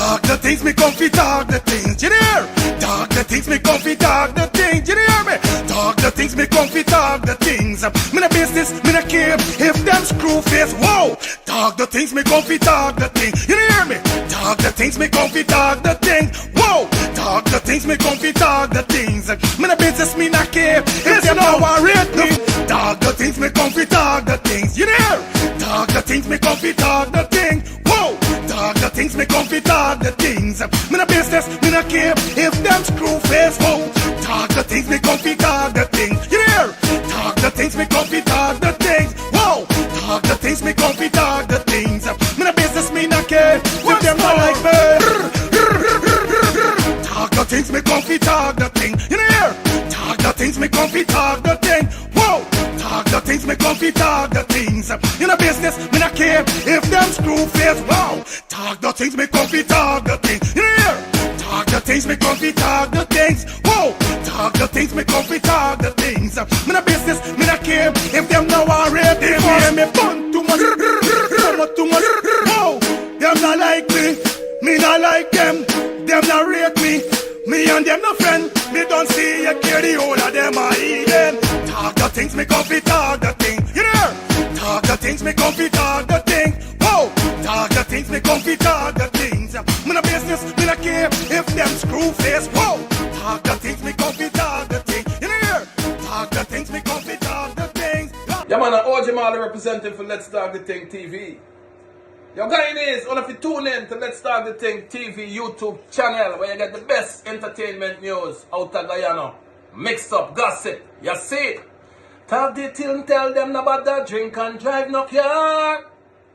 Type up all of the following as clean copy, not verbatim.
Talk the things me comfy, talk the things, you hear? Talk the things me comfy, talk the things, you hear me? Talk the things me comfy, talk the things. Me no business, me no care if them screw face, whoa. Talk the things me comfy, talk the things, you hear me? Talk the things me comfy, talk the things, whoa. Talk the things me comfy, talk the things. Me no business, me no care if them no worried me. Talk the things me comfy, talk the things, you hear? Talk the things me comfy, talk the things, whoa. Talk the things me comfy, talk the things. Me no business, me no care if them screw face, whoa. Talk the things me comfy, talk the things, you hear? Talk the things me comfy, talk the things, whoa. Talk the things me comfy, talk the things. Me no business, me no care if them not like me. Talk the things me comfy, talk the thing, you hear? Talk the things me comfy, talk the thing, whoa. Talk the things me comfy, talk the things. You know business, me not care if them screw face, wow. Talk the things me comfy, talk the things, you hear? Talk the things me comfy, talk the things, whoa. Talk the things me comfy, talk the things. Me no business, me not care if them no worried. They hear me fun too much, too much, whoa. Them not like me not like them. Them not rate me. Me and them no friend. Me don't see you care the whole of them are eating. Talk the things me comfy, talk the thing, you hear? Talk the things me comfy, talk the thing, whoa. Talk the things me comfy, talk the things. Me no business, me no care if them screw face, whoa. Talk the things me comfy, talk the thing, you hear? Talk the things me comfy, talk the things. Yeah man, OJ Marley representing for Let's Talk the Thing TV. Yo guys, all of you tune in to Let's Talk the Thing TV YouTube channel where you get the best entertainment news out of Guyana. Mixed up gossip, you see? Talk the till tell them about that drink and drive no car.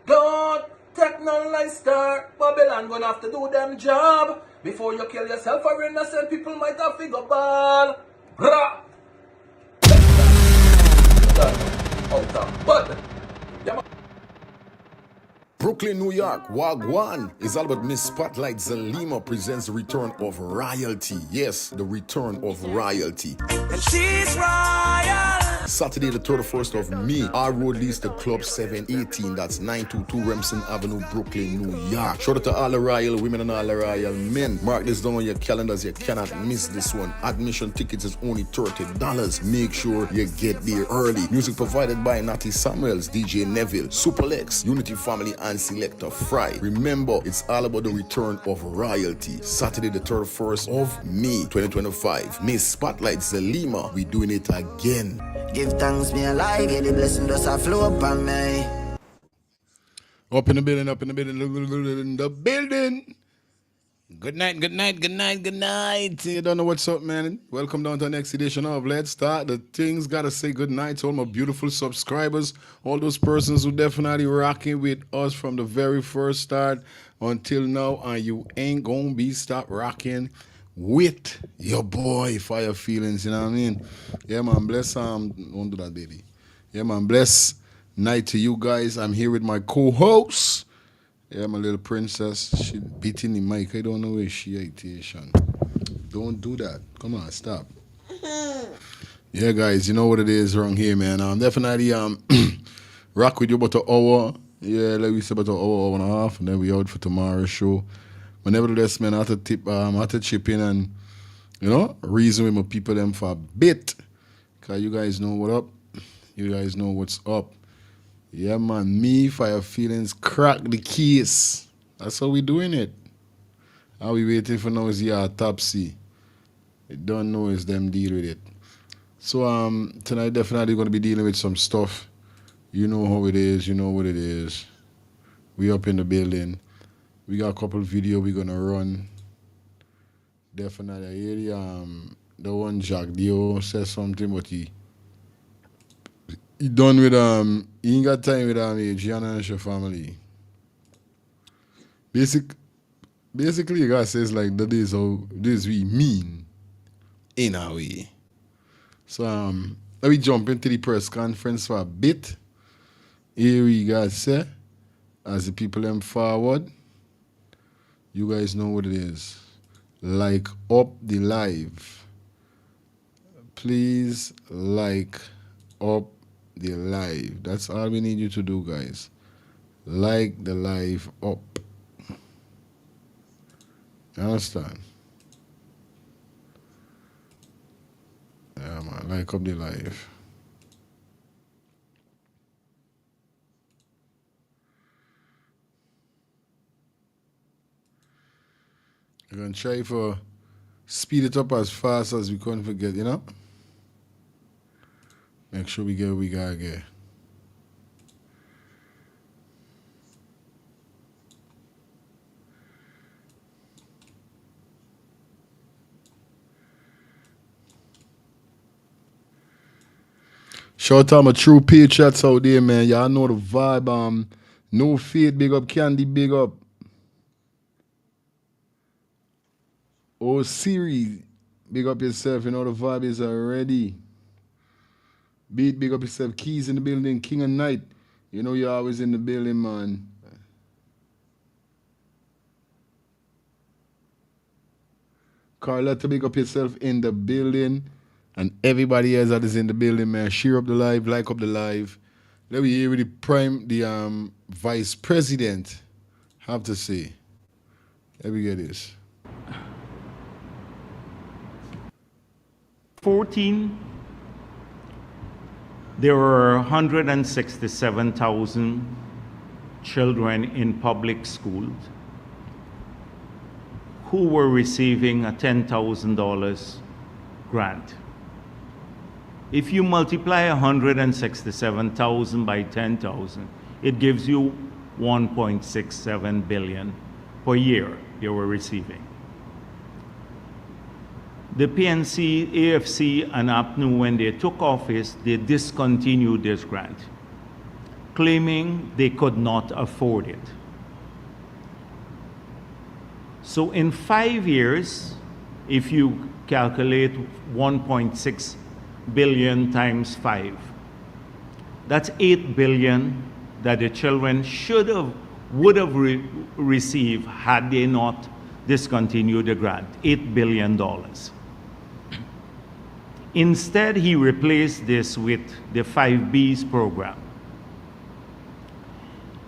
Don't take no lifestyle. Babylon gonna have to do them job before you kill yourself or innocent people might have to go ball. Brah! Out of bud. Brooklyn, New York, Wagwan is all about Miss Spotlight Zalima presents the return of royalty. Yes, the return of royalty. And she's royal. Saturday the 31st of May, our road leads to Club 718, that's 922 Remsen Avenue, Brooklyn, New York. Shout out to all the royal women and all the royal men. Mark this down on your calendars, you cannot miss this one. Admission tickets is only $30. Make sure you get there early. Music provided by Natty Samuels, DJ Neville, Superlex, Unity Family and Selector Fry. Remember, it's all about the return of royalty. Saturday the 31st of May 2025. Miss Spotlight Zalima, we doing it again. Give thanks, me alive, yeah, the blessing does a flow upon me. Up in the building, up in the building, in the building. Good night, good night, good night, good night. You don't know what's up, man. Welcome down to the next edition of Let's Start the Things. Gotta say good night to all my beautiful subscribers, all those persons who definitely rocking with us from the very first start until now, and you ain't gonna be stop rocking with your boy Fire Feelings, you know what I mean? Yeah, man, bless, don't do that, baby. Yeah, man, bless night to you guys. I'm here with my co-host. Yeah, my little princess. She beating the mic. I don't know where she is. Don't do that. Come on, stop. Yeah, guys, you know what it is around here, man. Definitely rock with you about an hour. Yeah, like we said, about an hour and a half, and then we out for tomorrow's show. But nevertheless, man, I have to chip in and, you know, reason with my people them for a bit. Because you guys know what up. You guys know what's up. Yeah, man, me, Fire Feelings, crack the case. That's how we doing it. How we waiting for now is Topsy. You don't know is them deal with it. So tonight definitely going to be dealing with some stuff. You know how it is. You know what it is. We up in the building. We got a couple video we gonna run. Definitely, I hear the one Jack Dio says something, but he done with he ain't got time with Gianna and your family. Basically, you guys says like that is how this we mean in a way. So let me jump into the press conference for a bit. Here we guys say, as the people them forward. You guys know what it is. Like up the live. Please like up the live. That's all we need you to do, guys. Like the live up. You understand? Yeah, man, like up the life. We're going to try for speed it up as fast as we can forget, you know? Make sure we get what we gotta get. Shout out my true patriots out there, man. Y'all know the vibe. No Faith, big up. Candy, big up. Oh, Siri, big up yourself. You know the vibe is already. Beat, big up yourself. Keys in the building. King of Night. You know you're always in the building, man. Carlotta, big up yourself in the building. And everybody else that is in the building, man. Share up the live, like up the live. Let me hear with the vice president have to say. Let me get this. 14, there were 167,000 children in public schools who were receiving a $10,000 grant. If you multiply 167,000 by 10,000, it gives you 1.67 billion per year they were receiving. The PNC, AFC, and APNU, when they took office, they discontinued this grant, claiming they could not afford it. So in 5 years, if you calculate 1.6 billion times 5, that's 8 billion that the children would have received had they not discontinued the grant, $8 billion. Instead, he replaced this with the 5Bs program.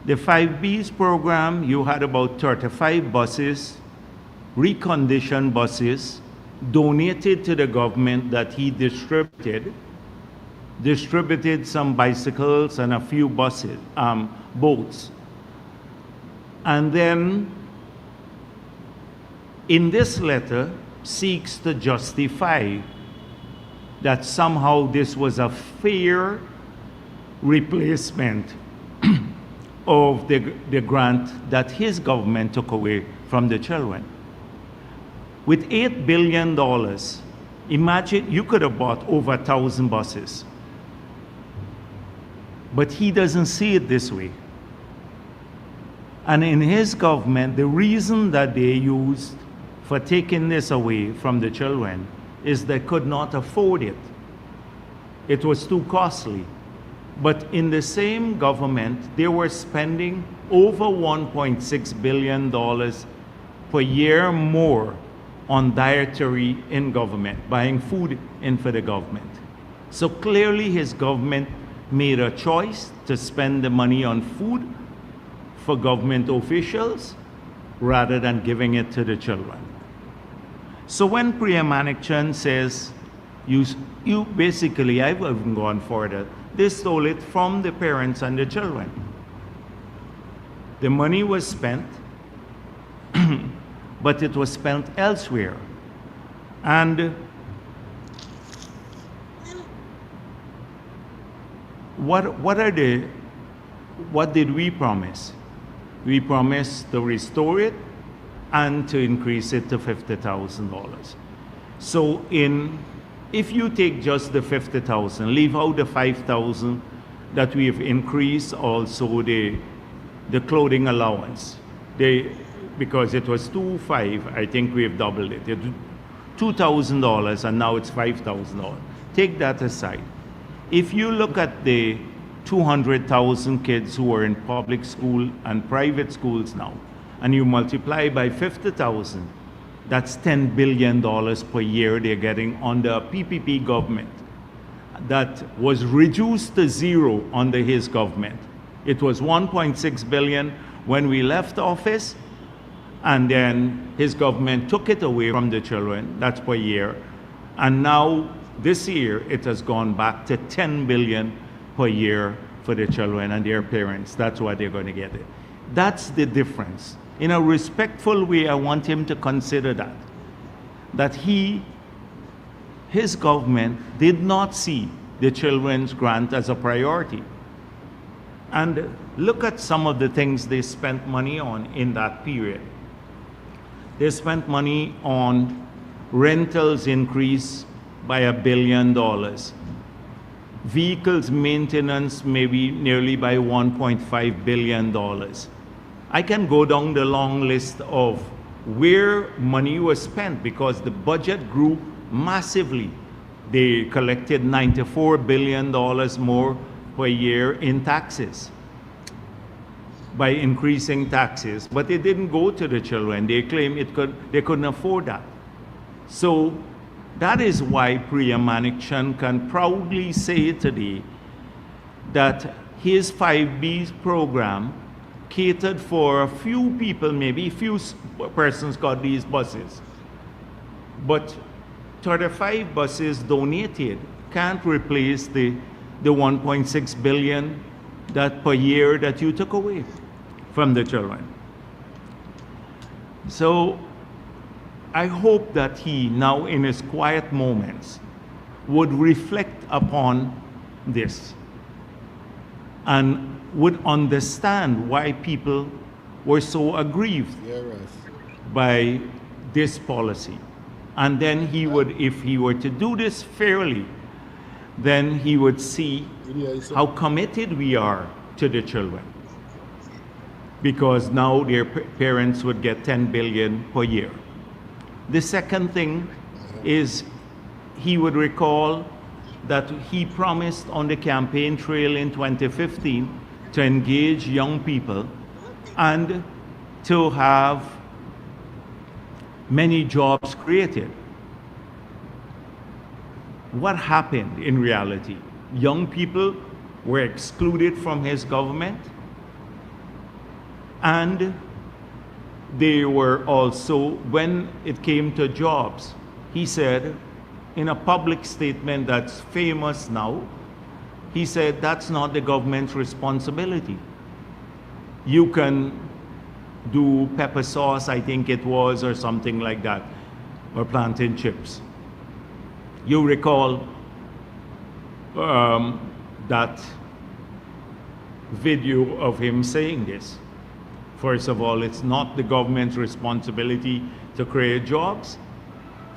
The 5Bs program, you had about 35 buses, reconditioned buses, donated to the government that he distributed some bicycles and a few buses, boats. And then, in this letter, seeks to justify that somehow this was a fair replacement of the grant that his government took away from the children. With $8 billion, imagine you could have bought over 1,000 buses. But he doesn't see it this way. And in his government, the reason that they used for taking this away from the children is they could not afford it. It was too costly. But in the same government, they were spending over $1.6 billion per year more on dietary in government, buying food in for the government. So clearly his government made a choice to spend the money on food for government officials rather than giving it to the children. So when Priya Manikchand says, you basically, I've even gone further, they stole it from the parents and the children. The money was spent, but it was spent elsewhere. And what did we promise? We promised to restore it and to increase it to $50,000. So if you take just the 50,000, leave out the 5,000 that we have increased, also the clothing allowance. Because it was $2,500, I think we have doubled it. $2,000 and now it's $5,000. Take that aside. If you look at the 200,000 kids who are in public school and private schools now, and you multiply by 50,000, that's $10 billion per year they're getting under a PPP government that was reduced to zero under his government. It was $1.6 billion when we left office, And then his government took it away from the children, that's per year. And now, this year, it has gone back to 10 billion per year for the children and their parents. That's why they're going to get it. That's the difference. In a respectful way, I want him to consider that his government did not see the children's grant as a priority. And look at some of the things they spent money on in that period. They spent money on rentals increase by $1 billion. Vehicles maintenance maybe nearly by $1.5 billion. I can go down the long list of where money was spent because the budget grew massively. They collected $94 billion more per year in taxes by increasing taxes, but it didn't go to the children. They claim they couldn't afford that. So that is why Priya Manikchan can proudly say today that his 5B's program catered for a few people, maybe few persons got these buses. But 35 buses donated can't replace the 1.6 billion that per year that you took away from the children. So I hope that he now in his quiet moments would reflect upon this and would understand why people were so aggrieved by this policy. And then he would, if he were to do this fairly, then he would see how committed we are to the children. Because now their parents would get 10 billion per year. The second thing is he would recall that he promised on the campaign trail in 2015 to engage young people and to have many jobs created. What happened in reality? Young people were excluded from his government, and they were also, when it came to jobs, he said in a public statement that's famous now, he said that's not the government's responsibility. You can do pepper sauce, I think it was, or something like that, or plantain chips. You recall that video of him saying this. First of all, it's not the government's responsibility to create jobs.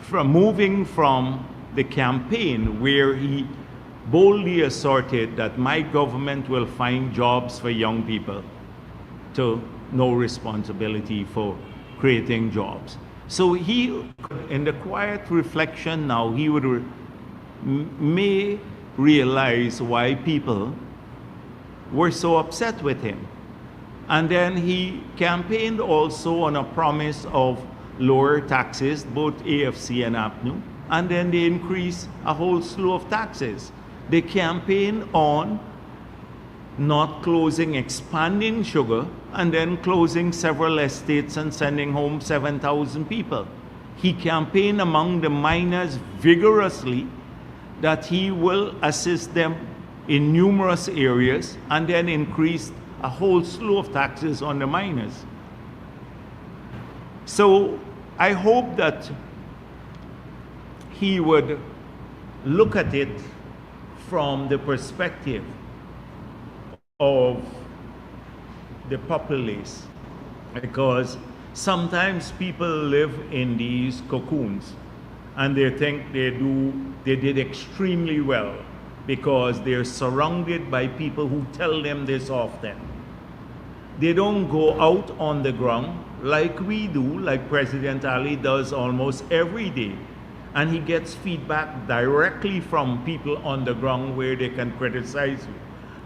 From moving from the campaign where he boldly asserted that my government will find jobs for young people to no responsibility for creating jobs. So he, in the quiet reflection now, he would may realize why people were so upset with him. And then he campaigned also on a promise of lower taxes, both AFC and APNU, and then they increased a whole slew of taxes. They campaigned on not closing, expanding sugar, and then closing several estates and sending home 7,000 people. He campaigned among the miners vigorously that he will assist them in numerous areas and then increased a whole slew of taxes on the miners. So I hope that he would look at it from the perspective of the populace, because sometimes people live in these cocoons and they think they did extremely well because they're surrounded by people who tell them this often. They don't go out on the ground like we do, like President Ali does almost every day. And he gets feedback directly from people on the ground where they can criticize you.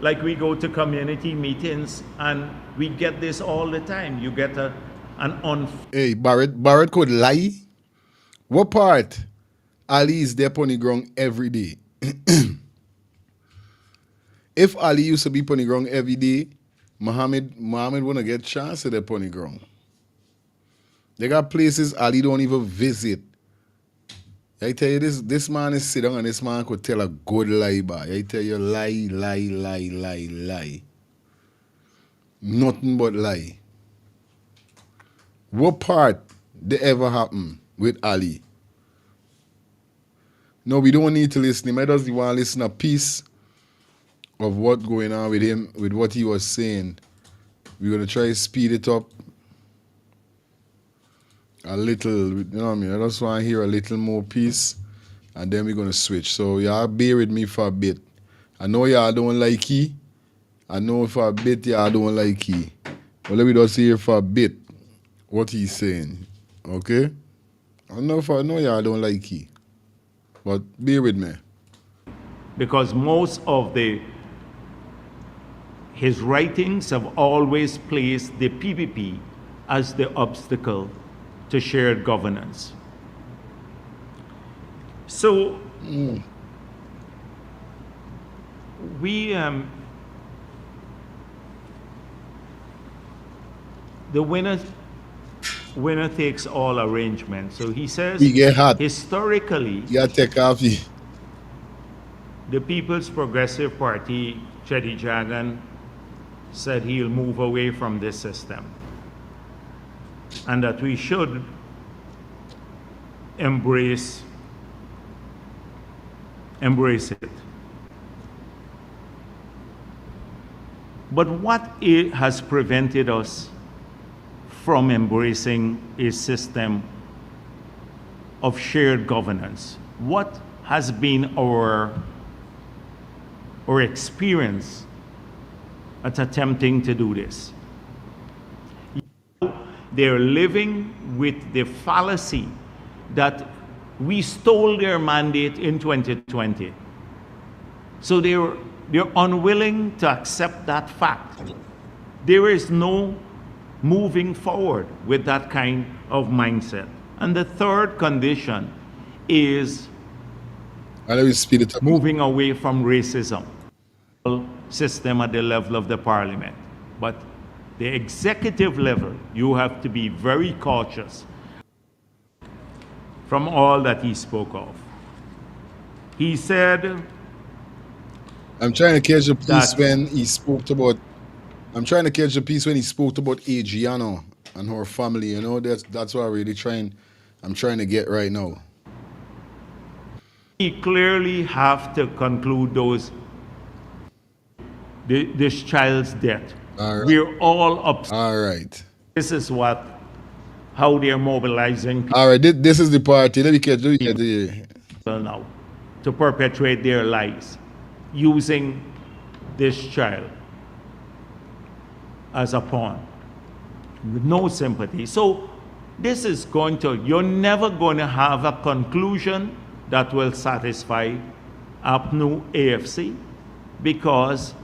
Like we go to community meetings and we get this all the time. You get Hey, Barrett could lie. What part? Ali is there on the ground every day. If Ali used to be on the ground every day, Muhammad wouldn't get chance to the on the ground. They got places Ali don't even visit. I tell you, this man is sitting and this man could tell a good lie, boy. I tell you, lie, lie, lie, lie, lie. Nothing but lie. What part did ever happen with Ali? No, we don't need to listen to him. I just want to listen a piece of what going on with him, with what he was saying. We're going to try to speed it up a little, you know what I mean? I just want to hear a little more piece, and then we're going to switch. So y'all bear with me for a bit. I know y'all don't like he. I know for a bit y'all don't like he. But let me just hear for a bit what he's saying, okay? I know y'all don't like he. But bear with me. Because most of his writings have always placed the PPP as the obstacle to shared governance. So we the winner takes all arrangement. So he says, He get hot. historically, You gotta take coffee. the People's Progressive Party, Chetty Jagan, said he'll move away from this system and that we should embrace it. But what has prevented us from embracing a system of shared governance? What has been our experience at attempting to do this? They're living with the fallacy that we stole their mandate in 2020. So they're unwilling to accept that fact. There is no moving forward with that kind of mindset. And the third condition is moving away from racism system at the level of the parliament. But the executive level, you have to be very cautious from all that he spoke of. He said, I'm trying to catch the piece when he spoke about ADRIANA and her family, you know, that's what I'm trying to get right now. We clearly have to conclude this child's death. All right. We're all upset. All right. This is how they're mobilizing people. All right, this is the party. Let me catch the Now to perpetrate their lies using this child as a pawn with no sympathy. So this is you're never going to have a conclusion that will satisfy APNU AFC because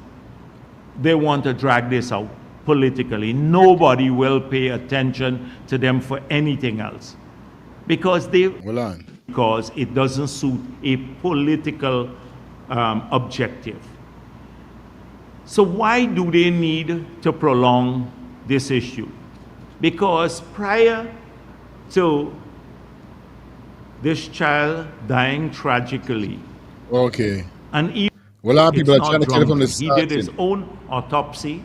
they want to drag this out politically. Nobody will pay attention to them for anything else because it doesn't suit a political objective. So why do they need to prolong this issue? Because prior to this child dying tragically, okay, and even well, a lot of people are trying to kill from the he did his own autopsy.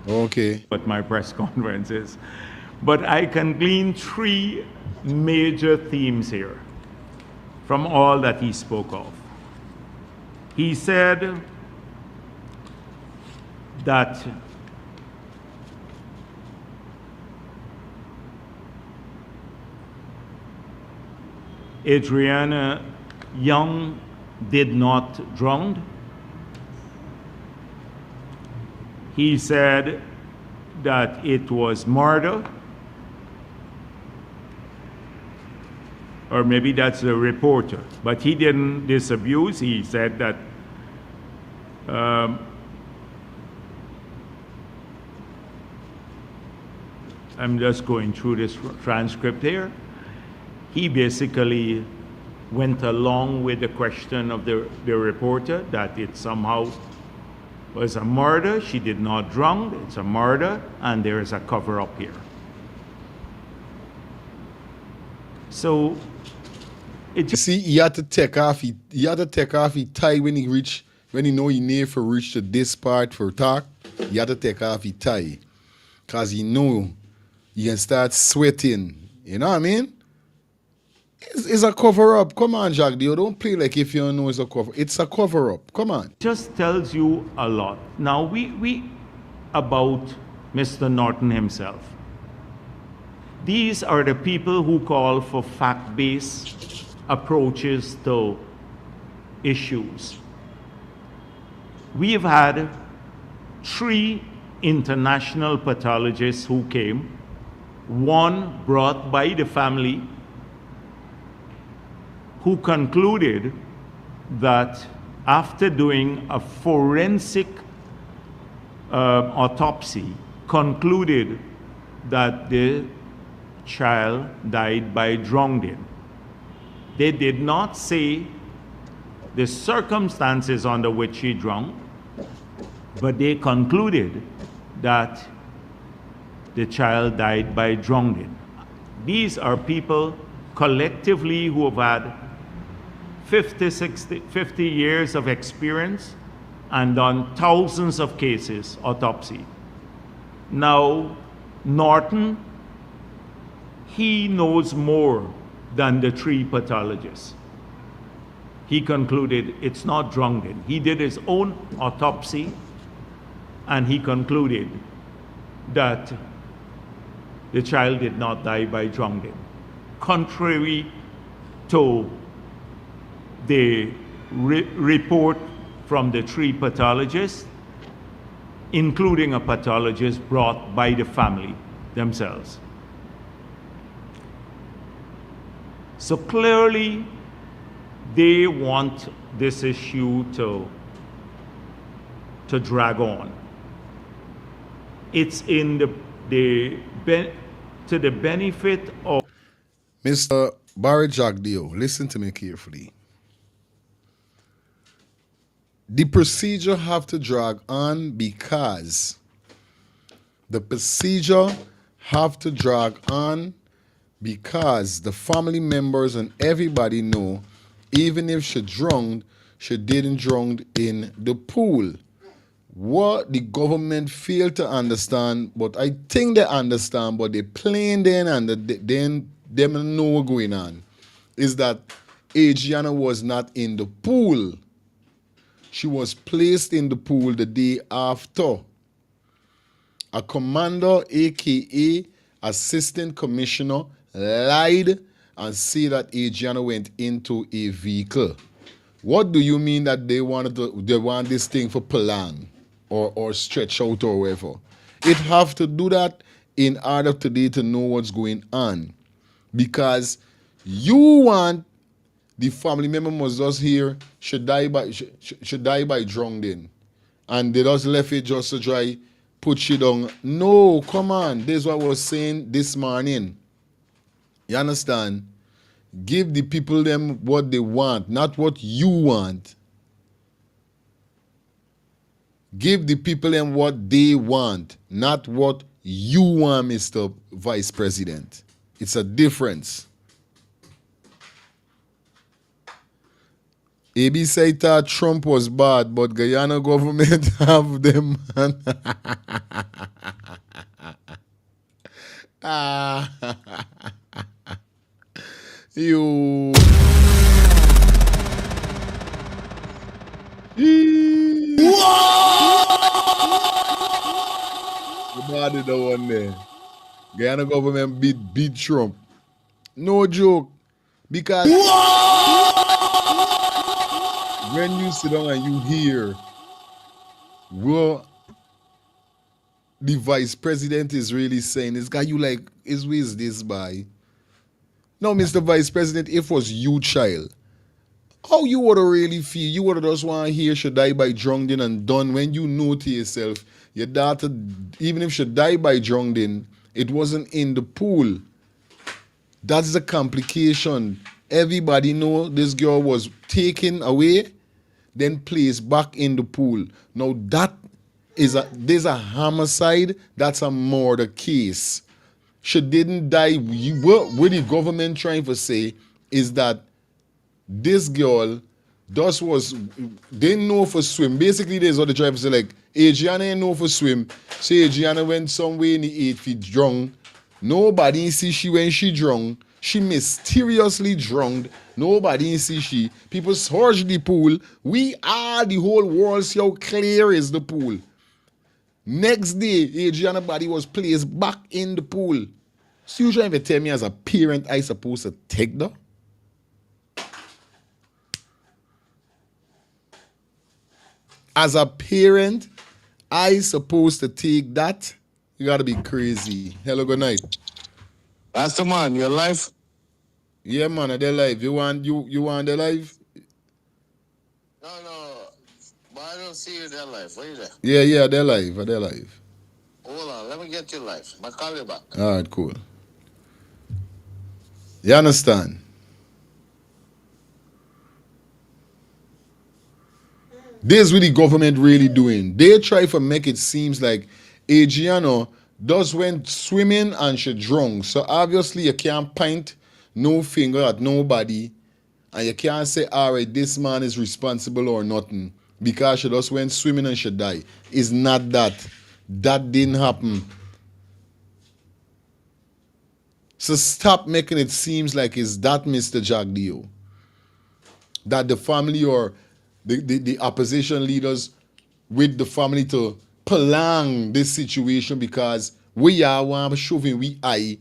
Okay. What my press conference is. But I can glean 3 major themes here from all that he spoke of. He said that Adriana Young did not drown. He said that it was murder, or maybe that's the reporter, but he didn't disabuse. He said that I'm just going through this transcript here. He basically went along with the question of the reporter that it somehow was a murder. She did not drown. It's a murder, and there is a cover-up here. So it You just see, he had to take off. He had to take off his tie when he know he near for reach to this part for talk. He had to take off his tie, cause he know he can start sweating. You know what I mean? It's a cover up. Come on, Jack Dio. Don't play like if you don't know it's a cover. It's a cover up. Come on. just tells you a lot. Now we about Mr. Norton himself. These are the people who call for fact-based approaches to issues. We have had 3 international pathologists who came, one brought by the family, who concluded that after doing a forensic autopsy, concluded that the child died by drowning. They did not say the circumstances under which he drowned, but they concluded that the child died by drowning. These are people collectively who have had 50 years of experience and done thousands of cases, autopsy. Now, Norton, he knows more than the 3 pathologists. He concluded it's not drowning. He did his own autopsy and he concluded that the child did not die by drowning, contrary to the report from the 3 pathologists, including a pathologist brought by the family themselves. So clearly, they want this issue to drag on. It's in to the benefit of Mr. Barry Jagdeo, listen to me carefully. The procedure have to drag on because the family members and everybody know, even if she drowned, she didn't drown in the pool. What the government failed to understand, but I think they understand, but they plain then and then them know what's going on, is that ADRIANA was not in the pool. She was placed in the pool the day after. A commander, aka assistant commissioner, lied and said that ADRIANA went into a vehicle. What do you mean that they want this thing for prolong or stretch out or whatever? It have to do that in order today to know what's going on. Because you want the family member was just here, should die by drowning. And they just left it just to try put you down. No, come on. This is what I was saying this morning. You understand? Give the people them what they want, not what you want. Give the people them what they want, not what you want, Mr. Vice President. It's a difference. AB said that Trump was bad, but Guyana government have them. You. The bad is the one there. Guyana government beat Trump. No joke. Because when you sit down and you hear what the vice president is really saying, this guy, you like, who is this by? No, Mr. Vice President, if it was you, child, how you would have really feel? You would have just want to hear she die by drowning and done when you know to yourself, your daughter, even if she die by drowning, it wasn't in the pool. That's the complication. Everybody know this girl was taken away, then placed back in the pool. Now there's a homicide, that's a murder case. she didn't die. What the government trying to say is that this girl didn't know for swim. Basically, there's what they try to say, like, Adriana didn't know for swim. So Adriana went somewhere in the 8 feet drunk. Nobody see she when she drunk. She mysteriously drunk. Nobody see she. People search the pool. The whole world see how clear is the pool. Next day, Adriana's body was placed back in the pool. So you trying to tell me as a parent I supposed to take that? As a parent, I supposed to take that? You gotta be crazy. Hello, good night. That's the man, your life? Yeah, man, they're live. You want the live? No, but I don't see you in their life. Where you there? Yeah, they're live. They're live. Hold on, let me get your life. I'll call you back. All right, cool. You understand? This is what the government really doing. They try to make it seems like Adriana just went swimming and she drunk. So obviously you can't point no finger at nobody and you can't say, all right, this man is responsible or nothing because she just went swimming and she died. It's not that. That didn't happen. So stop making it seems like it's that Mr. Jack Dio. That the family or the opposition leaders with the family to prolong this situation because we are one shoving we eye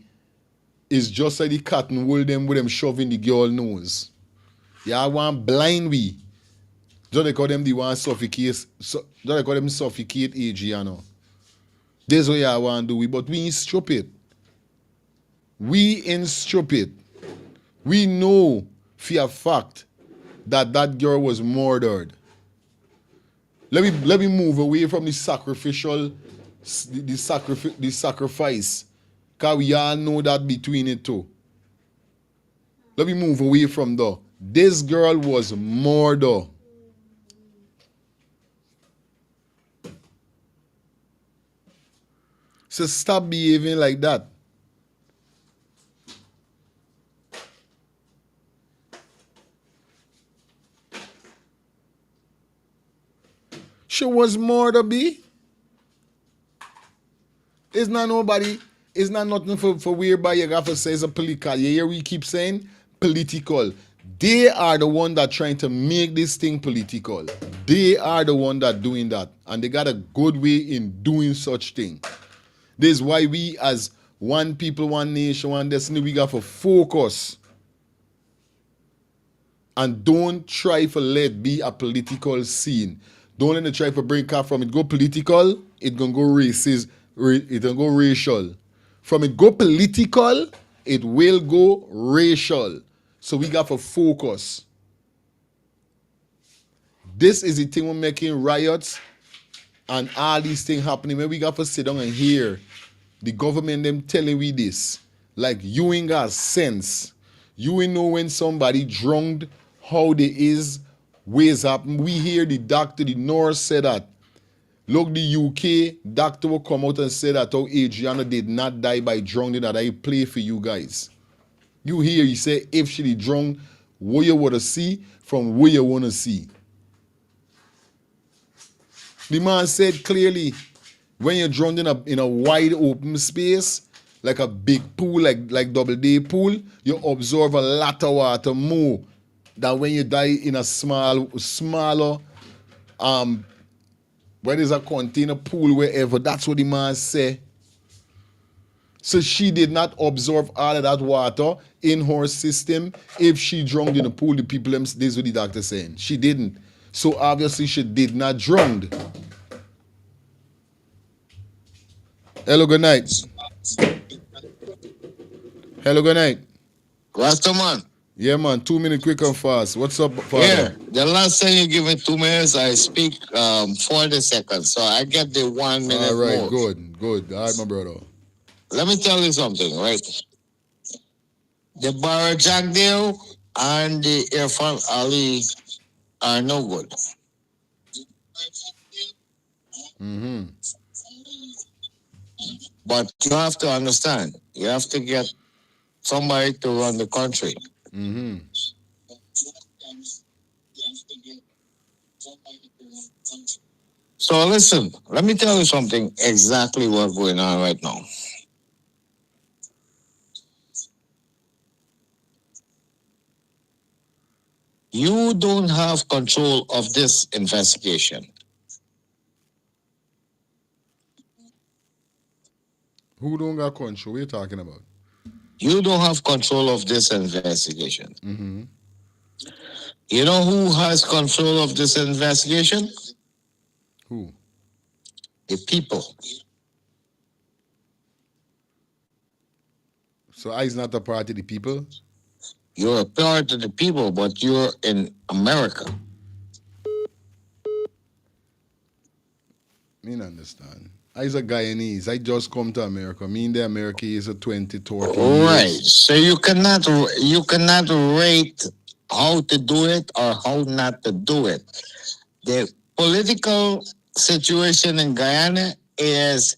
is just like the cotton wool them with them shoving the girl nose. Yeah, one blind we. Don't they call them the one suffocate? Don't they call them suffocate Adriana? This is what I want to do, but we ain't stupid. We ain't stupid. We know for a fact that girl was murdered. Let me move away from the sacrificial, the sacrifice, because we all know that between it too. Let me move away from that. This girl was murdered. So stop behaving like that. She was murdered, B. It's not nothing for whereby you have to say it's a political. You hear we keep saying political. They are the one that trying to make this thing political. They are the one that doing that. And they got a good way in doing such thing. This is why we as one people, one nation, one destiny, we got to focus. And don't try to let be a political scene. Don't let it try to bring car from it go political, it gonna go racist, it gonna go racial. From it go political, it will go racial. So we got to focus. This is the thing we're making riots and all these things happening. When we got to sit down and hear the government them telling we this. Like you ain't got sense. You ain't know when somebody drunk, how they is, ways happen. We hear the doctor, the nurse said that. Look, the UK doctor will come out and say that how Adriana did not die by drowning, that I play for you guys. You hear, he say, if she did drunk, what you want to see from what you want to see. The man said clearly, when you're drowned in a wide open space, like a big pool, like double day pool, you absorb a lot of water more than when you die in a smaller, where there's a container pool, wherever. That's what the man say. So she did not absorb all of that water in her system. If she drowned in the pool, the people, this is what the doctor saying. She didn't. So obviously she did not drown. Hello, good night. Hello, good night. Rasta man. Yeah, man. 2 minutes quick and fast. What's up, father? Yeah, the last time you give me 2 minutes, I speak 40 seconds. So I get the 1 minute All right, more. good. All right, my brother. Let me tell you something, right? The Barra Jack deal and the Irfan Ali are no good. But you have to understand, you have to get somebody to run the country. Mm-hmm. So listen, let me tell you something exactly what's going on right now. You don't have control of this investigation. Who don't got control? What are you talking about? You don't have control of this investigation. Mm-hmm. You know who has control of this investigation? Who? The people. So I's not a part of the people? You're a part of the people, but you're in America. Me not understand. I's a Guyanese. I just come to America. Me in the America is a 20, 30 Right. years. So you cannot rate how to do it or how not to do it. The political situation in Guyana is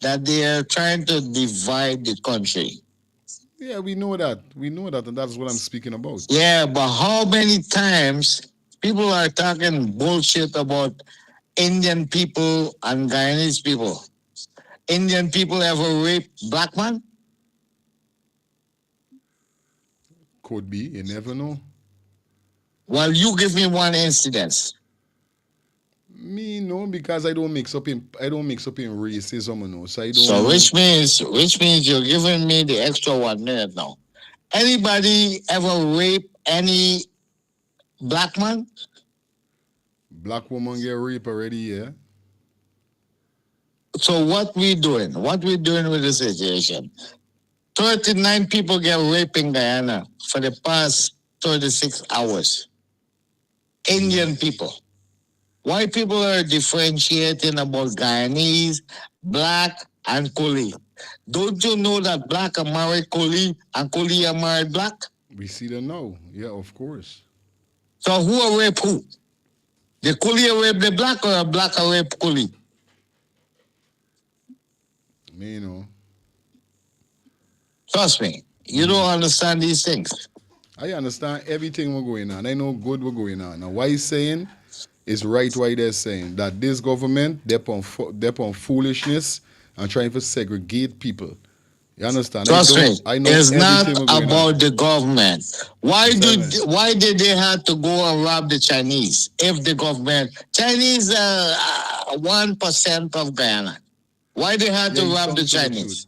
that they are trying to divide the country. Yeah, we know that. We know that, and that's what I'm speaking about. Yeah, but how many times people are talking bullshit about Indian people and Guyanese people? Indian people ever rape black man? Could be. You never know. Well, you give me one incident. Me no, because I don't mix up in racism, you know. So I don't. So know. which means you're giving me the extra 1 minute now. Anybody ever rape any black man? Black woman get raped already, yeah. So what we doing? What we doing with the situation? 39 people get raped in Guyana for the past 36 hours. Indian people. White people are differentiating about Guyanese, black, and Coolie. Don't you know that black are married Coolie and Coolie are married black? We see that now. Yeah, of course. So who are rape who? The Coolie are rape the black or a black are rape Coolie? Me, you know. Trust me, you don't understand these things. I understand everything we're going on. I know good we're going on. Now, why he's saying is right why they're saying that this government, they're on foolishness and trying to segregate people. You understand? Trust me, I know it's not everything we're going about on. the government. Why Silence. did they have to go and rob the Chinese if the government Chinese 1% of Guyana? Why they had to Yeah, rob the some to the Chinese?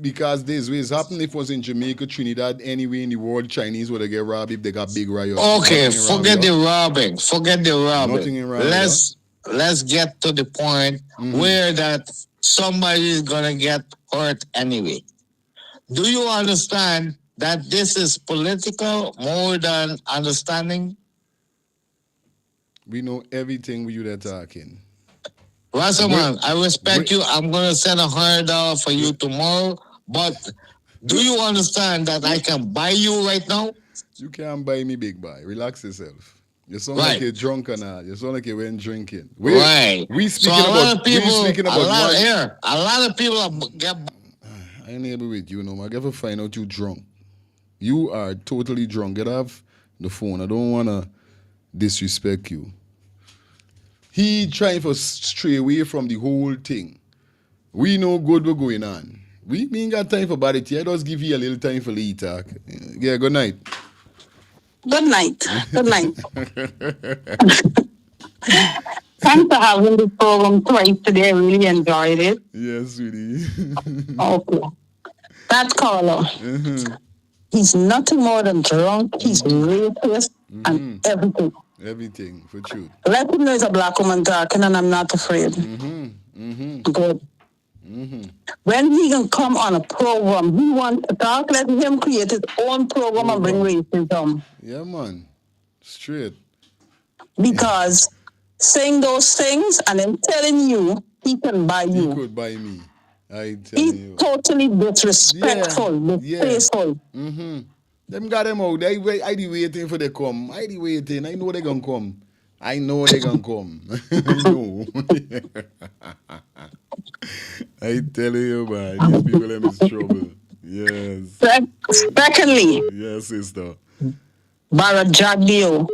Because this ways happen if it was in Jamaica, Trinidad, anywhere in the world, Chinese would get robbed if they got big riots. Okay, Nothing in forget the Rambia. robbing. Forget the robbing. Nothing in Rambia. Let's get to the point where that somebody is gonna get hurt anyway. Do you understand that this is political more than understanding? We know everything with you that talking. Rasaman, I respect you. I'm gonna send $100 for you tomorrow. But do you understand that I can buy you right now? You can't buy me, big boy. Relax yourself. You sound Right. like you're drunk and all. You sound like you went drinking. Right. We So speaking a lot about. of people, We speaking about why. a lot of people get. I ain't able with you, no. I ever find out you drunk. You are totally drunk. Get off the phone. I don't wanna disrespect you. He trying to stray away from the whole thing. We know good what's going on. We ain't got time for bad I just give you a little time for Lee talk. Yeah, good night. Good night. Good night. Thanks for having this program twice today. I really enjoyed it. Yes, sweetie. Okay. That caller, he's nothing more than drunk. He's racist and everything. Everything, for truth. Let him know he's a black woman talking and I'm not afraid. Good. When he can come on a program, he wants to talk, let him create his own program and bring racism. Yeah, man. Straight. Because saying those things and then telling you he can buy He you. could buy me. I tell He's you. totally disrespectful, distasteful. Them got them out. I be waiting for they come. I be waiting. I know they gonna come. I know they gonna come. I know. I tell you, man, these people are in trouble. Yes. Secondly, Yes, sister. Bharat Jagdeo,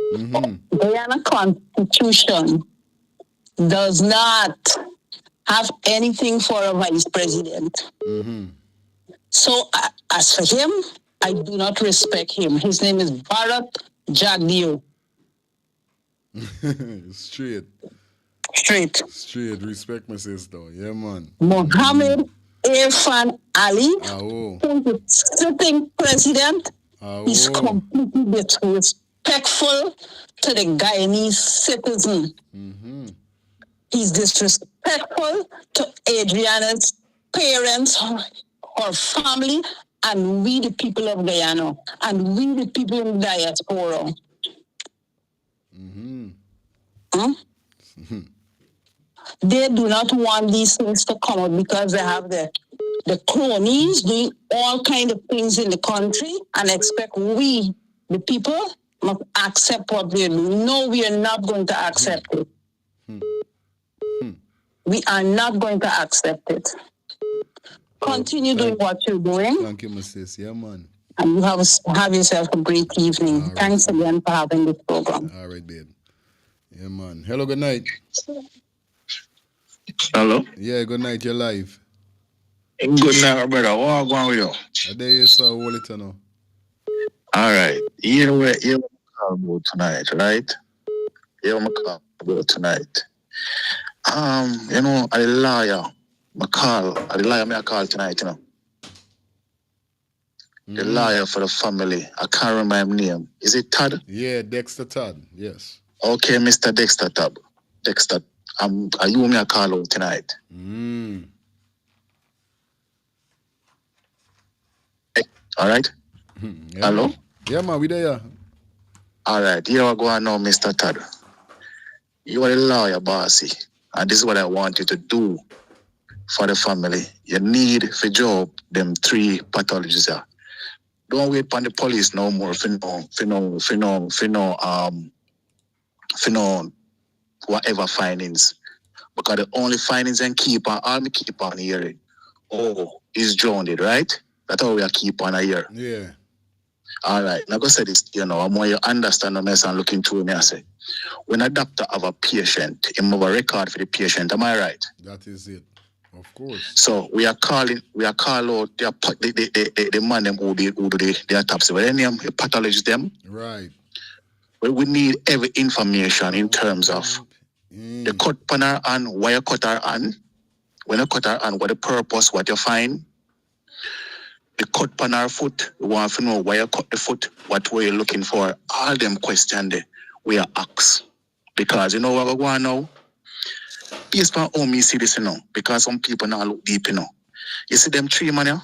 Guyana Constitution does not have anything for a vice president. So as for him, I do not respect him. His name is Bharat Jagdeo. Straight. Straight. Respect my sister. Yeah, man. Mohammed Irfan Ali, Oh. who is the sitting president, is Oh. completely disrespectful to the Guyanese citizen. He's disrespectful to Adriana's parents, her family, and we the people of Guyana, and we the people in the diaspora. They do not want these things to come out because they have the cronies doing all kind of things in the country and expect we, the people, must accept what they do. No, we are not going to accept it. We are not going to accept it. Continue doing what you're doing. Thank you, my sis. Yeah, man. And you have yourself a great evening. Right. Thanks again for having this program. All right, babe. Yeah, man. Hello, good night. Hello? Yeah, good night. You're live. Good night, brother. What going with you? I dare you, sir. Hold it now. All right. Here we call about tonight, right? Here we call about tonight. You know, I liar. I call tonight, you know. The lawyer for the family. I can't remember his name. Is it Todd? Yeah, Dexter Todd. Yes. Okay, Mr. Dexter Todd. Dexter, are you me a call out tonight? All right? Yeah. Hello? Yeah, man, we there. All right, here we go now, Mr. Todd. You are a lawyer, bossy. And this is what I want you to do for the family. You need for job them 3 pathologists. Don't wait for the police no more for whatever findings. Because the only findings and keep on hearing. Oh, he's drowned, right? That's how we are keep on here. Yeah. All right. Now go say this, you know, I'm more you understand the mess and looking through me. I say, when a doctor have a patient, he have a record for the patient. Am I right? That is it. Of course. So we are calling out the man them who do the autopsy. But any pathologist them. Right. Well, we need every information in terms of the cut panel and why you cut her on. When you cut her on, what the purpose, what you find. The cut pan her foot, we want to know why you cut the foot, what were you looking for. All them questions there, we are asked. Because you know what we want now? Based on how me see this, you know, because some people now look deep, you know. You see them 3 man, yeah?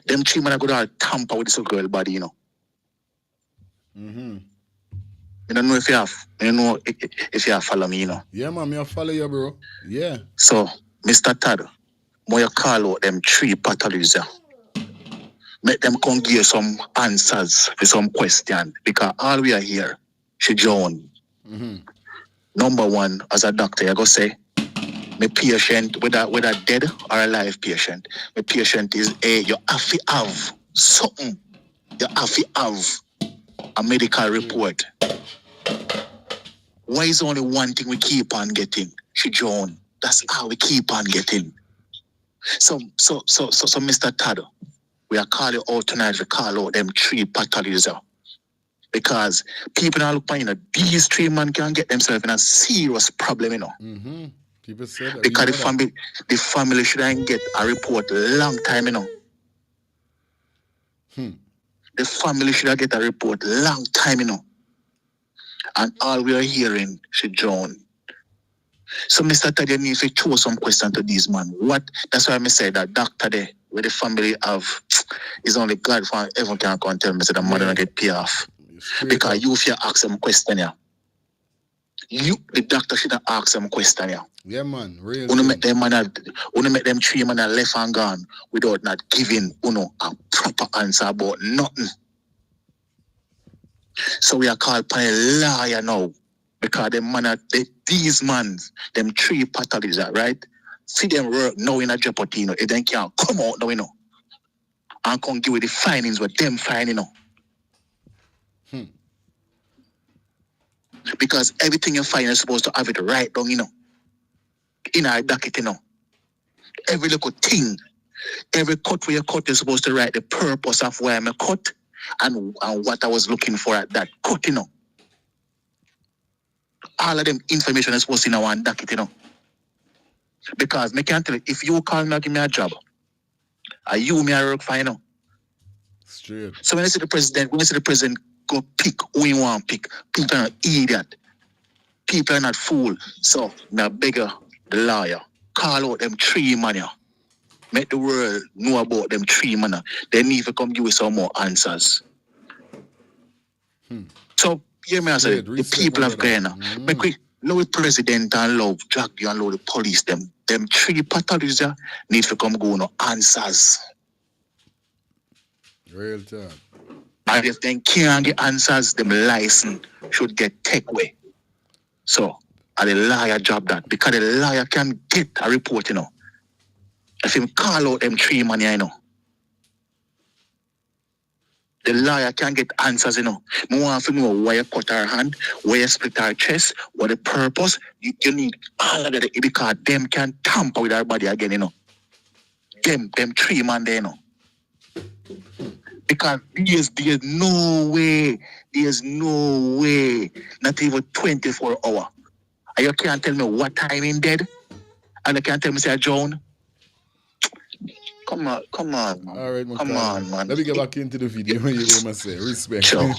Them 3 man are going to tamper with this girl body, you know. You don't know if you have follow me, you know. Yeah, man, I follow you, bro. Yeah. So, Mr. Todd, when you call out them 3 pathologists, make them come give some answers to some questions. Because all we are here, she John. Number 1, as a doctor, I go say, my patient, whether dead or alive patient, my patient is you have to have something. You have to have a medical report. Why is only one thing we keep on getting? She John. That's how we keep on getting. So, Mr. Todd, we are calling out tonight. We call out them 3 pathologists. Because people now look, you know, these 3 men can get themselves in a serious problem, you know. People say that. Because the family shouldn't get a report long time, you know. The family should get a report long time, you know. And all we are hearing, she drowned. So, Mr. Todd, you need to throw some question to these men. That's why I say that doctor there, where the family have, is only God for everyone can come and tell me that the mother don't get pay off. Because you, if you ask them question, yeah. The doctor should have asked them question, yeah. Yeah, man. Real. Make them 3 men left and gone without not giving a proper answer about nothing. So we are called by a lawyer now Because these mans, them three pathologies, right? See them work now in a jeopardy, if they can't come out now, and come give you the findings what them finding, Because everything you find is supposed to have it right down, in our docket, Every little thing, every cut where you cut is supposed to write the purpose of where I'm cut and what I was looking for at that cut, All of them information is supposed to be in one docket, Because me can't tell you, if you call me and give me a job, are you me I work for, Straight. So when you see the president go pick who you want to pick, people are not idiot. People are not fool. So me beg you, the lawyer, call out them three man. Make the world know about them three man. They need to come give you some more answers. So hear me, I say, the people of Guyana, make we love the president and love drag you and love the police. Them three pathologies need to come go no answers. Real talk. And if they can't get answers, them license should get take away. So, the lawyer job that, because the lawyer can get a report, If him call out them three man, the lawyer can get answers, Me want to know why you cut her hand, why you split her chest, what the purpose. You need all of that because them can tamper with her body again, Them three man there, Because there's no way, not even 24 hours. And you can't tell me what time in dead, and you can't tell me say Joan. Come on, man. All right, Come on, man. Let me get back into the video. You must say respect. Sure.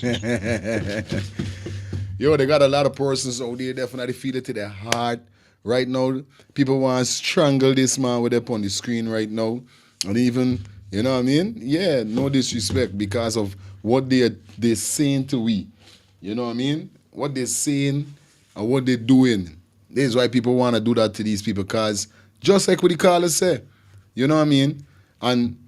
Yo, they got a lot of persons out there definitely feel it to their heart right now. People want to strangle this man with up on the screen right now, and even. You know what I mean? Yeah, no disrespect because of what they're saying to we. You know what I mean? What they're saying and what they're doing. This is why people want to do that to these people because just like what the caller said, you know what I mean? And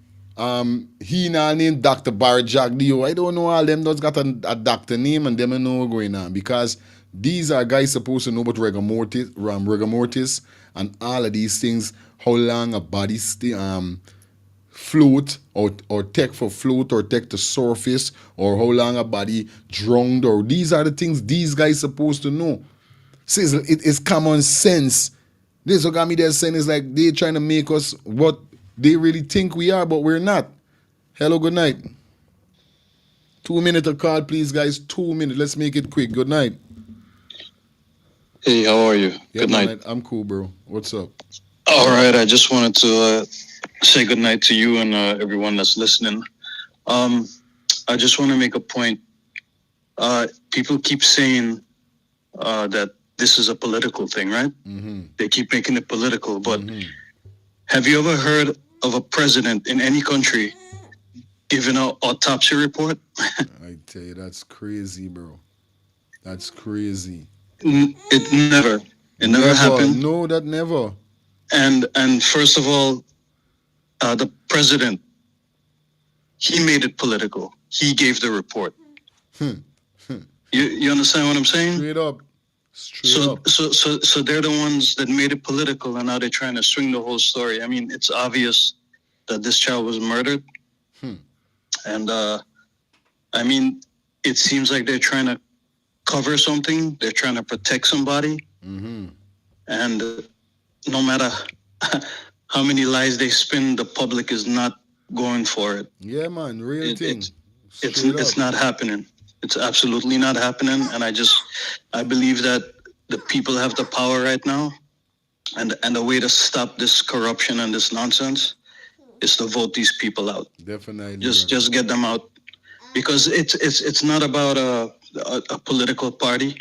he now named Dr. Barrett Jack Dio. I don't know all them that's got a doctor name and them know what's going on because these are guys supposed to know about rigor mortis and all of these things, how long a body float or take for float or take to surface or how long a body drowned or these are the things these guys supposed to know. See, it's common sense. This what got me there saying is like they trying to make us what they really think we are, but we're not. Hello, good night. 2 minutes of call, please, guys. 2 minutes. Let's make it quick. Good night. Hey, how are you? Yeah, good night. I'm cool, bro. What's up? All right, I just wanted to say good night to you and everyone that's listening. I just want to make a point. People keep saying that this is a political thing, right? Mm-hmm. They keep making it political, but have you ever heard of a president in any country giving an autopsy report? I tell you, that's crazy, bro. That's crazy. It never happened. No, that never. And first of all, the president, he made it political. He gave the report. You understand what I'm saying? Straight up. So they're the ones that made it political, and now they're trying to swing the whole story. I mean, it's obvious that this child was murdered, and I mean, it seems like they're trying to cover something. They're trying to protect somebody, and no matter how many lies they spin, the public is not going for it. Yeah, man, real thing. It's not happening. It's absolutely not happening, and I believe that the people have the power right now, and the way to stop this corruption and this nonsense is to vote these people out. Definitely. Just get them out, because it's not about a political party.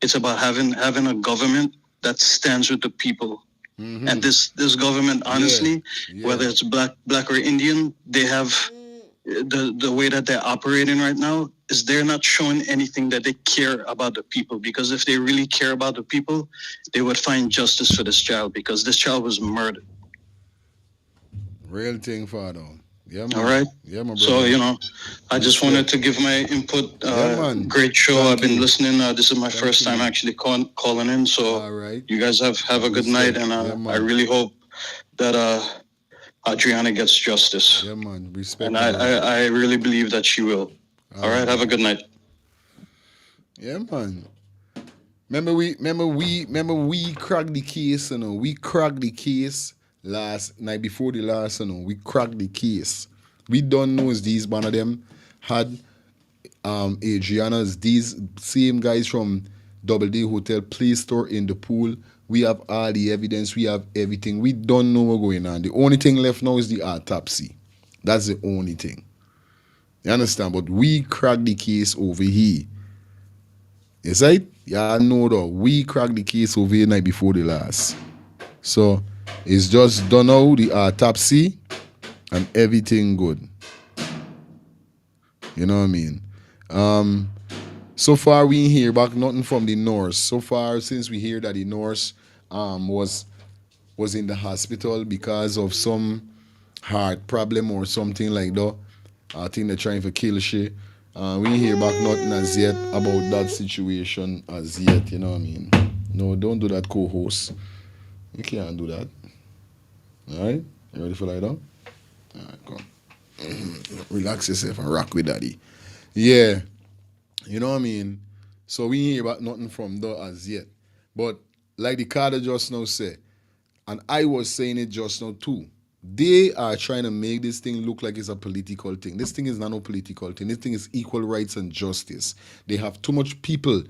It's about having a government that stands with the people. And this government, honestly, whether it's black or Indian, they have the way that they're operating right now is they're not showing anything that they care about the people, because if they really care about the people, they would find justice for this child, because this child was murdered. Real thing, Father. Yeah, man. All right. Yeah, my brother. So, you know, I just wanted to give my input. Yeah, man. Great show. Thank I've been you. listening. This is my Thank first you, time man. actually calling in. So All right. you guys have a good Respect. night. And Yeah, man. I really hope that Adriana gets justice. Yeah, man. Respect. And my brother. I really believe that she will. All right. Have a good night. Yeah, man. Remember we cracked the case, you know. We cracked the case last night before the last, you know. We cracked the case. We don't know if these one of them had Adriana's, these same guys from Double D Hotel Play Store in the pool. We have all the evidence, we have everything. We don't know what's going on. The only thing left now is the autopsy. That's the only thing. You understand? But we cracked the case over here. Yes, right? Yeah, I know though. We cracked the case over here night before the last. So it's just done now, the autopsy, and everything good. You know what I mean? So far we ain't hear back nothing from the nurse. So far since we hear that the nurse was in the hospital because of some heart problem or something like that. I think they're trying to kill she. We ain't hear back nothing as yet about that situation as yet, you know what I mean? No, don't do that, co-host. You can't do that. Alright? You ready for lie down? Alright, come. Relax yourself and rock with daddy. Yeah. You know what I mean? So we ain't hear about nothing from that as yet. But like the Carter just now said, and I was saying it just now too, they are trying to make this thing look like it's a political thing. This thing is not no political thing. This thing is equal rights and justice. They have too much people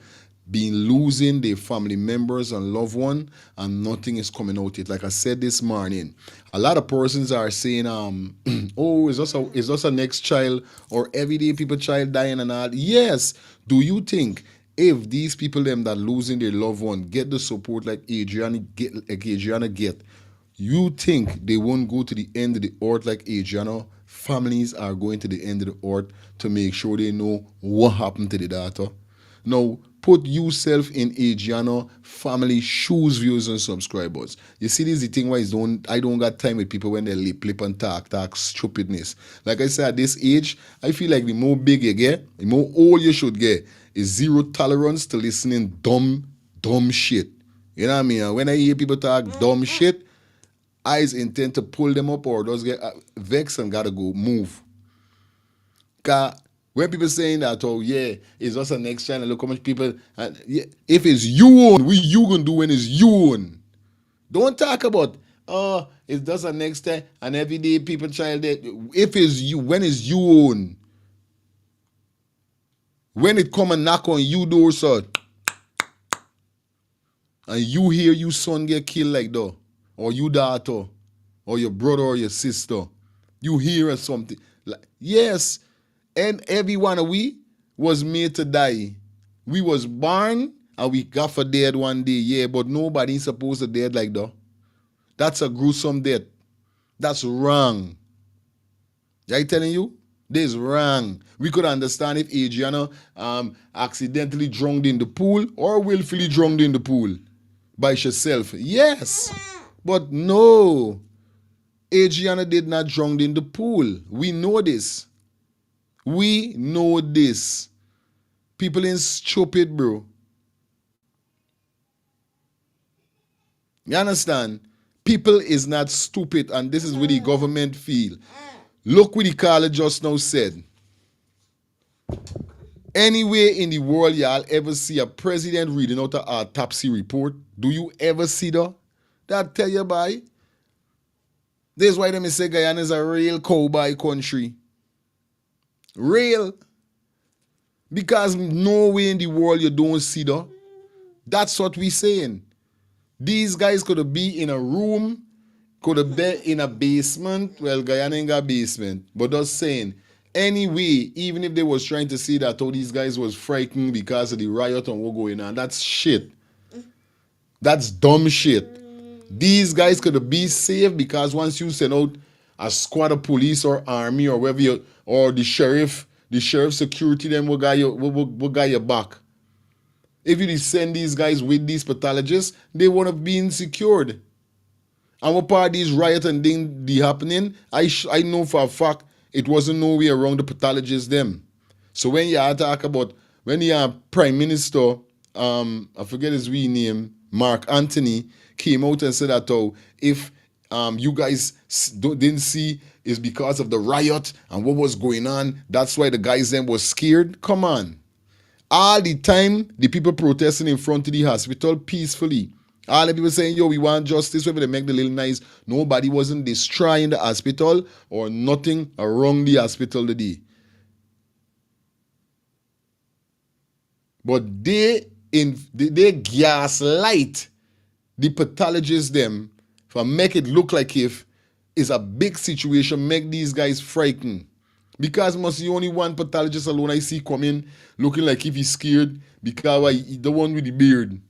being losing their family members and loved one, and nothing is coming out yet. Like I said this morning, a lot of persons are saying, oh, is this a next child or everyday people child dying and all? Yes. Do you think if these people them that losing their loved one get the support like Adriana get, you think they won't go to the end of the earth like Adriana? Families are going to the end of the earth to make sure they know what happened to the daughter. Now, put yourself in Adriana family shoes, viewers and subscribers. You see, this is the thing why I don't got time with people when they lip and talk stupidness. Like I said, at this age, I feel like the more big you get, the more old you should get, is zero tolerance to listening dumb shit. You know what I mean? And when I hear people talk dumb shit, I intend to pull them up or just get vexed and gotta go move. Cause when people saying that, oh yeah, it's just a next channel, look how much people, and yeah, if it's you own, what you gonna do when it's you own? Don't talk about, oh, it's just a next time, and everyday people child that. If it's you, when it's you own? When it come and knock on you door, sir, and you hear your son get killed like that, or your daughter, or your brother or your sister, you hear something, like, yes, and every one of we was made to die. We was born and we got for dead one day, yeah, but nobody's supposed to dead like that. That's a gruesome death. That's wrong. I telling you, this is wrong. We could understand if Adriana accidentally drowned in the pool or willfully drowned in the pool by herself. Yes, but no. Adriana did not drown in the pool. We know this. We know this. People ain't stupid, bro. You understand? People is not stupid, and this is what the government feel. Look what the caller just now said. Anywhere in the world y'all ever see a president reading out an autopsy report? Do you ever see that? That tell you, boy. This is why they say Guyana is a real cowboy country. Real. Because nowhere in the world you don't see that. That's what we saying. These guys could have been in a room, could have been in a basement. Well, Guyana ain't got basement. But just saying, anyway, even if they was trying to say that all these guys was frightened because of the riot and what going on, that's shit. That's dumb shit. These guys could have been safe because once you send out a squad of police or army or whatever you, or the sheriff security, them will got your back. If you send these guys with these pathologists, they would have been secured. And what part of these riot and thing happening, I know for a fact It wasn't no way around the pathologists them. So when you talk about, when you Prime Minister, I forget his real name, Mark Antony, came out and said that if you guys didn't see is because of the riot and what was going on, that's why the guys then was scared. Come on. All the time, the people protesting in front of the hospital peacefully. All the people saying, yo, we want justice, whether they make the little nice. Nobody wasn't destroying the hospital or nothing around the hospital today. But they gaslight the pathologists them for make it look like if it's a big situation, make these guys frightened. Because must be only one pathologist alone I see coming looking like if he's scared because he's the one with the beard.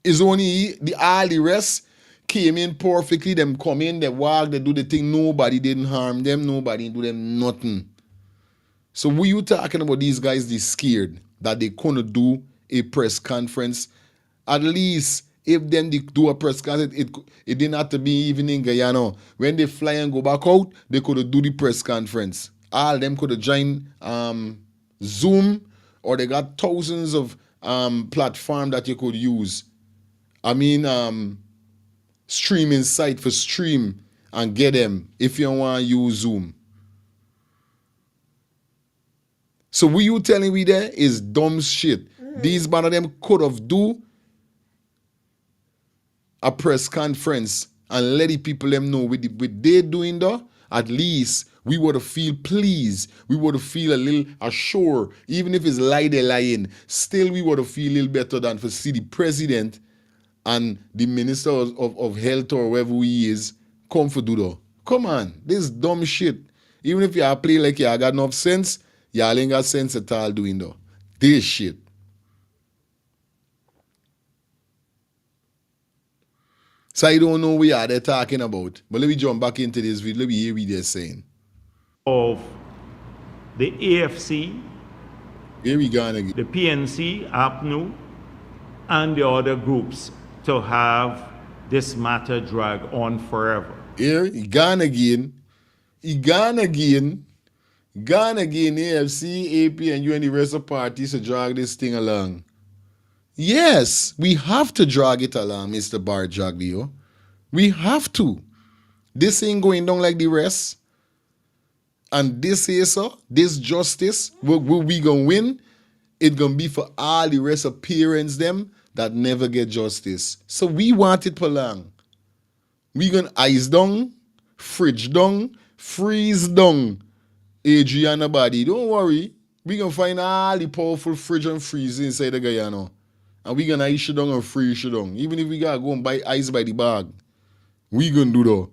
It's only all the rest came in perfectly. Them come in, they walk, they do the thing. Nobody didn't harm them. Nobody do them nothing. So were you talking about these guys, they scared that they couldn't do a press conference? At least if them they do a press conference, it didn't have to be even in Guyana. When they fly and go back out, they could have do the press conference. All them could have joined Zoom, or they got thousands of platforms that you could use. I mean, streaming site for stream and get them if you want to use Zoom. So what you telling me there is dumb shit. These one of them could have do a press conference and let the people them know what they doing though. At least we would have feel pleased. We would have feel a little assured. Even if it's they're lying, still we would have feel a little better than for see the president and the minister of health or whoever he is come for do though. Come on, this dumb shit. Even if you play like you got enough sense, y'all ain't got sense at all doing though. This shit. So I don't know what they're talking about. But let me jump back into this video. Let me hear what they're saying. Of the AFC, Here we go again. the PNC, APNU, and the other groups to have this matter drag on forever. Here, he gone again. He gone again. Gone again, AFC, AP, and you and the rest of parties to drag this thing along. Yes, we have to drag it along, Mr. Barjaglio. We have to. This ain't going down like the rest. And this is so, this justice, what we gonna win, it gonna be for all the rest of parents them that never get justice. So we want it for long. We gonna ice down, fridge down, freeze down Adriana body. Don't worry. We gonna find all the powerful fridge and freeze inside the Guyana. And we gonna ice it down and freeze it down. Even if we gotta go and buy ice by the bag. We gonna do that.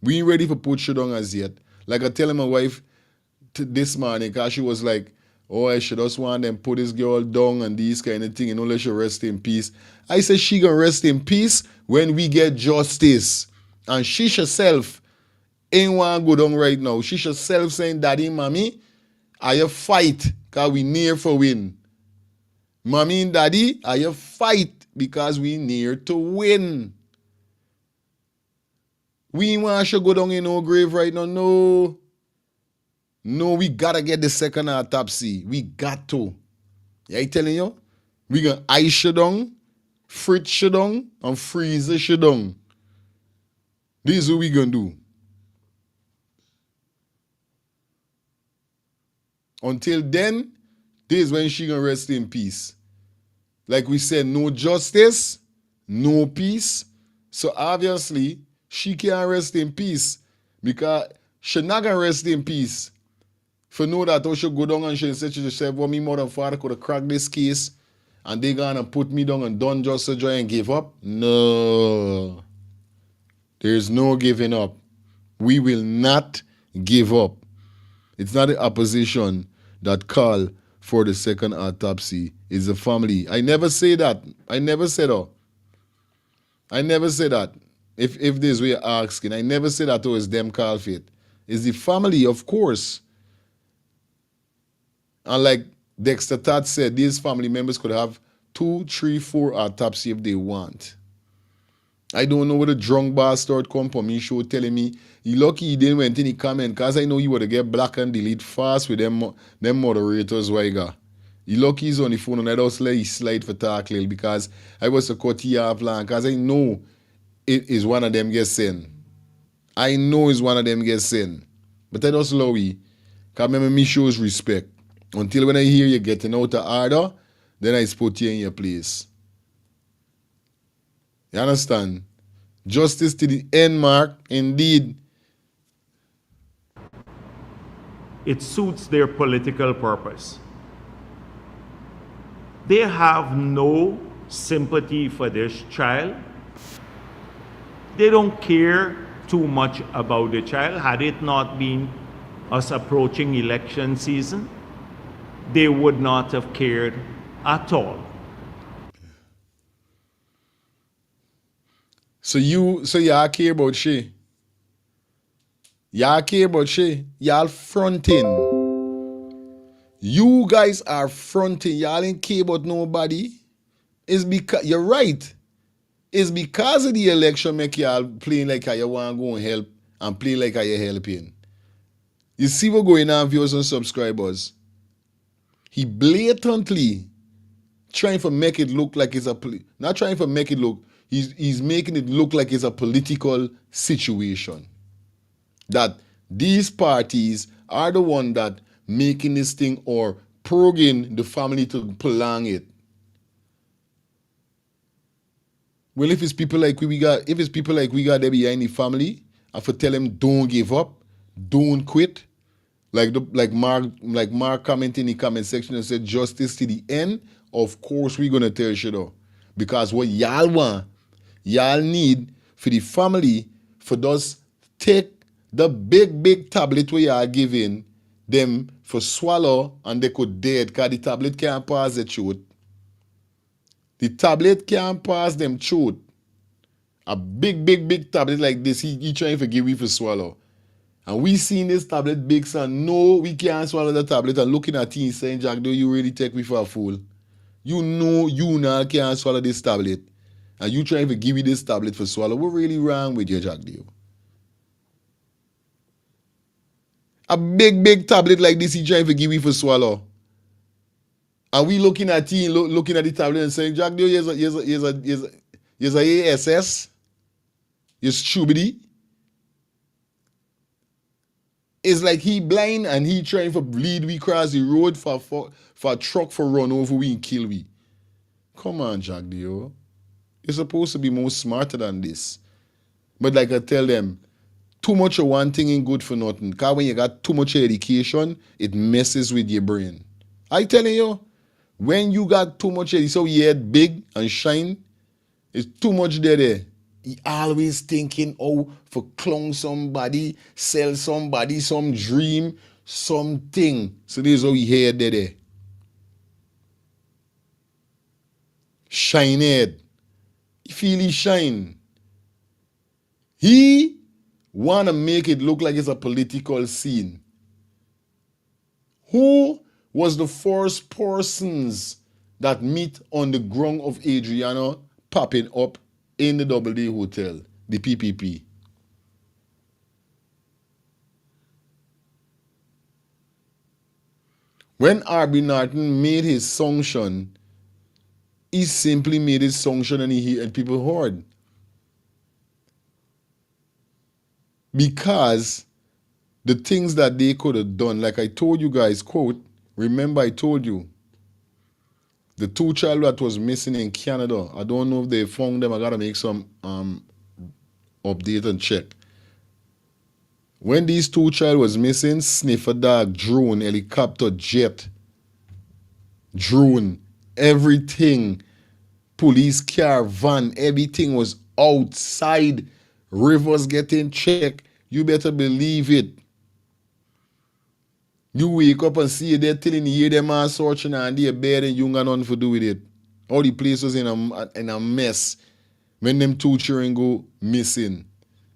We ain't ready for put shit down as yet. Like I telling my wife this morning, because she was like, oh, I should just want them put this girl down and these kind of thing, and let she rest in peace. I said she gonna rest in peace when we get justice. And she herself ain't want to go down right now. She herself saying, Daddy, Mommy, I fight because we near for win. Mommy and Daddy, I fight because we near to win. We ain't want to go down in no grave right now. No. No, we gotta get the second autopsy. We got to. Yeah, I telling you? We gonna ice you down, fridge you down, and freeze you down. This is what we gonna do. Until then, this is when she gonna rest in peace. Like we said, no justice, no peace. So obviously, she can't rest in peace because she not gonna rest in peace. For know that I should go down and she said to herself, well, me mother and father could have cracked this case and they gonna put me down and done justice joy and give up. No. There's no giving up. We will not give up. It's not the opposition that call for the second autopsy. It's the family. I never say that. I never said that. I never said that. If this way you're asking, I never said that it's them call for it. It's the family, of course. And like Dexter Todd said, these family members could have 2, 3, 4 autopsy if they want. I don't know where the drunk bastard come from. He show telling me he lucky he didn't went in the comment because I know he would have get black and delete fast with them moderators why got. He lucky he's on the phone and I just let he slide for talk little because I was a cut he off long because I know it is one of them get sent. I know it's one of them get sent. But I just love you. Because remember me shows respect. Until when I hear you getting out of order, then I put you in your place. You understand? Justice to the end, Mark. Indeed. It suits their political purpose. They have no sympathy for this child. They don't care too much about the child. Had it not been us approaching election season, they would not have cared at all. So y'all care about she? Y'all care about she? Y'all fronting. You guys are fronting. Y'all ain't care about nobody. It's because you're right. It's because of the election make y'all playing like how you want to go and help and play like how you're helping. You see what going on, viewers and subscribers? He blatantly trying to make it look like it's not trying to make it look, he's making it look like it's a political situation. That these parties are the one that making this thing or progging the family to prolong it. Well, if it's people like we got there behind the family, I have to tell them don't give up, don't quit. Like Mark commented in the comment section and said justice to the end. Of course we're gonna tell you though. Because what y'all want, y'all need for the family for those take the big tablet where y'all giving them for swallow and they could dead because the tablet can't pass the truth. The tablet can't pass them truth. A big tablet like this, he trying to give we for swallow. And we seen this tablet big son, no, we can't swallow the tablet and looking at him saying, Jack, do you really take me for a fool? You know you now can't swallow this tablet. And you trying to give me this tablet for swallow. What really wrong with you, Jack Dio? A big tablet like this, he trying to give me for swallow. And we looking at him, looking at the tablet and saying, Jack Dio, here's a ASS. You're stupid. It's like he blind and he trying to lead we cross the road for a truck for run over we and kill we. Come on, Jack Dio. You're supposed to be more smarter than this. But like I tell them, too much of one thing ain't good for nothing. Because when you got too much education, it messes with your brain. I telling you, when you got too much education, so your head big and shine, it's too much there. He always thinking, oh, for clone somebody, sell somebody, some dream, something. So this is how he head there. Shine head. He feel he shine. He want to make it look like it's a political scene. Who was the first persons that meet on the ground of ADRIANA popping up in the Double D Hotel, the PPP? When R.B. Norton made his sanction, he simply made his sanction and people heard. Because the things that they could have done, like I told you guys, quote, remember I told you, the two child that was missing in Canada, I don't know if they found them. I got to make some update and check. When these two child was missing, sniffer dog, drone, helicopter, jet, drone, everything, police car, van, everything was outside. Rivers getting checked. You better believe it. You wake up and see they're telling you them are searching and they're bed and you got nothing to do with it. All the place was in a mess when them two children go missing.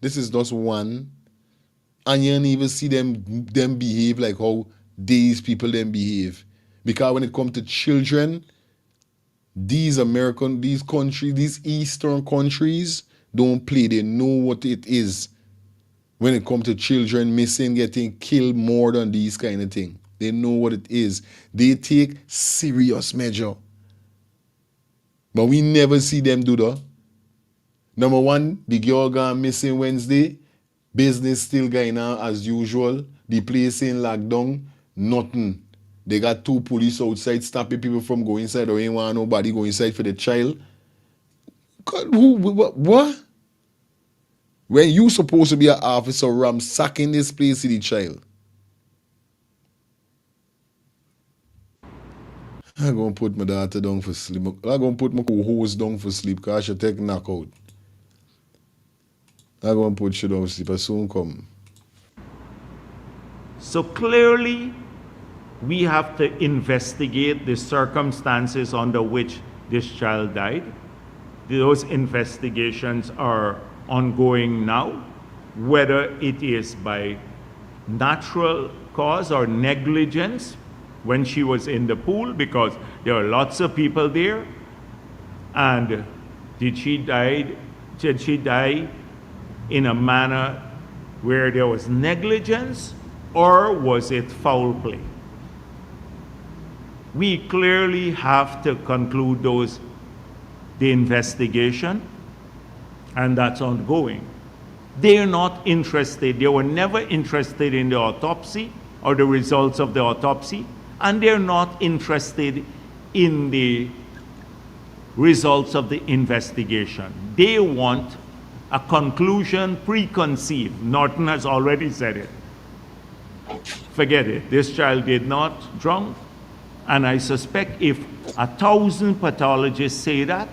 This is just one. And you don't even see them behave like how these people them behave. Because when it comes to children, these countries, these Eastern countries, don't play. They know what it is when it comes to children missing, getting killed more than these kind of things. They know what it is. They take serious measure. But we never see them do that. Number one, the girl gone missing Wednesday. Business still going on as usual. The place in lockdown. Nothing. They got 2 police outside stopping people from going inside, or ain't want nobody go inside for the child. God, what? When you supposed to be an officer ransacking this place to the child? I'm going to put my daughter down for sleep. I'm going to put my co-host down for sleep because she take knockout. I'm going to put you down for sleep. I soon come. So clearly, we have to investigate the circumstances under which this child died. Those investigations are ongoing now, whether it is by natural cause or negligence when she was in the pool, because there are lots of people there. And did she die in a manner where there was negligence, or was it foul play? We clearly have to conclude the investigation, and that's ongoing. They are not interested, they were never interested in the autopsy or the results of the autopsy, and they're not interested in the results of the investigation. They want a conclusion preconceived. Norton has already said it. Forget it. This child did not drunk. And I suspect if 1,000 pathologists say that,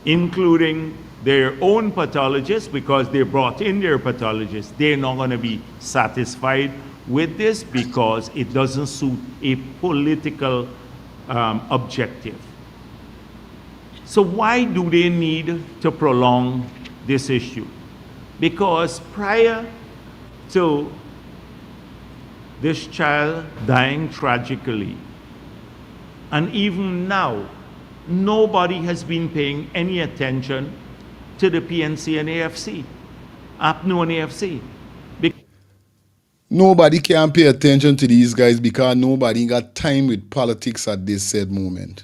including their own pathologists, because they brought in their pathologists, they're not going to be satisfied with this because it doesn't suit a political objective. So why do they need to prolong this issue? Because prior to this child dying tragically, and even now, nobody has been paying any attention to the PNC and AFC, APNU and AFC. Nobody can pay attention to these guys because nobody got time with politics at this said moment.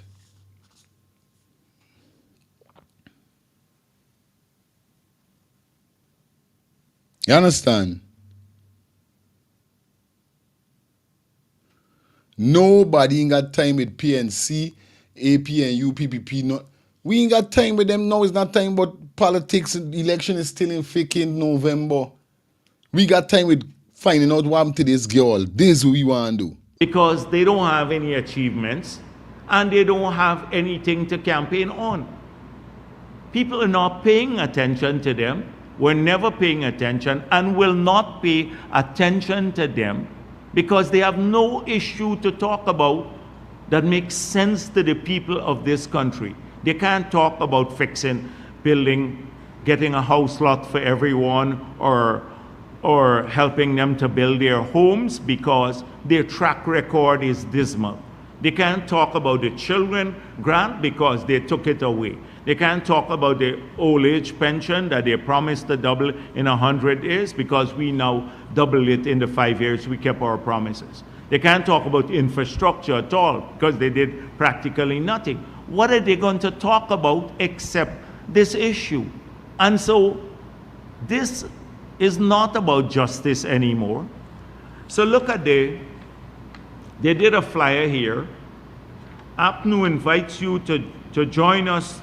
You understand? Nobody ain't got time with PNC, AP, and UPPP. No, we ain't got time with them now. It's not time but politics. Election is still in freaking November. We got time with finding out what happened to this girl. This is what we want to do. Because they don't have any achievements and they don't have anything to campaign on. People are not paying attention to them. We're never paying attention and will not pay attention to them because they have no issue to talk about that makes sense to the people of this country. They can't talk about fixing, building, getting a house lot for everyone, or helping them to build their homes because their track record is dismal. They can't talk about the children grant because they took it away. They can't talk about the old age pension that they promised to double in 100 years because we now double it in the 5 years we kept our promises. They can't talk about infrastructure at all because they did practically nothing. What are they going to talk about except this issue? And so this is not about justice anymore. So look at they did a flyer here. APNU invites you to join us.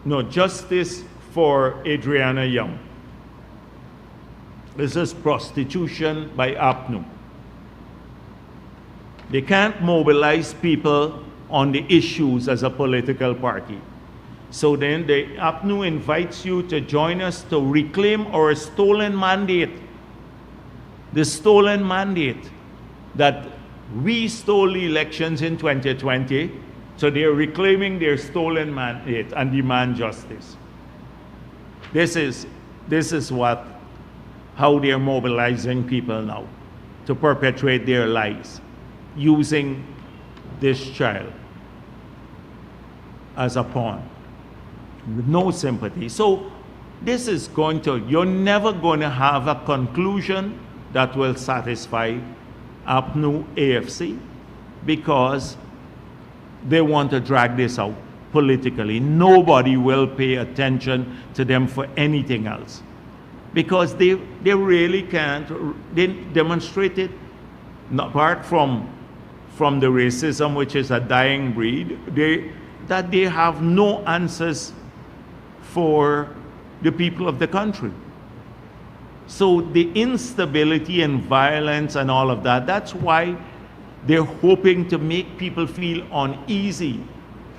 No, Justice for Adriana Young. This is prostitution by APNU. They can't mobilize people on the issues as a political party. So then the APNU invites you to join us to reclaim our stolen mandate. The stolen mandate that we stole the elections in 2020, so they're reclaiming their stolen mandate and demand justice. This is how they're mobilizing people now to perpetrate their lies, using this child as a pawn. no sympathy. So this is going to, you're never going to have a conclusion that will satisfy APNU AFC because they want to drag this out politically. Nobody will pay attention to them for anything else because they really can't. They demonstrated, apart from the racism, which is a dying breed, that they have no answers for the people of the country. So the instability and violence and all of that, that's why they're hoping to make people feel uneasy.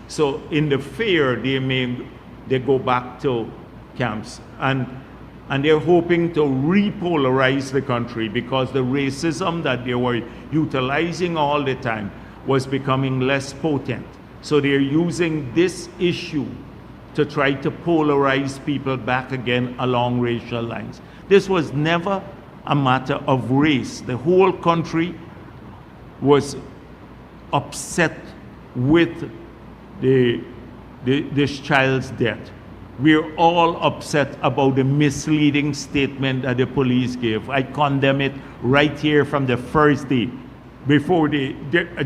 So in the fear, they go back to camps. And they're hoping to repolarize the country because the racism that they were utilizing all the time was becoming less potent. So they're using this issue to try to polarize people back again along racial lines. This was never a matter of race. The whole country was upset with this child's death. We're all upset about the misleading statement that the police gave. I condemn it right here from the first day,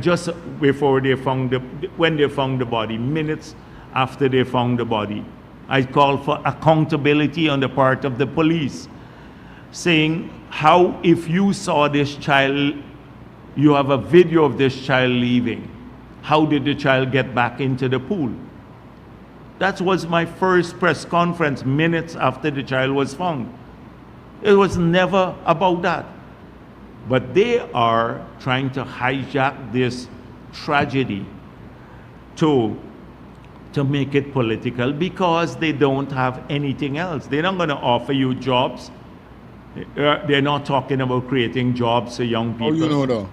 just before they found when they found the body, minutes after they found the body. I call for accountability on the part of the police, saying how, if you saw this child, you have a video of this child leaving, how did the child get back into the pool? That was my first press conference minutes after the child was found. It was never about that. But they are trying to hijack this tragedy to make it political because they don't have anything else. They're not going to offer you jobs. They're not talking about creating jobs for young people. Oh, you know though.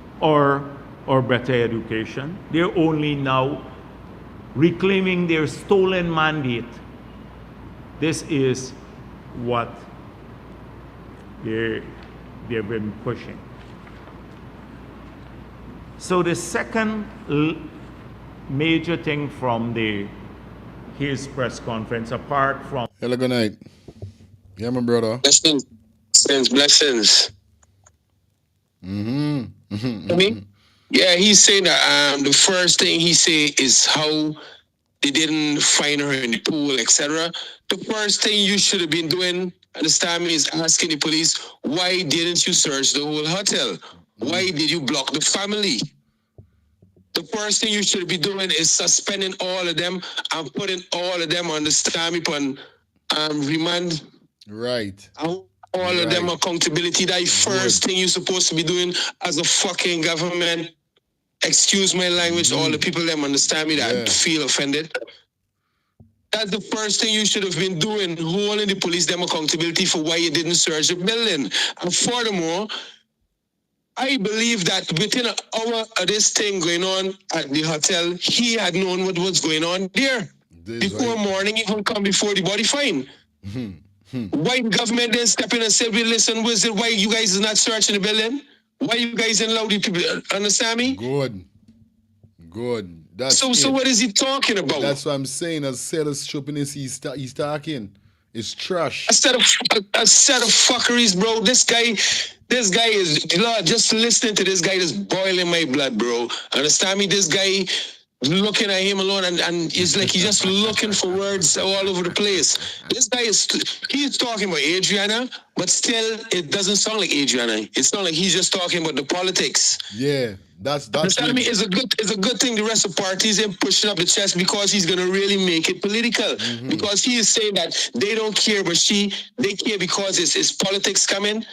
Or better education. They're only now reclaiming their stolen mandate. This is what they've been pushing. So the second major thing from his press conference, apart from... Hello, good night. Yeah, my brother. Blessings. Mm-hmm. I mean, yeah, he's saying that the first thing he say is how they didn't find her in the pool, etc. The first thing you should have been doing, understand me, is asking the police, why didn't you search the whole hotel? Why did you block the family? The first thing you should be doing is suspending all of them and putting all of them on the stand on remand. Right. All of them accountability. That first thing you're supposed to be doing as a fucking government. Excuse my language, all the people them understand me that feel offended. That's the first thing you should have been doing, holding the police them accountability for why you didn't search the building. And furthermore, I believe that within an hour of this thing going on at the hotel, he had known what was going on there. Before morning, even come before the body find. Why the government then step in and say, well, listen, why you guys is not searching the building? Why you guys didn't allow the people, understand me? Good. So what is he talking about? That's what I'm saying. As said as stupidness he's talking. It's trash. A set of fuckeries, bro. This guy is, Lord, just listening to this guy is boiling my blood, bro. Understand me? This guy, looking at him alone and it's like he's just looking for words all over the place. This guy he's talking about ADRIANA, but still it doesn't sound like ADRIANA. It sounds like he's just talking about the politics. Yeah, that's Understand me? It's a good thing the rest of parties are pushing up the chest because he's gonna really make it political. Because he is saying that they don't care, but they care because it's politics coming.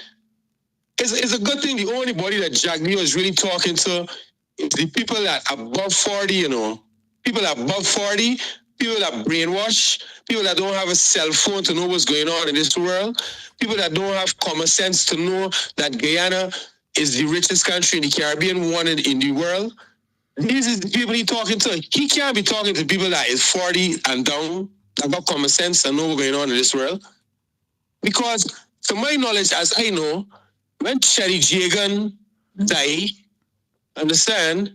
It's a good thing. The only body that Jack Neo is really talking to is the people that are above 40, you know. People that are above 40, people that brainwash, people that don't have a cell phone to know what's going on in this world, people that don't have common sense to know that Guyana is the richest country in the Caribbean, one in the world. These is the people he's talking to. He can't be talking to people that is 40 and down, that got common sense and know what's going on in this world. Because, to my knowledge, as I know, when Cherry Jagan died, understand,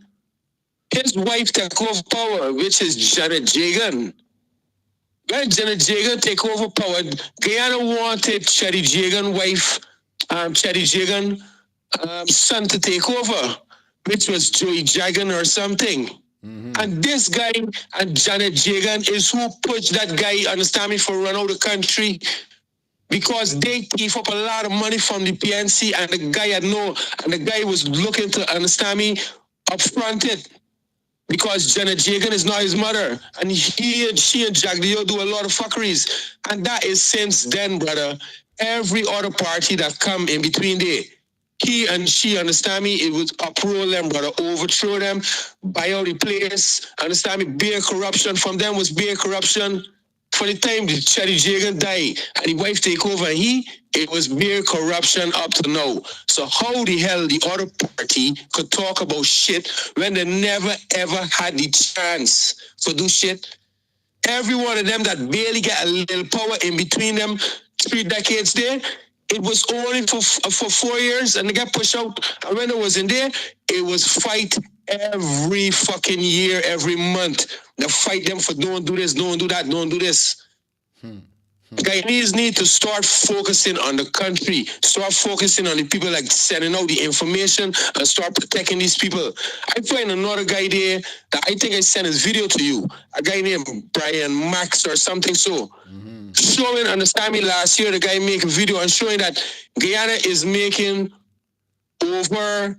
his wife took over power, which is Janet Jagan. when Janet Jagan take over power, Guyana wanted Chetty Jagan wife, Chetty Jagan son to take over, which was Joey Jagan or something. And this guy and Janet Jagan is who pushed that guy, understand me, for run out of the country because they thief up a lot of money from the PNC and the guy was looking to, understand me, upfront it. Because Janet Jagan is not his mother. And she and Jagdio do a lot of fuckeries. And that is since then, brother. Every other party that come in between there, he and she, understand me, it would uproll them, brother, overthrow them, buy out the place, understand me, bare corruption from them was bare corruption. For the time the Chetty Jagan died and the wife take over and it was mere corruption up to now. So how the hell the other party could talk about shit when they never ever had the chance to do shit? Every one of them that barely got a little power in between them 3 decades there, it was only for 4 years and they got pushed out. And when it was in there, it was fight every fucking year, every month. They fight them for don't do this, don't do that, don't do this. Guyanese need to start focusing on the country, start focusing on the people, like sending out the information and start protecting these people. I find another guy there that I think I sent his video to you, a guy named Brian Max or something so. Showing, understand me, last year the guy make a video and showing that Guyana is making over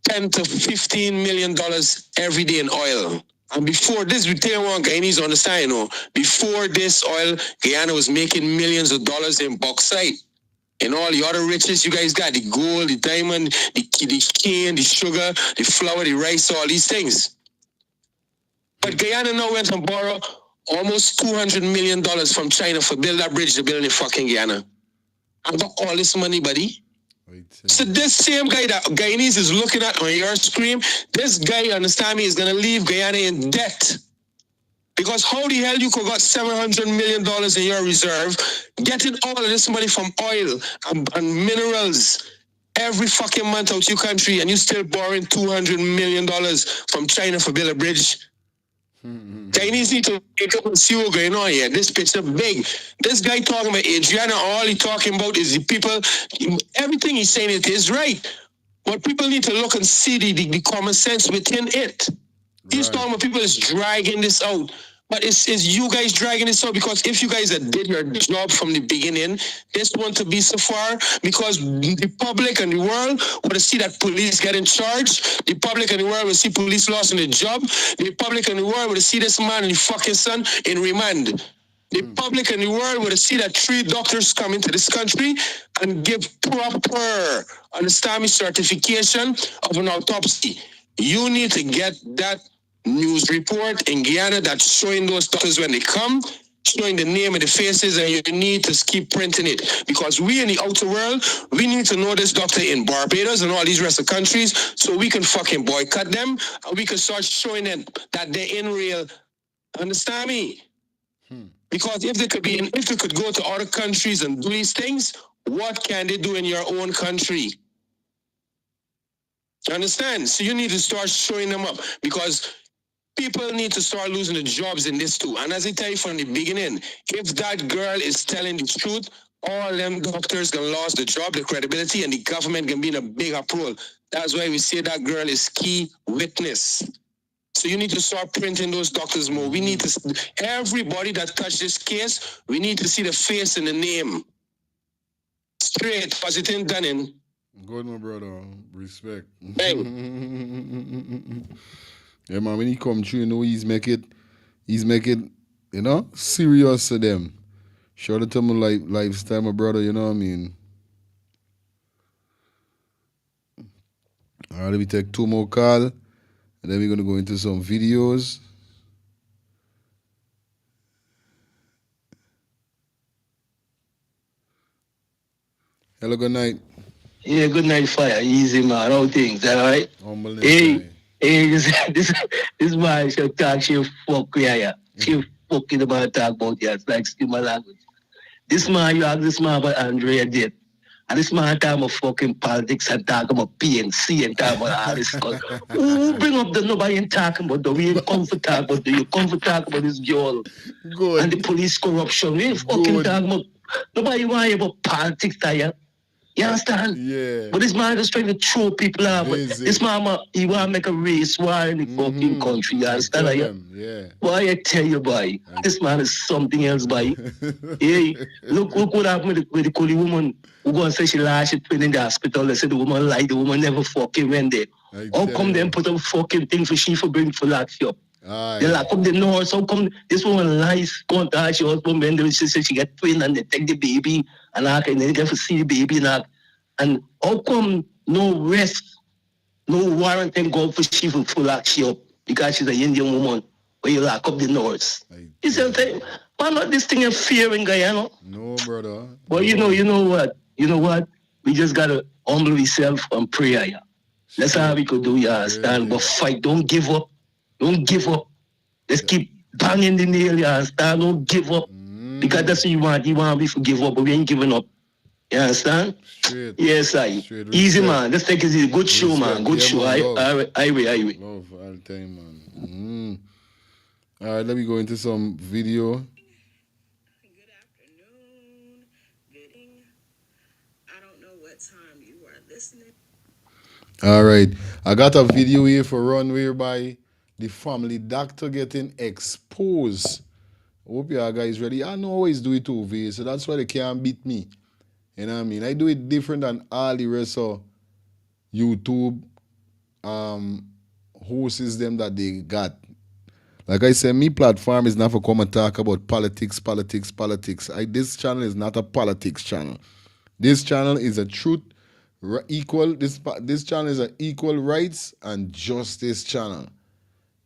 10 to 15 million dollars every day in oil. And before this, we tell one Guyanese to understand, you know, before this oil, Guyana was making millions of dollars in bauxite. And all the other riches you guys got, the gold, the diamond, the cane, the sugar, the flour, the rice, all these things. But Guyana now went and borrow almost $200 million from China for build that bridge to build in fucking Guyana. I got all this money, buddy. So this same guy that Guyanese is looking at on your screen, this guy, understand me, is going to leave Guyana in debt. Because how the hell you could got $700 million in your reserve, getting all of this money from oil and minerals every fucking month out your country, and you still borrowing $200 million from China for build a bridge? Chinese need to wake up and see what's going on here. This picture big. This guy talking about ADRIANA, all he talking about is the people. Everything he's saying it is right. But people need to look and see the common sense within it. He's talking about people is dragging this out. But it's you guys dragging this out because if you guys had did your job from the beginning, this want to be so far because the public and the world want to see that police get in charge. The public and the world will see police lost in the job. The public and the world will see this man and his fucking son in remand. The public and the world will see that 3 doctors come into this country and give proper, understand me, certification of an autopsy. You need to get that news report in Guyana that's showing those doctors when they come, showing the name and the faces, and you need to keep printing it. Because we in the outer world, we need to know this doctor in Barbados and all these rest of countries so we can fucking boycott them and we can start showing them that they're in real. Understand me? Because if they could go to other countries and do these things, what can they do in your own country? Understand? So you need to start showing them up because people need to start losing their jobs in this too. And as I tell you from the beginning, if that girl is telling the truth, all them doctors can lose the job, the credibility, and the government can be in a big uproar. That's why we say that girl is key witness. So you need to start printing those doctors more. We need to, everybody that touched this case, we need to see the face and the name. Straight, because it ain't done in. Good, my brother. Respect. Bang. Yeah, man, when he come through, you know, he's make it, you know, serious to them. Shout out to my lifestyle, my brother, you know what I mean? All right, let me take 2 more calls, and then we're going to go into some videos. Hello, good night. Yeah, good night, Fire. Easy, man. All things, all right? Hey, this man should talk, she fuck with ya. She fucking about talk about ya. It's like, excuse my language. This man, you ask this man about Andrea did. And this man talking about fucking politics and talking about PNC and talking about all this stuff. Who bring up the nobody ain't talking about the we ain't come for talk about the you come for talk about this girl Good. and the police corruption. We ain't fucking talking about nobody want to hear about politics, you understand? Yeah. But this man just trying to throw people out. But this man, he want to make a race war in the fucking country. You understand? Yeah. Boy, I tell you, boy, this man is something else, boy. Hey, look what happened with the Koli woman who go and say she lost her twin in the hospital. They said the woman lied, the woman never fucking went there. How come them put up fucking thing for she for bring for lock you up? They lock up the nurse. How come this woman lies? Go and tell she husband, and she said she got twin and they take the baby and they get to see the baby and how come no rest, no warrant and go for she for full lock she up because she's a Indian woman where you lock up the nurse. You see what I'm saying? Why not this thing of fearing guy, you know? No, brother. But you know what? You know what? We just gotta humble ourselves and pray, yeah. That's how we could do, you understand? But fight, don't give up. Don't give up. Let's keep banging the nail, you understand? Don't give up. Because that's what you want. You want me to give up, but we ain't giving up. You understand? Straight. Yes, easy, man. Let's take it easy. Good show, man. Good show. Highway. Love all the time, man. All right, let me go into some video. Good afternoon. I don't know what time you are listening. All right, I got a video here for run whereby the family doctor getting exposed. Hope you guys ready. I know I always do it over here, so that's why they can't beat me. You know what I mean? I do it different than all the rest of YouTube hosts them that they got. Like I said, me platform is not for come and talk about politics. This channel is not a politics channel. This channel is a truth equal. This channel is an equal rights and justice channel.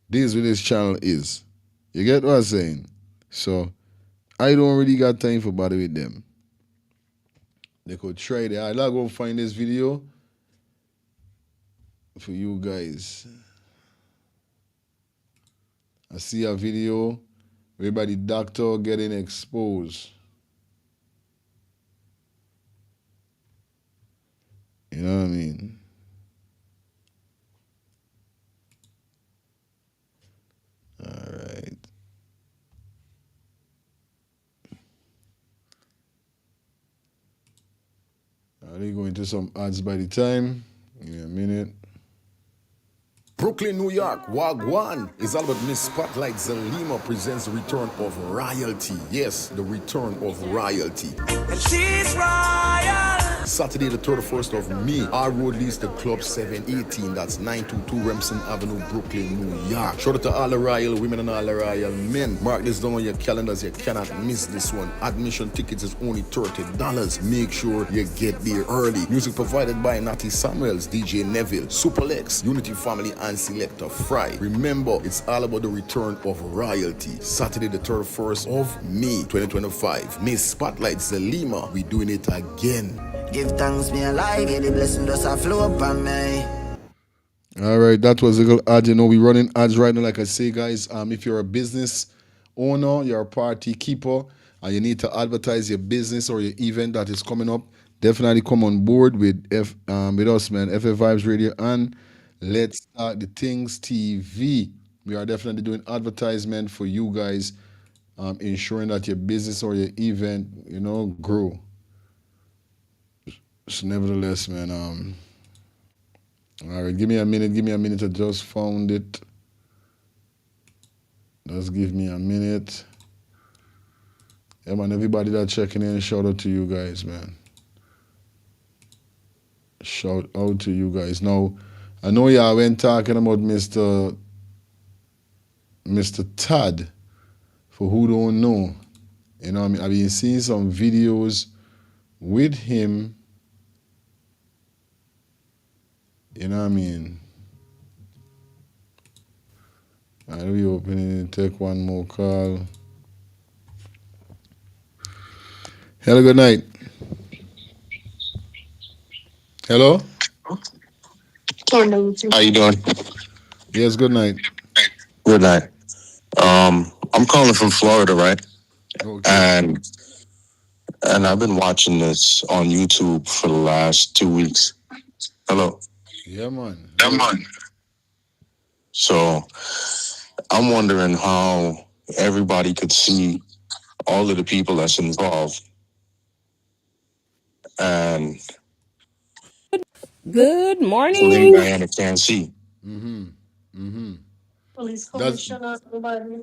This is what this channel is. You get what I'm saying? So I don't really got time for bother with them. They could try that. I'll go find this video for you guys. I see a video whereby the doctor getting exposed. You know what I mean? All right. Are they going to some ads by the time? Give me a minute. Brooklyn, New York, Wagwan is all about Miss Spotlight Zalima presents the return of royalty. Yes, the return of royalty. And she's royal. Saturday the 31st of May, our road leads to Club 718, that's 922 Remsen Avenue, Brooklyn, New York. Shout out to all the royal women and all the royal men. Mark this down on your calendars, you cannot miss this one. Admission tickets is only $30. Make sure you get there early. Music provided by Natty Samuels, DJ Neville, Superlex, Unity Family and Selector Fry. Remember, it's all about the return of royalty. Saturday the 31st of May 2025. Miss Spotlight Zalima, we doing it again. Give thanks, me alive, yeah, the blessing does a flow upon me. All right, that was a little ad. You know, we're running ads right now, like I say, guys. If you're a business owner, you're a party keeper, and you need to advertise your business or your event that is coming up, definitely come on board with us, man. FF Vibes Radio and Let's Start the Things TV. We are definitely doing advertisement for you guys, ensuring that your business or your event, you know, grow. So nevertheless, man, all right, give me a minute. I just found it. Just give me a minute. Yeah, man, everybody that's checking in, shout out to you guys, man. Shout out to you guys. Now, I know y'all went talking about Mr. Tad, for who don't know. You know what I mean? I've been seeing some videos with him. You know what I mean? I'll be opening, take one more call. Hello, good night. Hello? How you doing? Yes, good night. Good night. I'm calling from Florida, right? Okay. And And I've been watching this on YouTube for the last 2 weeks. Hello. Yeah, man. Come on. So I'm wondering how everybody could see all of the people that's involved. And Good Lynn morning. Diana can't see. Police That's commissioner, nobody,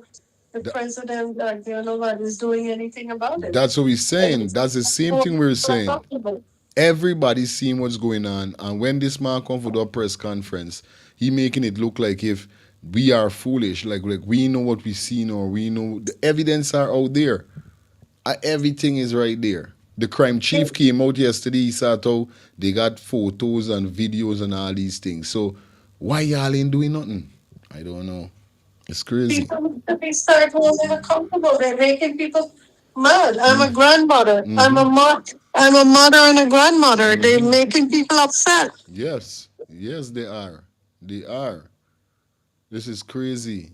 the president, nobody's doing anything about it. that's what we're saying. That's the same thing we're saying. Everybody's seeing what's going on, and when this man come for the press conference, he making it look like if we are foolish, like we know what we seen or we know the evidence are out there. Everything is right there. The crime chief came out yesterday. He said how they got photos and videos and all these things. So why y'all ain't doing nothing? I don't know. It's crazy. People, they start holding accountable. They're making people mad. I'm a grandmother. I'm a mother and a grandmother. They're making people upset. Yes, yes, they are. They are. This is crazy.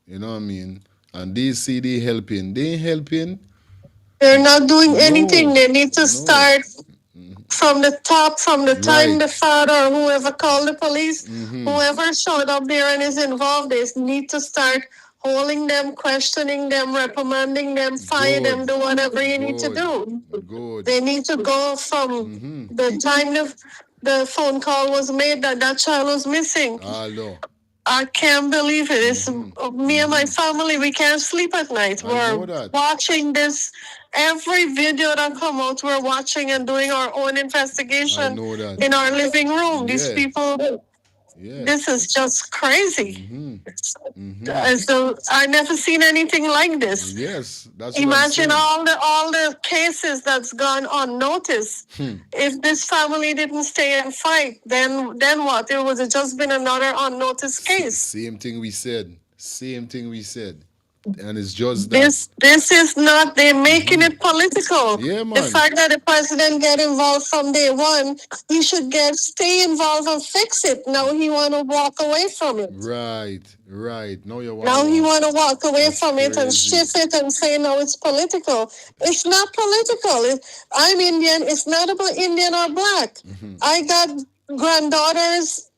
You know what I mean? And they say they helping. They ain't helping. They're not doing anything. No. They need to start from the top, from the time the father or whoever called the police, whoever showed up there and is involved, they need to start holding them, questioning them, reprimanding them, fire them, do whatever you need to do. Good. They need to go from the time the phone call was made that that child was missing. Hello. I can't believe it. It's me and my family. We can't sleep at night. We're watching this. Every video that come out, we're watching and doing our own investigation in our living room. These people. This is just crazy. So I never seen anything like this. Yes, that's Imagine all the cases that's gone unnoticed. If this family didn't stay and fight, then what? It would have just been another unnoticed case. Same thing we said. Same thing we said. And it's just that. This is not, they're making it political. Yeah, man. The fact that the president get involved from day one, he should stay involved and fix it. Now he want to walk away from it. Right. Now he want to walk away from it and shift it and say, no, it's political. It's not political. I'm Indian. It's not about Indian or black. I got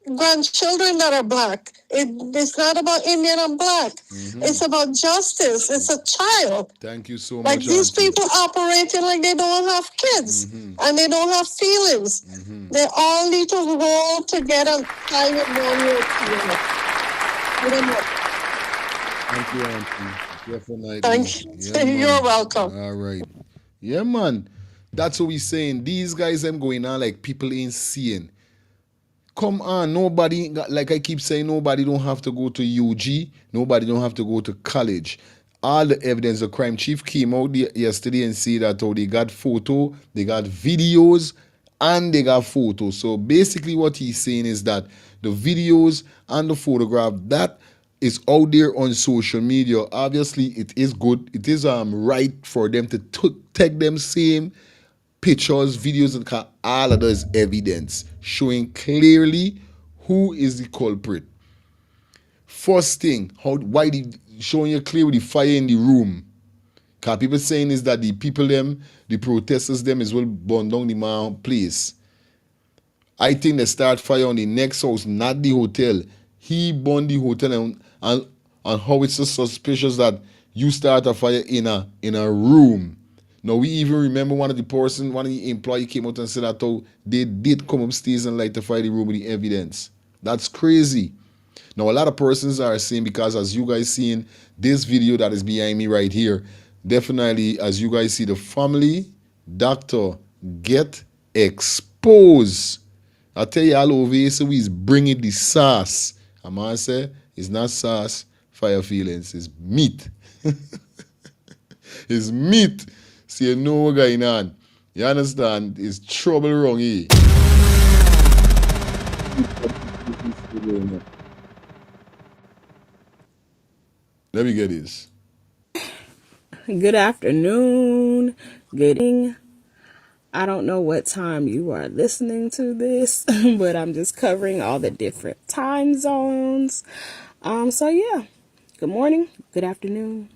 grandchildren that are black. It's not about Indian or black. It's about justice. It's a child. Thank you so much. Like these people operating like they don't have kids and they don't have feelings. They all need to hold together and tie it one way together. I don't know. Thank you, Auntie. Definitely. Thank you. Yeah, you're welcome. All right. Yeah, man. That's what we saying. These guys them going on like people ain't seeing. Come on, nobody, like I keep saying, nobody don't have to go to UG. Nobody don't have to go to college. All the evidence, the crime chief came out yesterday and said that they got photo, they got videos, and they got photos. So basically what he's saying is that the videos and the photograph, that is out there on social media. Obviously, it is good. It is right for them to take them same pictures, videos, and all of those evidence showing clearly who is the culprit. First thing, why showing you clearly the fire in the room? Because people saying is that the people them, the protesters them, is well burn down the man place. I think they start fire on the next house, not the hotel. He burned the hotel, and how it's so suspicious that you start a fire in a room. Now, we even remember one of the employee came out and said that they did come upstairs and light the fire the room with the evidence. That's crazy. Now, a lot of persons are saying, because as you guys seeing this video that is behind me right here, definitely, as you guys see, the family doctor get exposed. I tell you all over here, so he's bringing the sauce. I must say, it's not sauce, fire feelings. It's meat. It's meat. See, you know what's going on. You understand? It's trouble wrong here. Let me get this. Good afternoon. Good evening. I don't know what time you are listening to this, but I'm just covering all the different time zones. So yeah. Good morning. Good afternoon.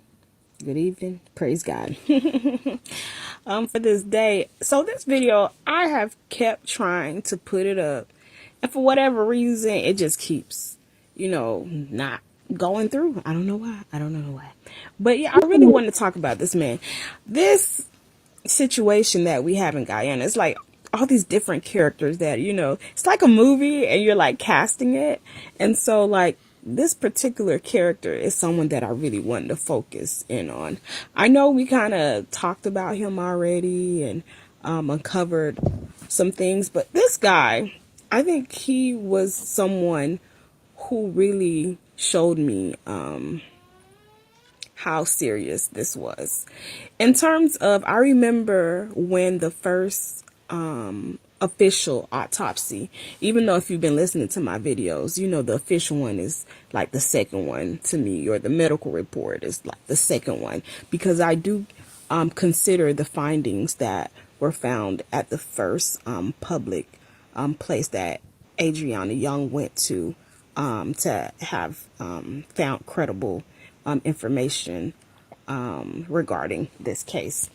good evening, praise God. For this day. So this video, I have kept trying to put it up, and for whatever reason, it just keeps, not going through. I don't know why. I don't know why. But yeah, I really wanted to talk about this man. This situation that we have in Guyana, it's like all these different characters that, it's like a movie and you're like casting it. And so like this particular character is someone that I really wanted to focus in on. I know we kind of talked about him already and uncovered some things, but this guy, I think he was someone who really showed me how serious this was. In terms of, I remember when the first official autopsy, even though if you've been listening to my videos, the official one is like the second one to me, or the medical report is like the second one, because I do consider the findings that were found at the first public place that Adriana Young went to have found credible information regarding this case.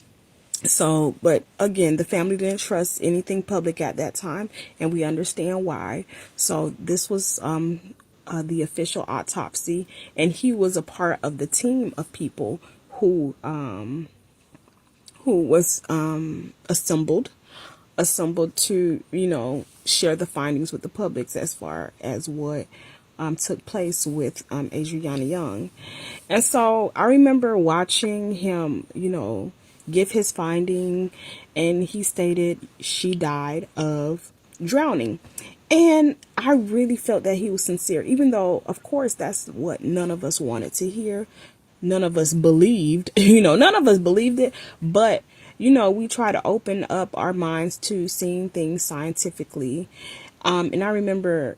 So, but again, the family didn't trust anything public at that time, and we understand why. So this was the official autopsy, and he was a part of the team of people who was assembled to, share the findings with the public as far as what took place with Adriana Young. And so I remember watching him, give his finding, and he stated she died of drowning. And I really felt that he was sincere, even though, of course, that's what none of us wanted to hear. None of us believed, none of us believed it, but we try to open up our minds to seeing things scientifically. And I remember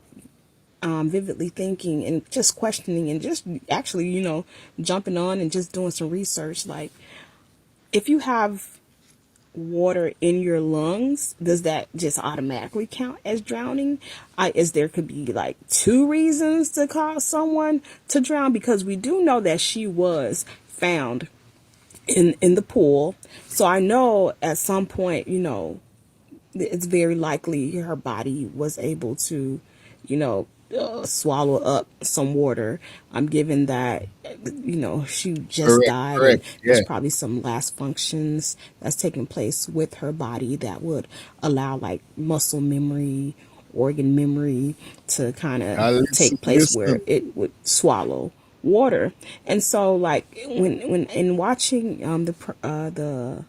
vividly thinking and just questioning and just actually, jumping on and just doing some research. Like, if you have water in your lungs, does that just automatically count as drowning? Is there could be like two reasons to cause someone to drown, because we do know that she was found in the pool. So I know at some point, it's very likely her body was able to, swallow up some water. I'm given that, she just died, and Correct. there's Yeah. probably some last functions that's taking place with her body that would allow like muscle memory, organ memory to kind of Now listen, take place where listen. it would swallow water. And so like when in watching the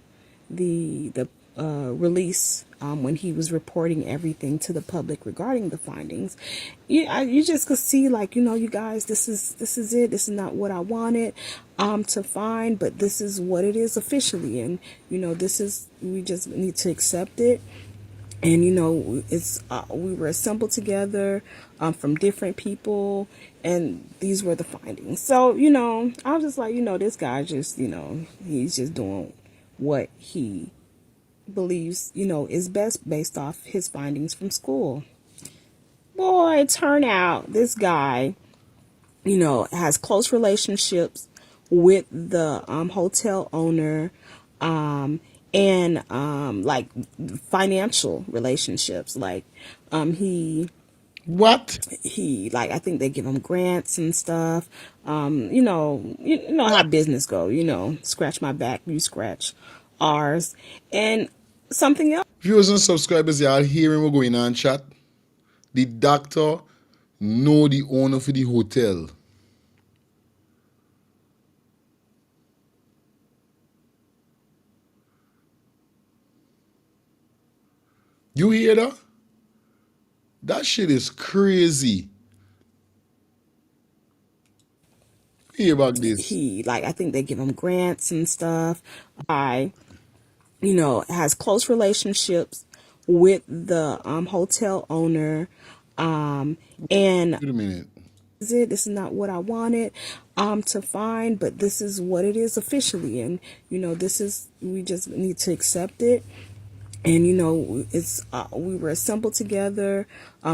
release, when he was reporting everything to the public regarding the findings, you just could see like, you guys, this is it. This is not what I wanted to find, but this is what it is officially, and this is, we just need to accept it. And it's we were assembled together from different people, and these were the findings. So I was just like, this guy just, he's just doing what he believes, is best based off his findings from school. Boy, it turned out this guy, has close relationships with the hotel owner, and like financial relationships. Like he like, I think they give him grants and stuff. You know how business go, scratch my back, you scratch ours. And something else, Viewers and subscribers, y'all hearing what going on, chat? The doctor know the owner for the hotel. You hear that? That shit is crazy. Hear about this. he like, I think they give him grants and stuff. Has close relationships with the hotel owner, and Wait a minute. this is not what I wanted to find, but this is what it is officially, and this is, we just need to accept it. And it's we were assembled together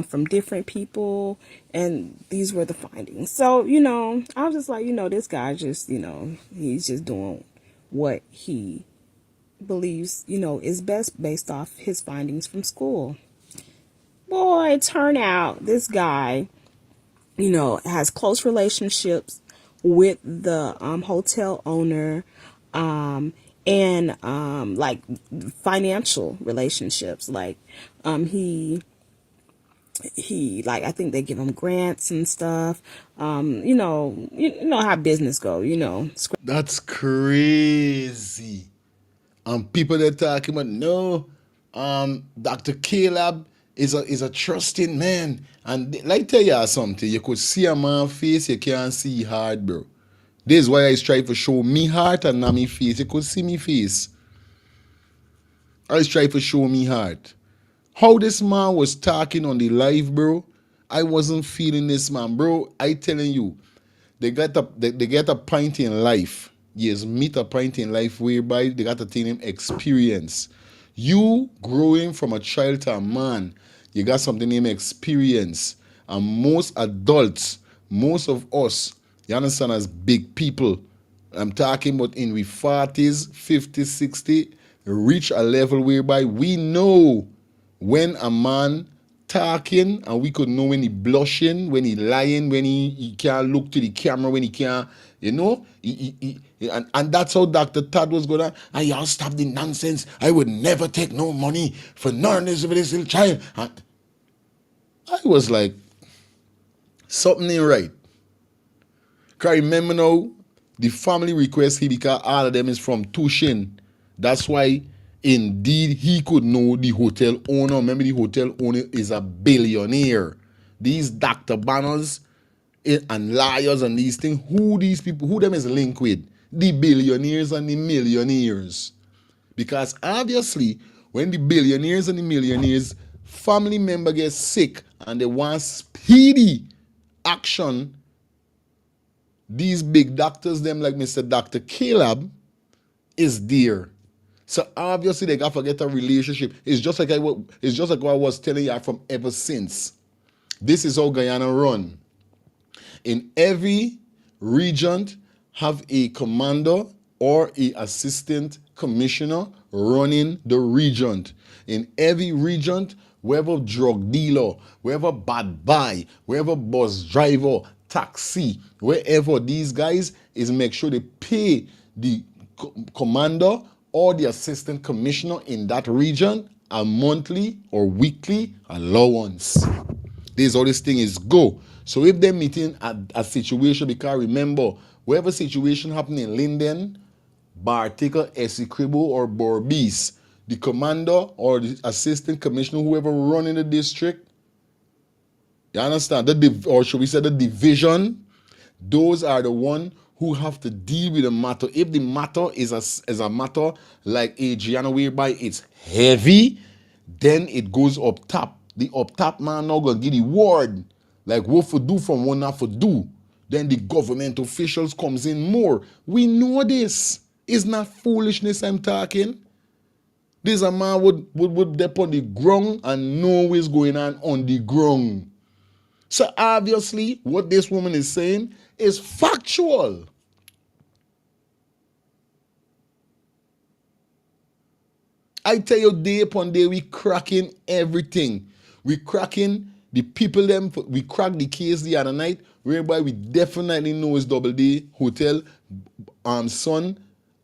from different people, and these were the findings. So I was just like, this guy just he's just doing what he believes is best based off his findings from school. Boy, turn out this guy has close relationships with the hotel owner, and like financial relationships. Like he like, I think they give him grants and stuff. You know how business go. That's crazy. People that talking about no, Dr. Caleb is a trusting man. And like tell you something, you could see a man's face, you can't see heart, bro. This is why I strive to show me heart and not me face. You could see me face. I strive to show me heart. How this man was talking on the live, bro, I wasn't feeling this man, bro. I telling you, they get a point in life. Yes, meet a point in life whereby they got to take him experience. You growing from a child to a man, you got something named experience. And most adults, most of us, you understand, as big people, I'm talking about in we 40s, 50s, 60, reach a level whereby we know when a man talking, and we could know when he blushing, when he lying, when he can't look to the camera, when he can't, and that's how Dr. Todd was going to, and y'all stop the nonsense. I would never take no money for none of this little child. And I was like, something ain't right. Because remember now, the family request he, because all of them is from Tushin. That's why indeed he could know the hotel owner. Remember, the hotel owner is a billionaire. These Dr. Banners and liars and these things, who these people, who them is linked with? The billionaires and the millionaires. Because obviously, when the billionaires and the millionaires family member gets sick and they want speedy action, these big doctors, them like Mr. Dr. Caleb, is there. So obviously they got to get a relationship. It's just like what I was telling you from ever since. This is how Guyana run. In every region, have a commander or a assistant commissioner running the region. In every region, whether drug dealer, whether bad buy, whether bus driver, taxi, wherever, these guys is make sure they pay the commander or the assistant commissioner in that region a monthly or weekly allowance. This is how this thing is go. So if they're meeting at a situation, because remember, whatever situation happened in Linden, Bartica, Essequibo, or Borbis, the commander or the assistant commissioner, whoever running the district, you understand, or should we say the division, those are the one who have to deal with the matter. If the matter is a matter like ADRIANA, whereby it's heavy, then it goes up top. The up top man now gonna give the word, like what for do from what not for do. Then the government officials comes in more. We know this. It's not foolishness I'm talking. This a man would dip on the ground and know what's going on the ground. So obviously, what this woman is saying is factual. I tell you, day upon day, we cracking everything. We cracking the people them. We cracked the case the other night, whereby we definitely know it's Double D Hotel, son,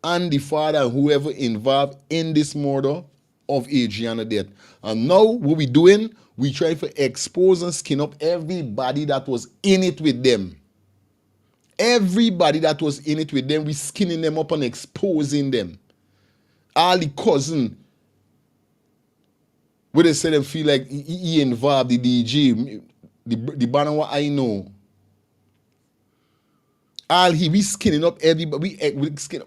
and the father and whoever involved in this murder of ADRIANA death. And now what we doing? We try to expose and skin up everybody that was in it with them. Everybody that was in it with them, we skinning them up and exposing them. All the cousin, where they say them feel like he involved the DJ, the banner what I know. We skinning up everybody.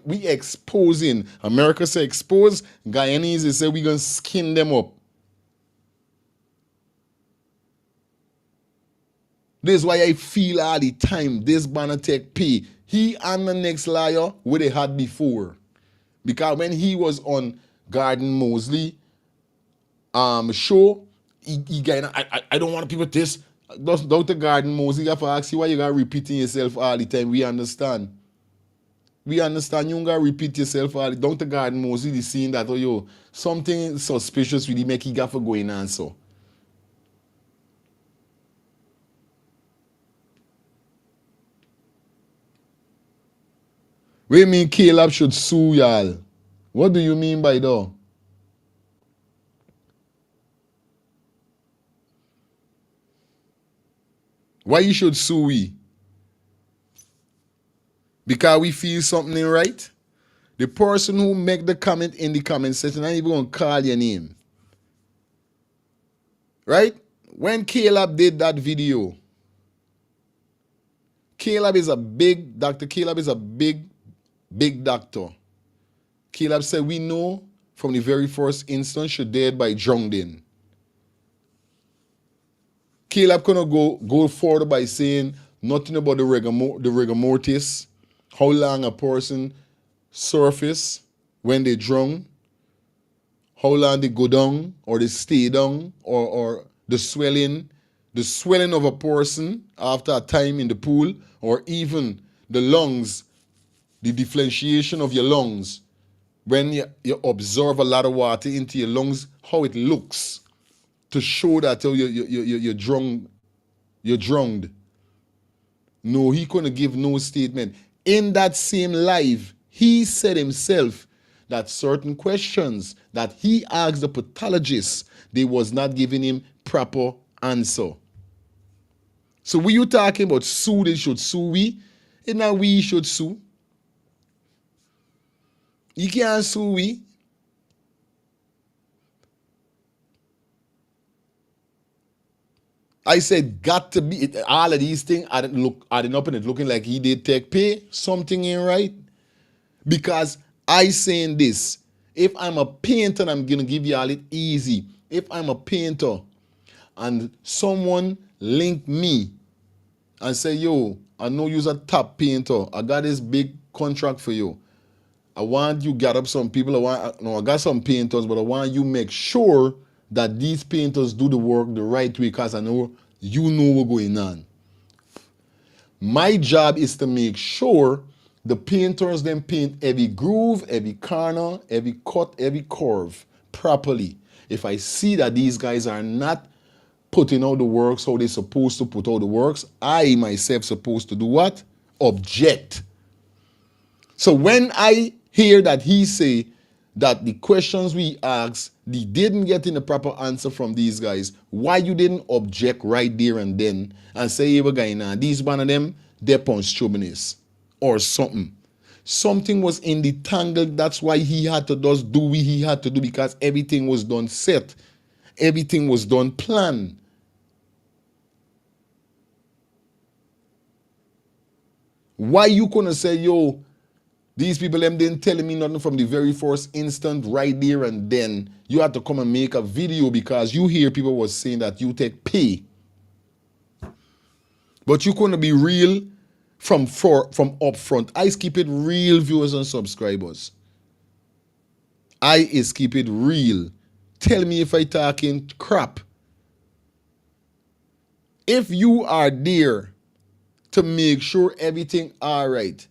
We exposing. America say expose. Guyanese they say we gonna skin them up. This is why I feel all the time this banner take pay. He and the next liar what they had before. Because when he was on Garden Mosley, show, he got, I don't want people this. Dr. Garden Moses, you have to ask you why you got repeating yourself all the time. We understand. We understand you gotta repeat yourself all the Dr. Garden Moses is seeing that, oh yo, something suspicious really make you got for going on so. What do you mean Caleb should sue y'all? What do you mean by that? Why you should sue we? Because we feel something ain't right? The person who make the comment in the comment section ain't even gonna call your name. Right? When Caleb did that video, Dr. Caleb is a big doctor. Caleb said, we know from the very first instance she died by drowning. Caleb couldn't go further by saying nothing about the rigor mortis, how long a person surface when they drown, how long they go down or they stay down, or the swelling of a person after a time in the pool, or even the lungs, the differentiation of your lungs when you observe a lot of water into your lungs, how it looks to show that you're drowned. No, he couldn't give no statement. In that same live, he said himself that certain questions that he asked the pathologist, they was not giving him proper answer. So when you talking about sue, they should sue we, and now we should sue. You can't sue we. I said, got to be all of these things. Adding up and it looking like he did take pay. Something ain't right. Because I saying this, if I'm a painter, I'm gonna give you all it easy. If I'm a painter and someone link me and say, yo, I know you're a top painter. I got this big contract for you. I want you get up some people. I got some painters, but I want you make sure that these painters do the work the right way, because I know you know what's going on. My job is to make sure the painters then paint every groove, every corner, every cut, every curve properly. If I see that these guys are not putting out the works how they're supposed to put out the works, I myself supposed to do what? Object. So when I hear that he say that the questions we asked, they didn't get in the proper answer from these guys, why you didn't object right there and then and say, hey, we're going on, these one of them, they're punch or something. Something was in the tangle, that's why he had to just do what he had to do, because everything was done set. Everything was done planned. Why you couldn't say, yo, these people them didn't tell me nothing from the very first instant right there and then. You had to come and make a video because you hear people was saying that you take pay. But you couldn't be real from up front. I keep it real, viewers and subscribers. I is keep it real. Tell me if I talking crap. If you are there to make sure everything all right,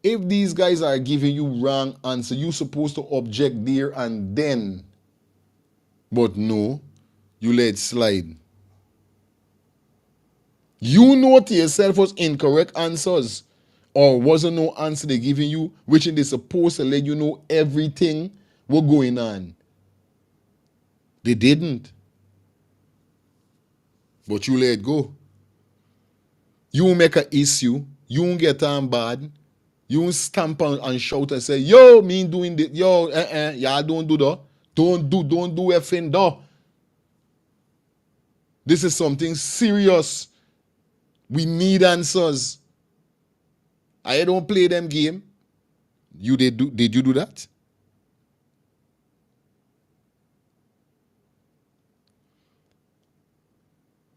if these guys are giving you wrong answer, you supposed to object there and then. But no, you let it slide. You know to yourself was incorrect answers, or wasn't no answer they giving you, which they supposed to let you know everything what going on. They didn't. But you let it go. You make an issue, you get on bad. You stamp and shout and say, yo, me doing this, yo, y'all don't do that. Don't do effing that. This is something serious. We need answers. I don't play them game. Did you do that?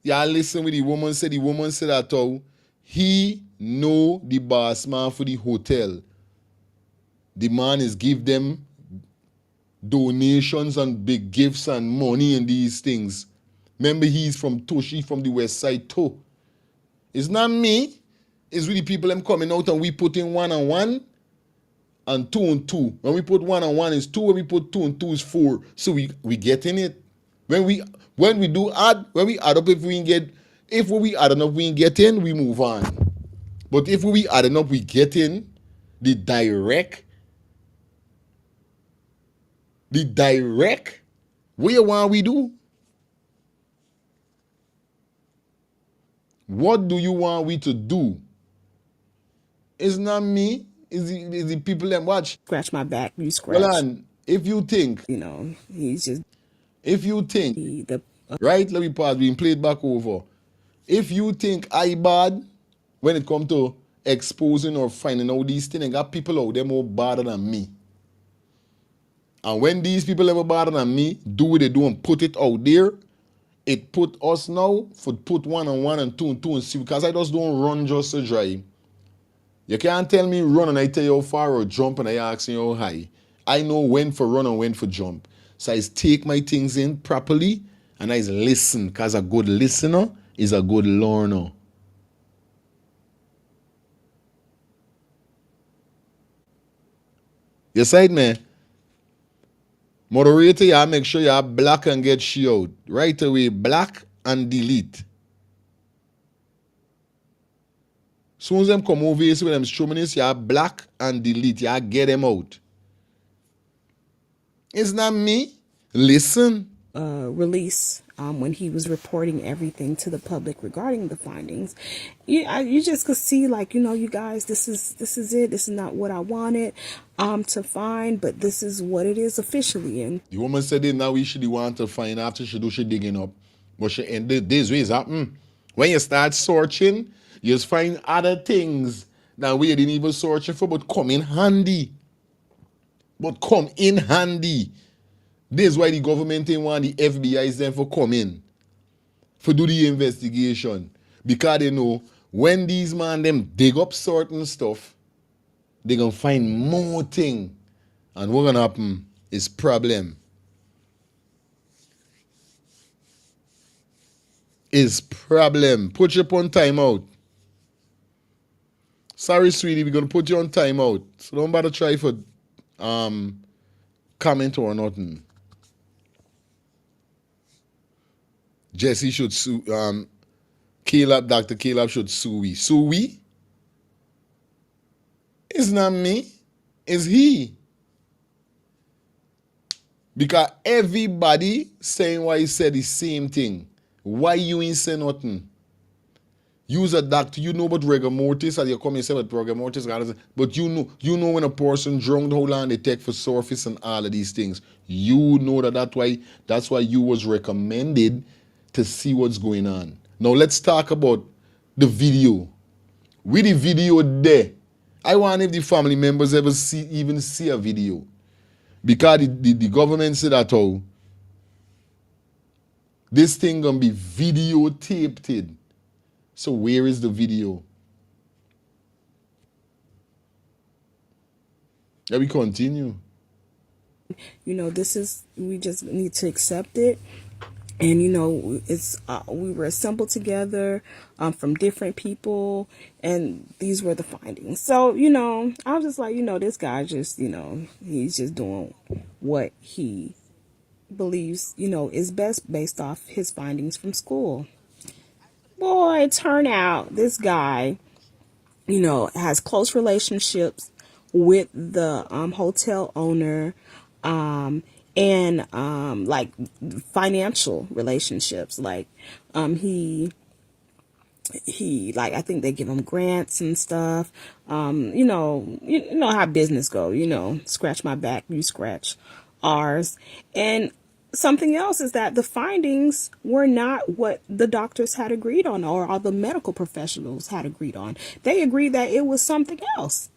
Y'all listen with the woman said that how he know the boss man for the hotel. The man is give them donations and big gifts and money and these things. Remember, he's from Toshi, from the west side too. It's not me. It's really people them coming out and we put in 1 and 1 and 2 and 2. When we put 1 and 1 is 2, when we put 2 and 2 is 4. So we get in it. When we add up, if we add enough we get in, we move on. But if we add enough we get in, the direct, what you want we do? What do you want we to do? It's not me. It's the people that watch. Scratch my back, you scratch. Well, and if you think, he's just. If you think, right? Let me pause. We play it back over. If you think I bad when it comes to exposing or finding out these things, I got people out there more badder than me. And when these people ever better than me do what they do and put it out there, it put us now for put 1 and 1 and 2 and 2 and see, because I just don't run just to drive. You can't tell me run and I tell you how far, or jump and I ask you how high. I know when for run and when for jump. So I take my things in properly and I listen, because a good listener is a good learner. You side man? Moderator, you make sure you block and get she out. Right away, block and delete. Soon as them come over here, see when them strumming this, you block and delete. You get them out. It's not me. Listen. Release when he was reporting everything to the public regarding the findings. You just could see, like, you guys, this is it. This is not what I wanted to find, but this is what it is officially. And the woman said that now she want to find after she do she digging up, but she ended this way is happen. When you start searching, you just find other things that we didn't even search for, but come in handy. This is why the government didn't want the FBI is them for come in, for do the investigation. Because they know when these man them dig up certain stuff, they gonna find more thing. And what gonna happen is problem. Put you up on timeout. Sorry, sweetie, we're gonna put you on timeout. So don't bother try for comment or nothing. Jesse should sue, Dr. Caleb should sue we. Sue we? It's not me, it's he. Because everybody saying why he said the same thing. Why you ain't say nothing? You's a doctor, you know about rigor mortis, as you come and say about rigor mortis, but you know when a person drunk, how long they take for surface and all of these things. You know that's why you was recommended to see what's going on. Now let's talk about the video. With the video there, I wonder if the family members ever even see a video. Because the government said that this thing gonna be videotaped. So where is the video? Let me continue. We just need to accept it. And it's we were assembled together from different people, and these were the findings. So I was just like, this guy just he's just doing what he believes is best based off his findings from school. Boy, it turned out this guy has close relationships with the hotel owner, and like financial relationships. Like he like, I think they give him grants and stuff. You know how business go, scratch my back, you scratch ours. And something else is that the findings were not what the doctors had agreed on, or all the medical professionals had agreed on. They agreed that it was something else.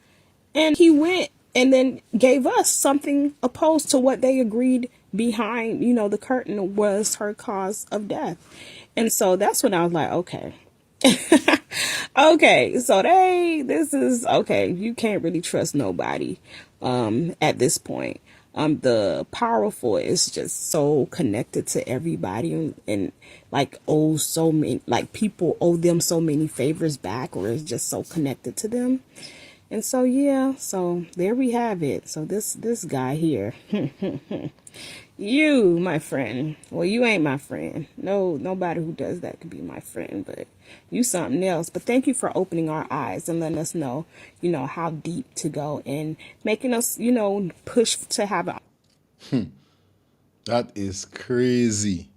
And he went and then gave us something opposed to what they agreed behind, the curtain was her cause of death. And so that's when I was like, okay. Okay, so this is okay. You can't really trust nobody at this point. the powerful is just so connected to everybody, and like owe so many, like people owe them so many favors back, or it's just so connected to them. And so yeah, so there we have it. So this guy here, you, my friend. Well, you ain't my friend. No, nobody who does that could be my friend, but you something else. But thank you for opening our eyes and letting us know, how deep to go, and making us, push to have a. That is crazy.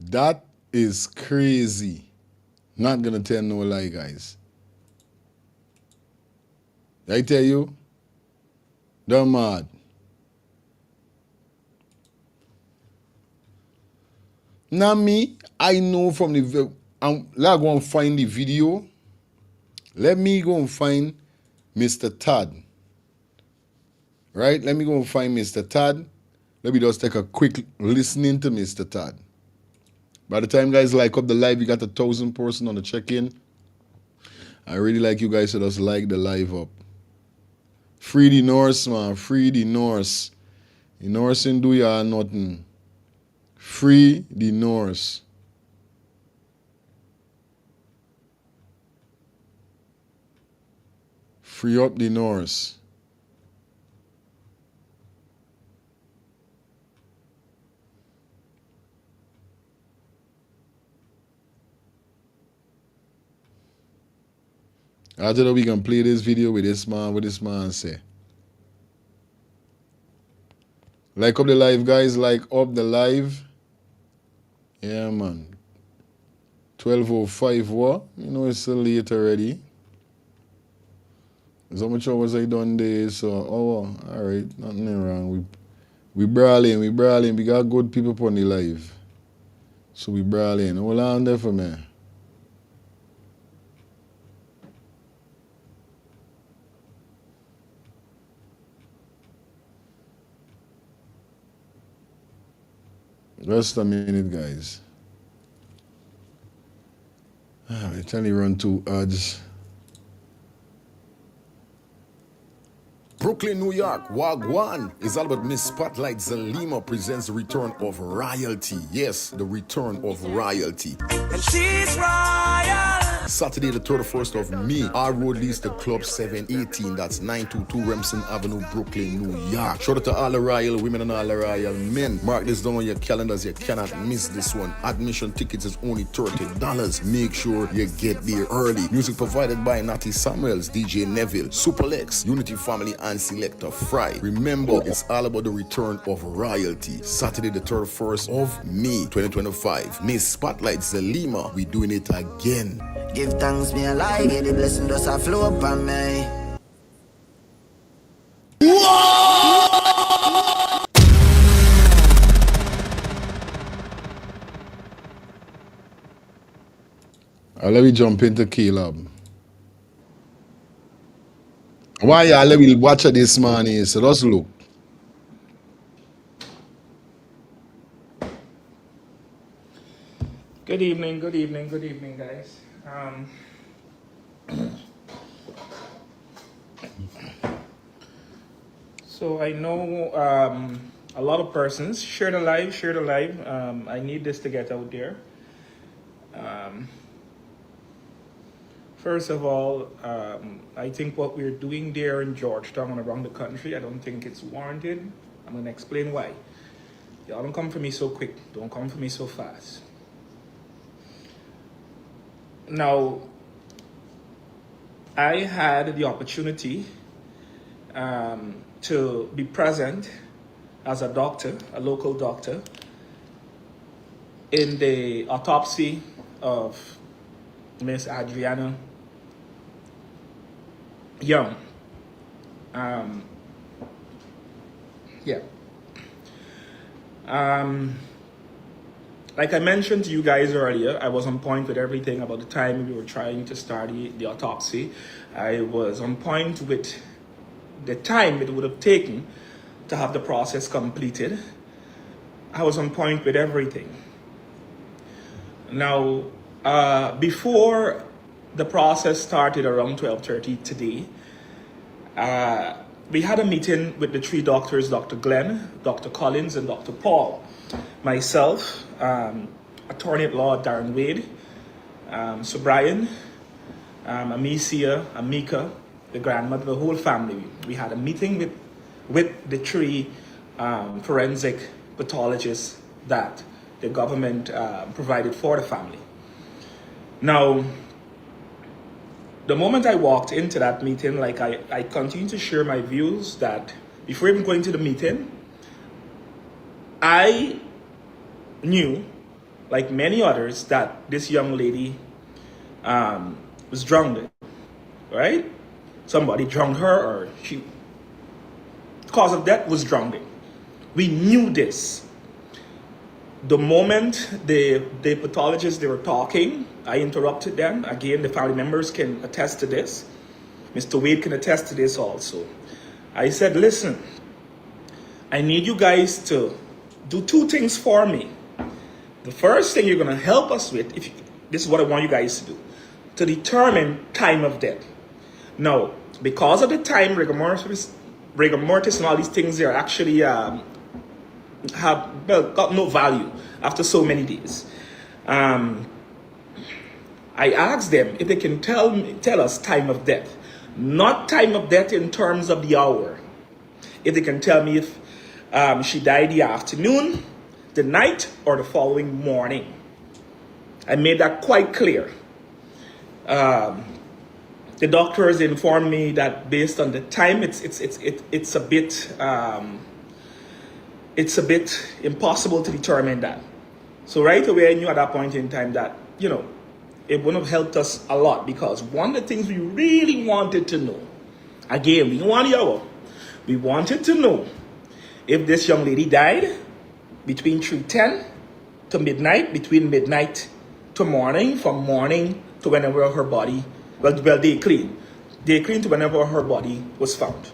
That is crazy. Not gonna tell no lie, guys. I tell you, they're mad. Now me, I know from the let go and find the video. Let me go and find Mr. Todd. Right? Let me go and find Mr. Todd. Let me just take a quick listening to Mr. Todd. By the time guys like up the live, we got 1,000 person on the check-in. I really like you guys to just like the live up. Free the Norse, man. Free the Norse. The Norse ain't do ya nothing. Free the Norse. Free up the Norse. After that, we can play this video with this man say. Like up the live, guys. Like up the live. Yeah, man. 12:05, what? You know it's so late already. So much hours I done there, so, all right, nothing wrong. We brawling. We got good people on the live. So we brawling. Hold on there for me. Just a minute, guys. I tell you, run 2 odds. Brooklyn, New York, Wagwan is all about Miss Spotlight Zalima presents the return of royalty. Yes, the return of royalty. And she's royal. Saturday the 31st of May, our road leads to Club 718. That's 922 Remsen Avenue, Brooklyn, New York. Shout out to all the royal women and all the royal men. Mark this down on your calendars. You cannot miss this one. Admission tickets is only $30. Make sure you get there early. Music provided by Natty Samuels, DJ Neville, Superlex, Unity Family, and Selector Fry. Remember, it's all about the return of royalty. Saturday the 31st of May 2025. Miss Spotlight Zalima, we doing it again. Give thanks, me alive, the blessing does a flow upon me. Let me jump into Caleb. Why y'all let me watch this man is? So let's look. Good evening, guys. So I know a lot of persons share the live. I need this to get out there. First of all, I think what we're doing there in Georgetown and around the country, I don't think it's warranted. I'm going to explain why. Y'all don't come for me so quick. Don't come for me so fast. Now, I had the opportunity to be present as a doctor, a local doctor, in the autopsy of Miss ADRIANA Young. Like I mentioned to you guys earlier, I was on point with everything about the time we were trying to start the autopsy. I was on point with the time it would have taken to have the process completed. I was on point with everything. Now, before the process started around 12:30 today, We had a meeting with the three doctors, Dr. Glenn, Dr. Collins, and Dr. Paul. Myself, attorney at law Darren Wade, Sir Brian, Amicia, Amika, the grandmother, the whole family. We had a meeting with the three forensic pathologists that the government provided for the family. Now, the moment I walked into that meeting, like I continued to share my views that before even going to the meeting, I knew, like many others, that this young lady was drowned, right? Somebody drowned her, or cause of death was drowning. We knew this. The moment the pathologists, they were talking, I interrupted them. Again, the family members can attest to this. Mr. Wade can attest to this also. I said, listen, I need you guys to do two things for me. The first thing you're going to help us with, this is what I want you guys to do, to determine time of death. Now, because of the time, rigor mortis and all these things, they're actually got no value after so many days. I asked them if they can tell us time of death, not time of death in terms of the hour. If they can tell me if she died the afternoon, the night, or the following morning. I made that quite clear. The doctors informed me that based on the time, it's a bit impossible to determine that. So right away, I knew at that point in time that, you know, it would have helped us a lot, because one of the things we really wanted to know, again, we didn't want the hour, we wanted to know if this young lady died between 3:10 to midnight, between midnight to morning, from morning to whenever her body, day clean to whenever her body was found.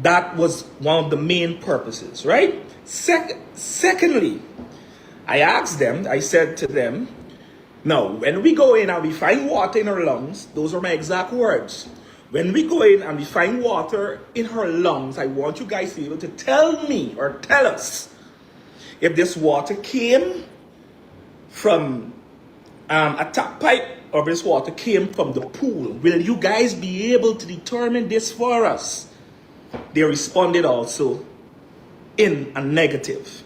That was one of the main purposes, right? Secondly, I asked them, I said to them, now, when we go in and we find water in her lungs, those are my exact words. When we go in and we find water in her lungs, I want you guys to be able to tell me or tell us if this water came from a tap pipe or if this water came from the pool. Will you guys be able to determine this for us? They responded also in a negative.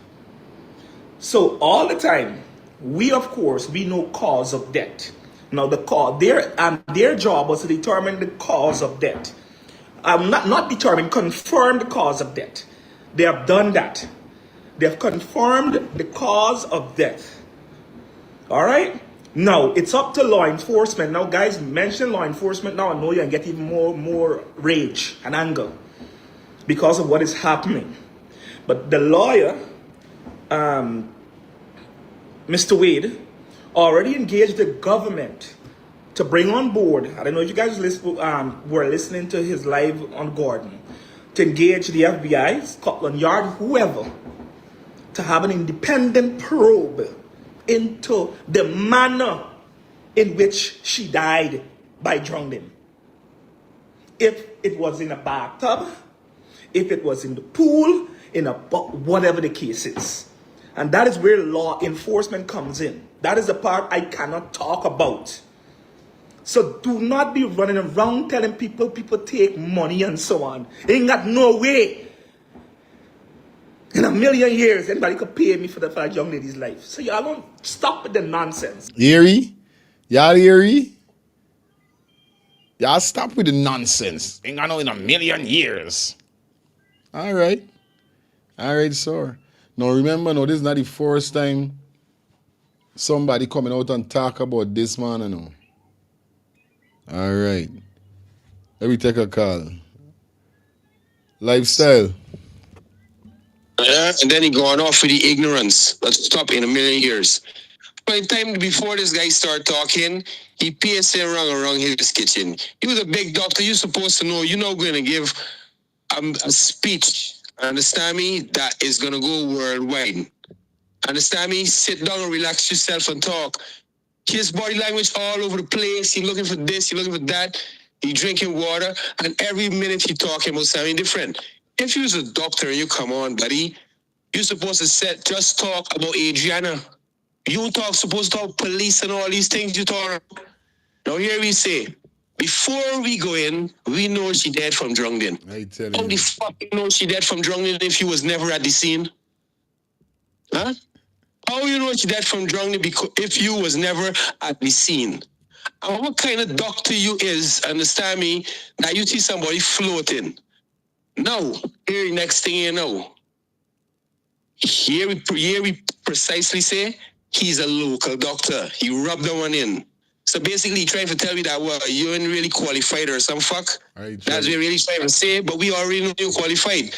So all the time, we of course, we know cause of death. Now their job was to determine the cause of death. Not determine, confirm the cause of death. They have done that. They have confirmed the cause of death. All right? Now, it's up to law enforcement. Now, guys, mention law enforcement now, I know you can get even more rage and anger because of what is happening. But the lawyer, Mr. Wade, already engaged the government to bring on board, I don't know if you guys were listening to his live on Gordon, to engage the FBI, Scotland Yard, whoever, to have an independent probe into the manner in which she died by drowning. If it was in a bathtub, if it was in the pool, whatever the case is. And that is where law enforcement comes in. That is the part I cannot talk about. So do not be running around telling people take money and so on. Ain't got no way in a million years anybody could pay me for that young lady's life. So y'all don't stop with the nonsense. Eerie? Y'all eerie? Y'all stop with the nonsense. Ain't got no in a million years. All right. All right, sir. Now remember, this is not the first time somebody coming out and talk about this man, you know. All right. Let me take a call. Lifestyle. And then he going off with the ignorance. Let's stop in a million years. By the time before this guy start talking, he PSA around his kitchen. You was a big doctor. You're supposed to know. You're not going to give a speech. Understand me? That is going to go worldwide. Understand me? Sit down and relax yourself and talk. His body language all over the place. He's looking for this. He's looking for that. He drinking water, and every minute he talking about something different. If you was a doctor and you come on, buddy, you're supposed to just talk about Adriana. You supposed to talk police and all these things you talk. Now here we say, before we go in, we know she dead from drowning. I tell How you. the fuck you know she dead from drowning if she was never at the scene? Huh? How you know she dead from drowning because if you was never at the scene? And what kind of doctor you is, understand me, that you see somebody floating? No. Here, next thing you know, here we precisely say he's a local doctor. He rubbed the one in. So basically, trying to tell me that, well, you ain't really qualified or some fuck. That's what we're really trying to say, but we already know you're qualified.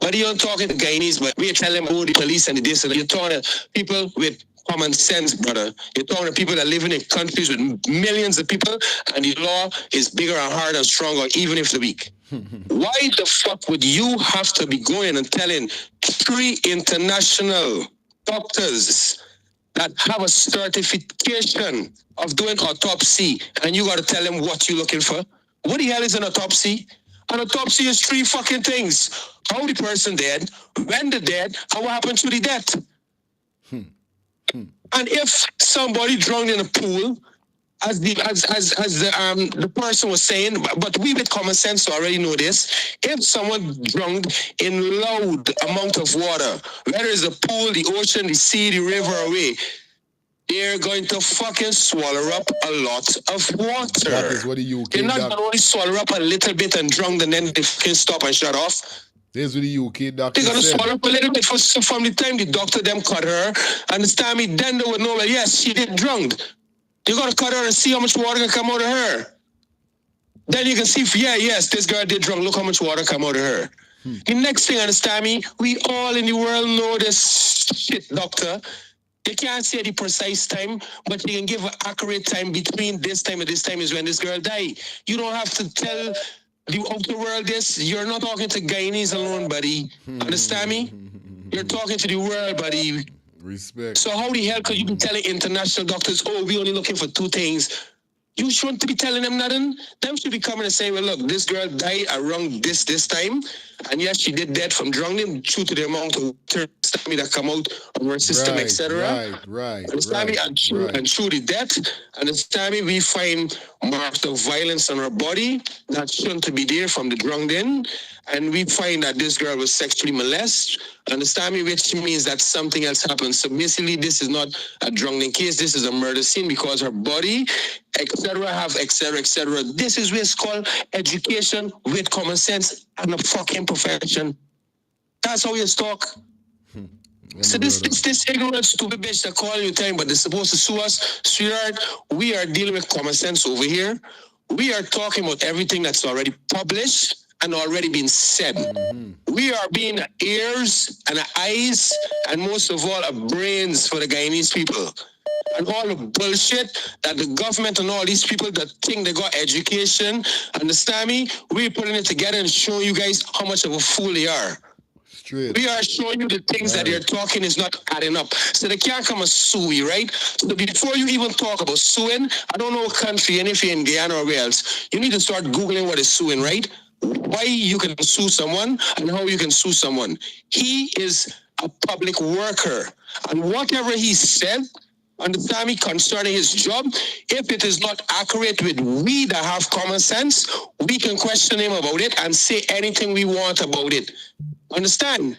But you're talking to Guyanese, but we're telling them, oh, the police and the this, and you're talking to people with common sense, brother. You're talking to people that live in countries with millions of people, and the law is bigger and harder and stronger, even if the weak. Why the fuck would you have to be going and telling 3 international doctors that have a certification of doing autopsy, and you got to tell them what you're looking for? What the hell is an autopsy? An autopsy is 3 fucking things. How the person dead, when they dead, and what happened to the death. And if somebody drowned in a pool, as the person was saying, but we with common sense already know this. If someone drowned in loud amount of water, whether it's a pool, the ocean, the sea, the river, away, they're going to fucking swallow up a lot of water. That is what the UK They're not going to only swallow up a little bit and drown and then they fucking stop and shut off. This is what the UK doctor They're going to said. swallow up a little bit from the time the doctor them cut her. Understand me? Then they would know, well, yes, she did drown. You got to cut her and see how much water can come out of her. Then you can see, yes, this girl did drown. Look how much water come out of her. The next thing, understand me? We all in the world know this shit, doctor. They can't say the precise time, but they can give an accurate time between this time and this time is when this girl died. You don't have to tell the outer world this. You're not talking to Guyanese alone, buddy. Understand me? You're talking to the world, buddy. Respect. So how the hell could you be telling international doctors, oh, we're only looking for 2 things? You shouldn't be telling them nothing. Them should be coming and saying, well, look, this girl died around this time. And yes, she did dead from drowning due to the amount of water that come out of her system, etc. Right. And through the death, and it's time we find marks of violence on her body that shouldn't be there from the drowning. And we find that this girl was sexually molested. Understand me, which means that something else happened. So basically, this is not a drowning case. This is a murder scene because her body, etc., etc. This is what's called education with common sense and a fucking profession. That's how you talk. So this ignorant, stupid bitch that call you time, but they're supposed to sue us, sweetheart. We are dealing with common sense over here. We are talking about everything that's already published and already been said. We are being ears and eyes and most of all brains for the Guyanese people. And all the bullshit that the government and all these people that think they got education, understand me? We're putting it together and showing you guys how much of a fool they are. Straight. We are showing you the things that they're talking is not adding up. So they can't come and sue you, right? So before you even talk about suing, I don't know what country, and if you're in Guyana or where else, you need to start Googling what is suing, right? Why you can sue someone and how you can sue someone. He is a public worker. And whatever he said, understand me, concerning his job, if it is not accurate with we that have common sense, we can question him about it and say anything we want about it. Understand?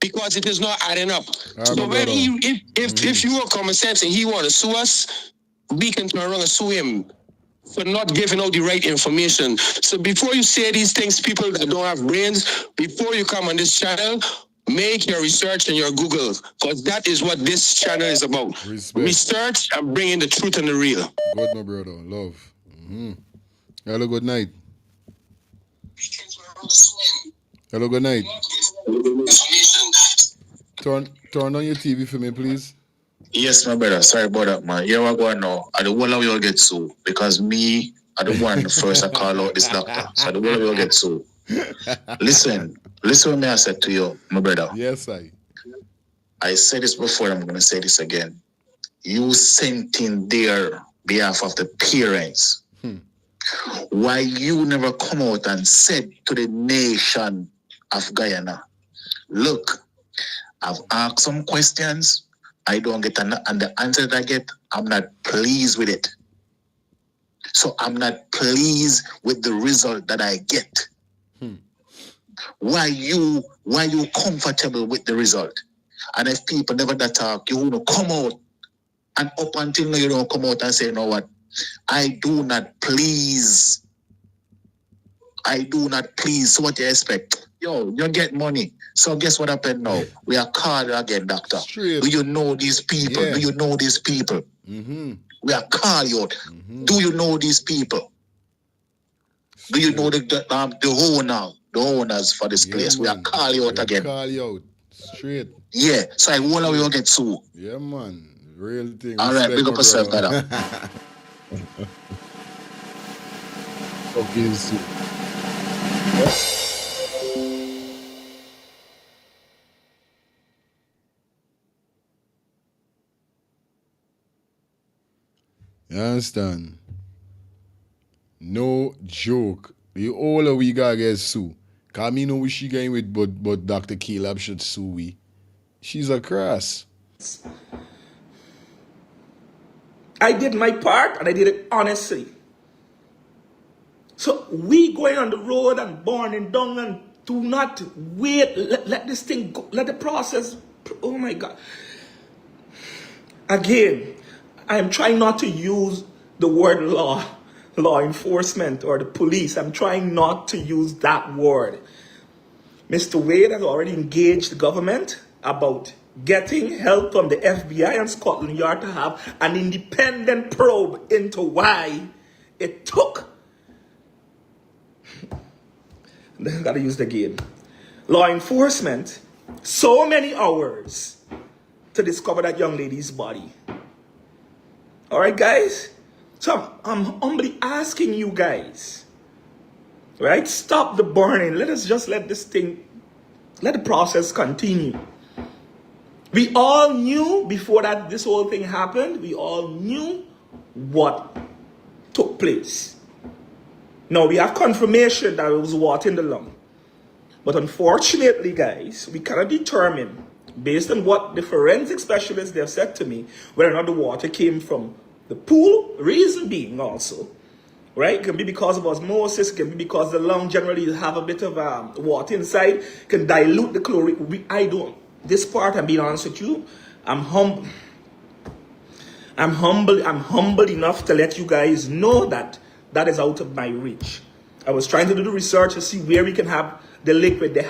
Because it is not adding up. So when if you are common sense and he want to sue us, we can turn around and sue him for not giving out the right information. So before you say these things, people that don't have brains, before you come on this channel, make your research and your Google, because that is what this channel is about. Research and bringing the truth and the real. Good, my brother. Love. Hello, good night. Hello, good night. Turn on your TV for me, please. Yes, my brother. Sorry about that, man. Here we go now. I don't want to all get sued because me, I don't want first I call out this doctor. So I don't want to all get sued. Listen what me I said to you, my brother. Yes, I said this before, I'm going to say this again. you sent in their behalf of the parents. Why you never come out and said to the nation of Guyana, look, I've asked some questions, I don't get and the answer that I get, I'm not pleased with it. So I'm not pleased with the result that I get. Why you comfortable with the result? And if people never that talk, you want to come out, and up until now you don't come out and say, you know what, I do not please. So what you expect? Yo, you get money. So guess what happened now? We are called again, doctor. Straight. Do you know these people? Yeah. Do you know these people? We are called out. Do you know these people? Do you know the owners for this place? We are called out again. Call you out. Straight. Yeah. So I wonder we will get sued. Yeah, man. Real thing. All right, big up yourself, brother. brother. Okay, so. You understand? No joke. The older we gotta get Sue. Cause me know what she going with, but Dr. Caleb should sue we. She's a crass. I did my part and I did it honestly. So we going on the road and burning down and do not wait. Let this thing go. Let the process. Oh my God. Again, I am trying not to use the word law enforcement or the police. I'm trying not to use that word. Mr. Wade has already engaged the government about getting help from the FBI and Scotland Yard to have an independent probe into why it took, I gotta use the again, law enforcement so many hours to discover that young lady's body. All right, guys? So I'm humbly asking you guys, right? Stop the burning. Let us just let this thing, let the process continue. We all knew before that this whole thing happened, we all knew what took place. Now we have confirmation that it was water in the lung. But unfortunately, guys, we cannot determine, based on what the forensic specialists they have said to me, whether or not the water came from the pool. Reason being also, right? It can be because of osmosis, it can be because the lung generally have a bit of water inside, can dilute the chlorine. I don't. This part, I'm being honest with you, I'm humble enough to let you guys know that that is out of my reach. I was trying to do the research to see where we can have the liquid. They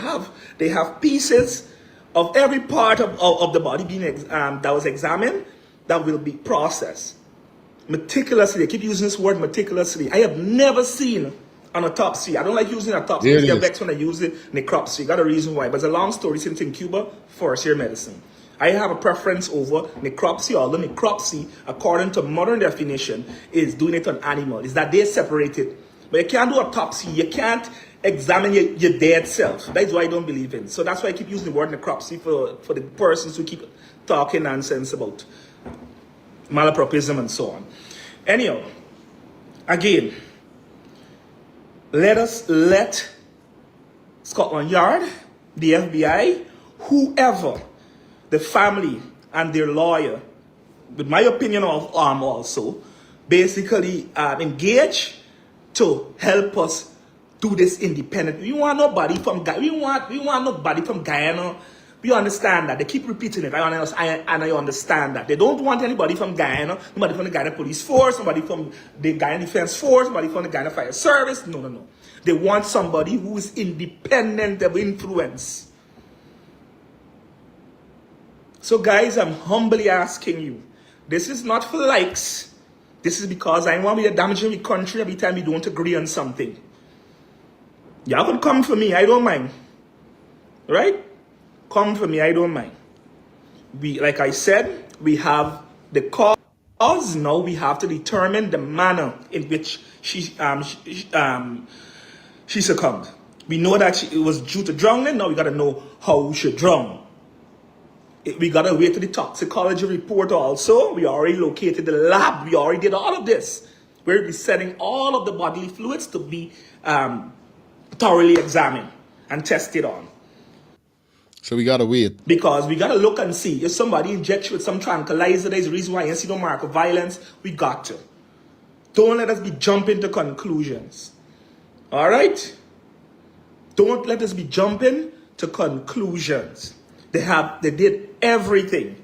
have pieces of every part of the body being that was examined that will be processed meticulously. I keep using this word meticulously. I have never seen an autopsy. I don't like using autopsy. I get vexed when I use it, necropsy. Got a reason why. But it's a long story since in Cuba, first year medicine. I have a preference over necropsy, although necropsy, according to modern definition, is doing it on animal. Is that they separate it. But you can't do autopsy. You can't examine your dead self. That's why I don't believe in. So that's why I keep using the word necropsy for the persons who keep talking nonsense about malapropism and so on. Anyhow, again, let Scotland Yard, the FBI, whoever, the family and their lawyer, with my opinion of also, basically engage to help us do this independent. We want nobody from nobody from Guyana. We understand that. They keep repeating it. I understand that. They don't want anybody from Guyana, nobody from the Guyana Police Force, nobody from the Guyana Defense Force, nobody from the Guyana Fire Service. No. They want somebody who is independent of influence. So guys, I'm humbly asking you, this is not for likes. This is because I want to be damaging the country every time we don't agree on something. Y'all can come for me, I don't mind. Right? Come for me, I don't mind. We, like I said, we have the cause. Now we have to determine the manner in which she succumbed. We know that it was due to drowning. Now we got to know how she drowned. We got to wait to the toxicology report also. We already located the lab. We already did all of this. We'll be sending all of the bodily fluids to be thoroughly examined and tested on. So we gotta wait. Because we gotta look and see if somebody injects you with some tranquilizer, there's a reason why you see no mark of violence. We got to. Don't let us be jumping to conclusions. All right? Don't let us be jumping to conclusions. They did everything.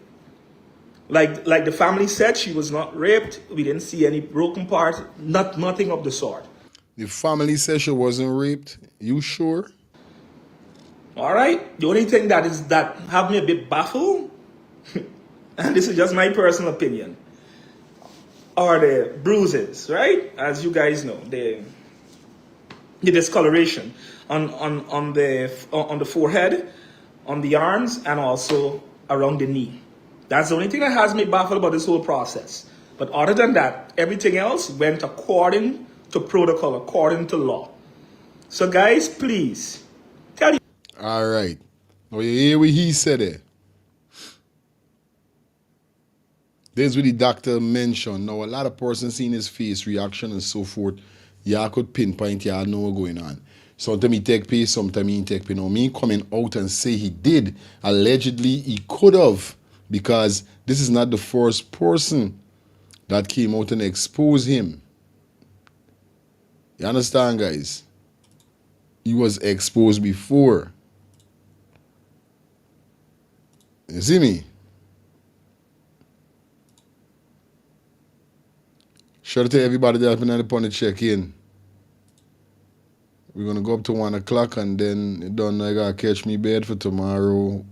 Like the family said, she was not raped. We didn't see any broken parts. Nothing of the sort. The family said she wasn't raped. You sure? All right. The only thing that have me a bit baffled, and this is just my personal opinion, are the bruises, right? As you guys know, the discoloration on the forehead, on the arms, and also around the knee. That's the only thing that has me baffled about this whole process. But other than that, everything else went according to protocol, according to law. So guys, please tell you. All right. Now you hear what he said there. There's what the doctor mentioned. Now a lot of persons seeing his face reaction and so forth. Y'all could pinpoint, y'all know what's going on. Sometimes he take pay, sometimes he take pay. Now me coming out and say he did, allegedly he could have, because this is not the first person that came out and exposed him. You understand, guys? He was exposed before. You see me? Shout out to everybody that's been upon the check-in. We're gonna go up to 1 o'clock and then you don't know, I gotta catch me bed for tomorrow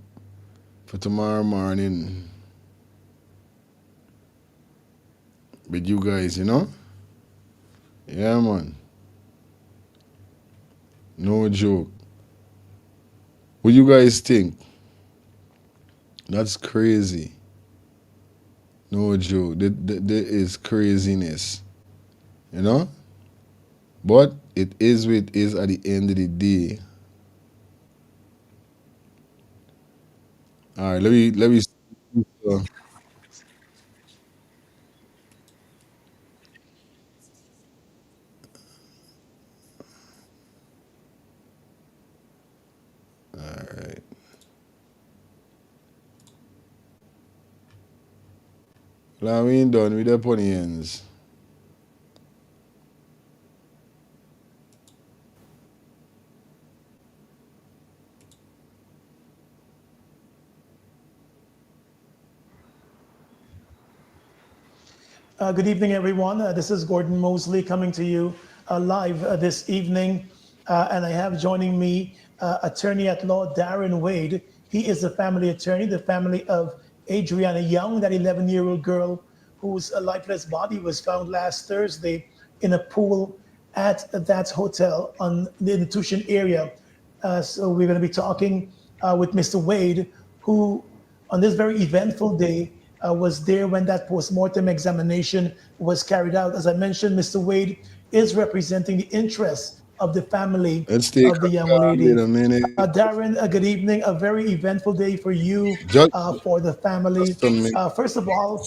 morning. With you guys, you know? Yeah, man. No joke. What you guys think? That's crazy. No joke. There is craziness. You know? But it is what it is at the end of the day. All right, let me all right. Well, we ain't done with the pony ends. Good evening, everyone. This is Gordon Mosley coming to you live this evening. And I have joining me attorney at law, Darren Wade. He is the family attorney, the family of Adriana Young, that 11-year-old girl whose lifeless body was found last Thursday in a pool at that hotel on the institution area. So we're going to be talking with Mr. Wade, who on this very eventful day was there when that post-mortem examination was carried out. As I mentioned, Mr. Wade is representing the interests of the family Let's take of the young lady. in a minute. Darren, good evening. A very eventful day for you, for the family. First of all,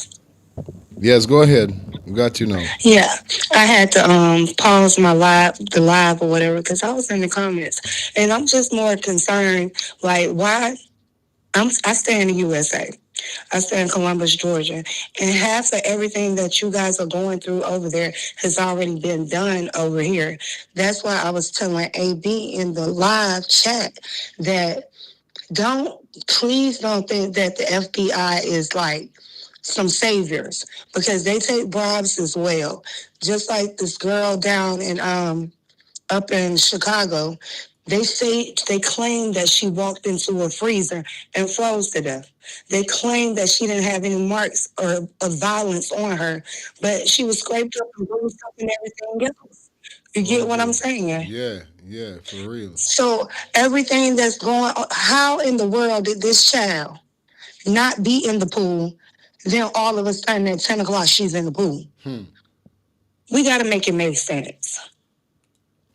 yes, go ahead. We got you now. Yeah, I had to pause my the live or whatever, because I was in the comments, and I'm just more concerned, like, why? I stay in the USA. I stay in Columbus, Georgia, and half of everything that you guys are going through over there has already been done over here. That's why I was telling AB in the live chat that please don't think that the FBI is like some saviors, because they take bribes as well. Just like this girl down in up in Chicago, they claim that she walked into a freezer and froze to death. They claim that she didn't have any marks or of violence on her, but she was scraped up and bruised up and everything else. You get what I'm saying? Yeah, for real. So everything that's going on, how in the world did this child not be in the pool? Then all of a sudden at 10 o'clock, she's in the pool. We got to make it make sense.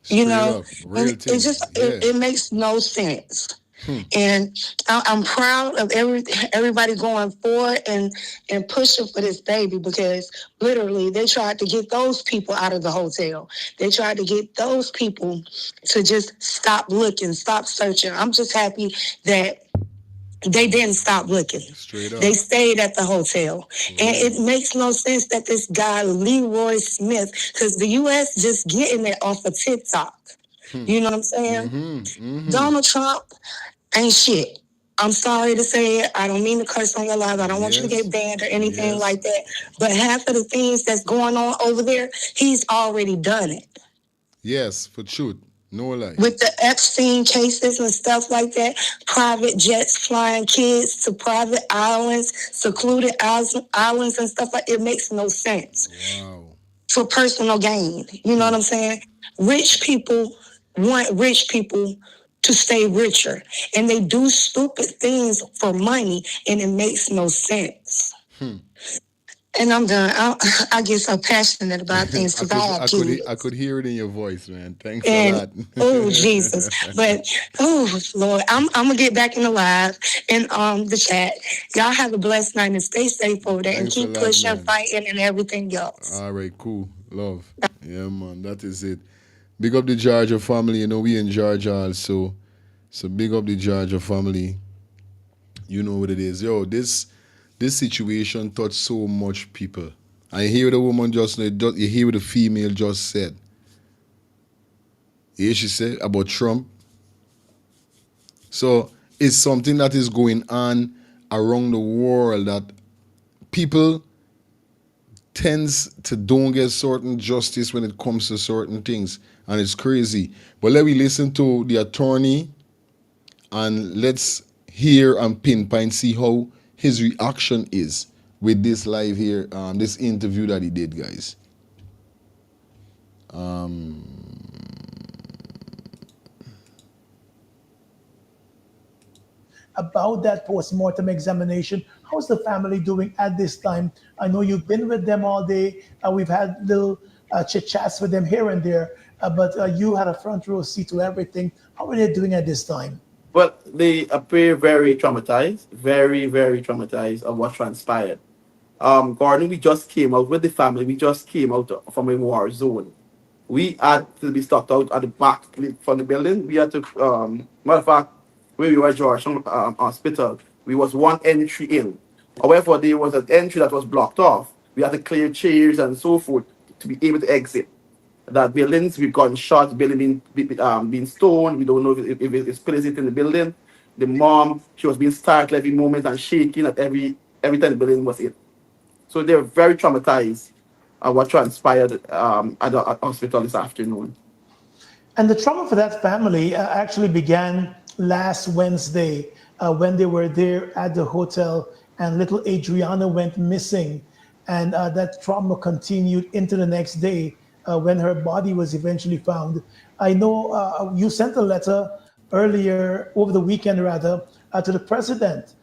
Straight you know, up, real it just it makes no sense. And I'm proud of everybody going forward and pushing for this baby, because literally they tried to get those people out of the hotel. They tried to get those people to just stop looking, stop searching. I'm just happy that they didn't stop looking. Straight up. They stayed at the hotel. And it makes no sense that this guy, Leroy Smith, because the U.S. just getting it off of TikTok. You know what I'm saying? Donald Trump ain't shit. I'm sorry to say it. I don't mean to curse on your live. I don't want you to get banned or anything like that. But half of the things that's going on over there, he's already done it. Yes, for truth. No lie. With the Epstein cases and stuff like that, private jets flying kids to private islands, secluded islands and stuff like that, it makes no sense. Wow. For personal gain. You know what I'm saying? Rich people want rich people to stay richer, and they do stupid things for money, and it makes no sense. And I'm done. I get so passionate about things because I have kids. I could hear it in your voice, man. Thanks And a lot. oh Jesus, but oh Lord, I'm gonna get back in the live and the chat. Y'all have a blessed night and stay safe over there. Thanks and a keep lot, pushing, man. fighting, and everything else. All right, cool. Love. Yeah, man. That is it. Big up the Georgia family. You know, we in Georgia also. So big up the Georgia family. You know what it is. Yo, this situation touched so much people. I hear the woman you hear what the female just said. You hear she said about Trump. So it's something that is going on around the world that people tends to don't get certain justice when it comes to certain things. And it's crazy. But let me listen to the attorney and let's hear and pinpoint, see how his reaction is with this live here, this interview that he did, guys. About that post-mortem examination, how's the family doing at this time? I know you've been with them all day. We've had little chit-chats with them here and there, but you had a front row seat to everything. How are they doing at this time? Well, they appear very traumatized, very, very traumatized of what transpired. Gordon, we just came out with the family. We just came out from a war zone. We had to be stuck out at the back from the building. We had to, matter of fact, where we were at Georgetown Hospital, we was one entry in. However, there was an entry that was blocked off. We had to clear chairs and so forth to be able to exit. That buildings, we've gotten shot, building being stoned. We don't know if it's pills in the building. The mom, she was being startled every moment and shaking at every time the building was hit. So they're very traumatized at what transpired at the hospital this afternoon. And the trauma for that family actually began last Wednesday when they were there at the hotel and little Adriana went missing. And that trauma continued into the next day when her body was eventually found. I know you sent a letter earlier, over the weekend rather, to the president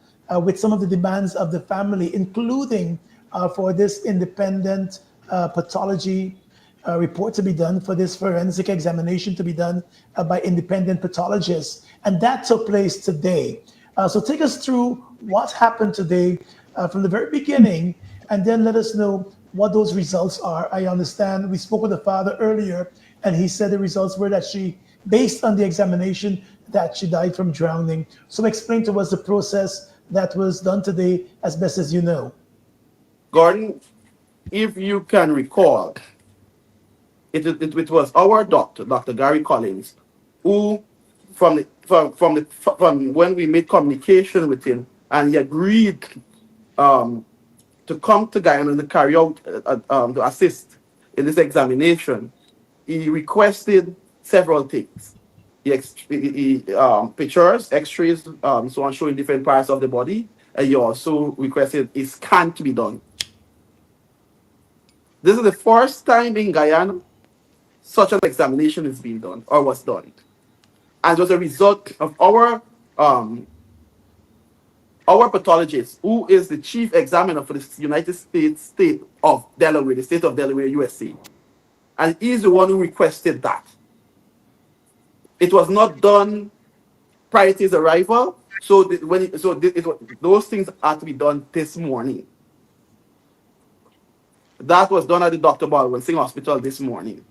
with some of the demands of the family, including for this independent pathology report to be done, for this forensic examination to be done by independent pathologists. And that took place today. So take us through what happened today from the very beginning, and then let us know what those results are. I understand we spoke with the father earlier, and he said the results were that she, based on the examination, that she died from drowning. So explain to us the process that was done today as best as you know. Gordon, if you can recall, it was our doctor, Dr. Gary Collins, who from when we made communication with him and he agreed to come to Guyana to carry out to assist in this examination, he requested several things. He pictures, X-rays, so on, showing different parts of the body, and he also requested a scan to be done. This is the first time in Guyana such an examination is being done or was done, and it was a result of our pathologist, who is the chief examiner for the United States state of Delaware, the state of Delaware, USA, and he's the one who requested that. It was not done prior to his arrival. So those things had to be done this morning. That was done at the Dr. Baldwin Singh Hospital this morning.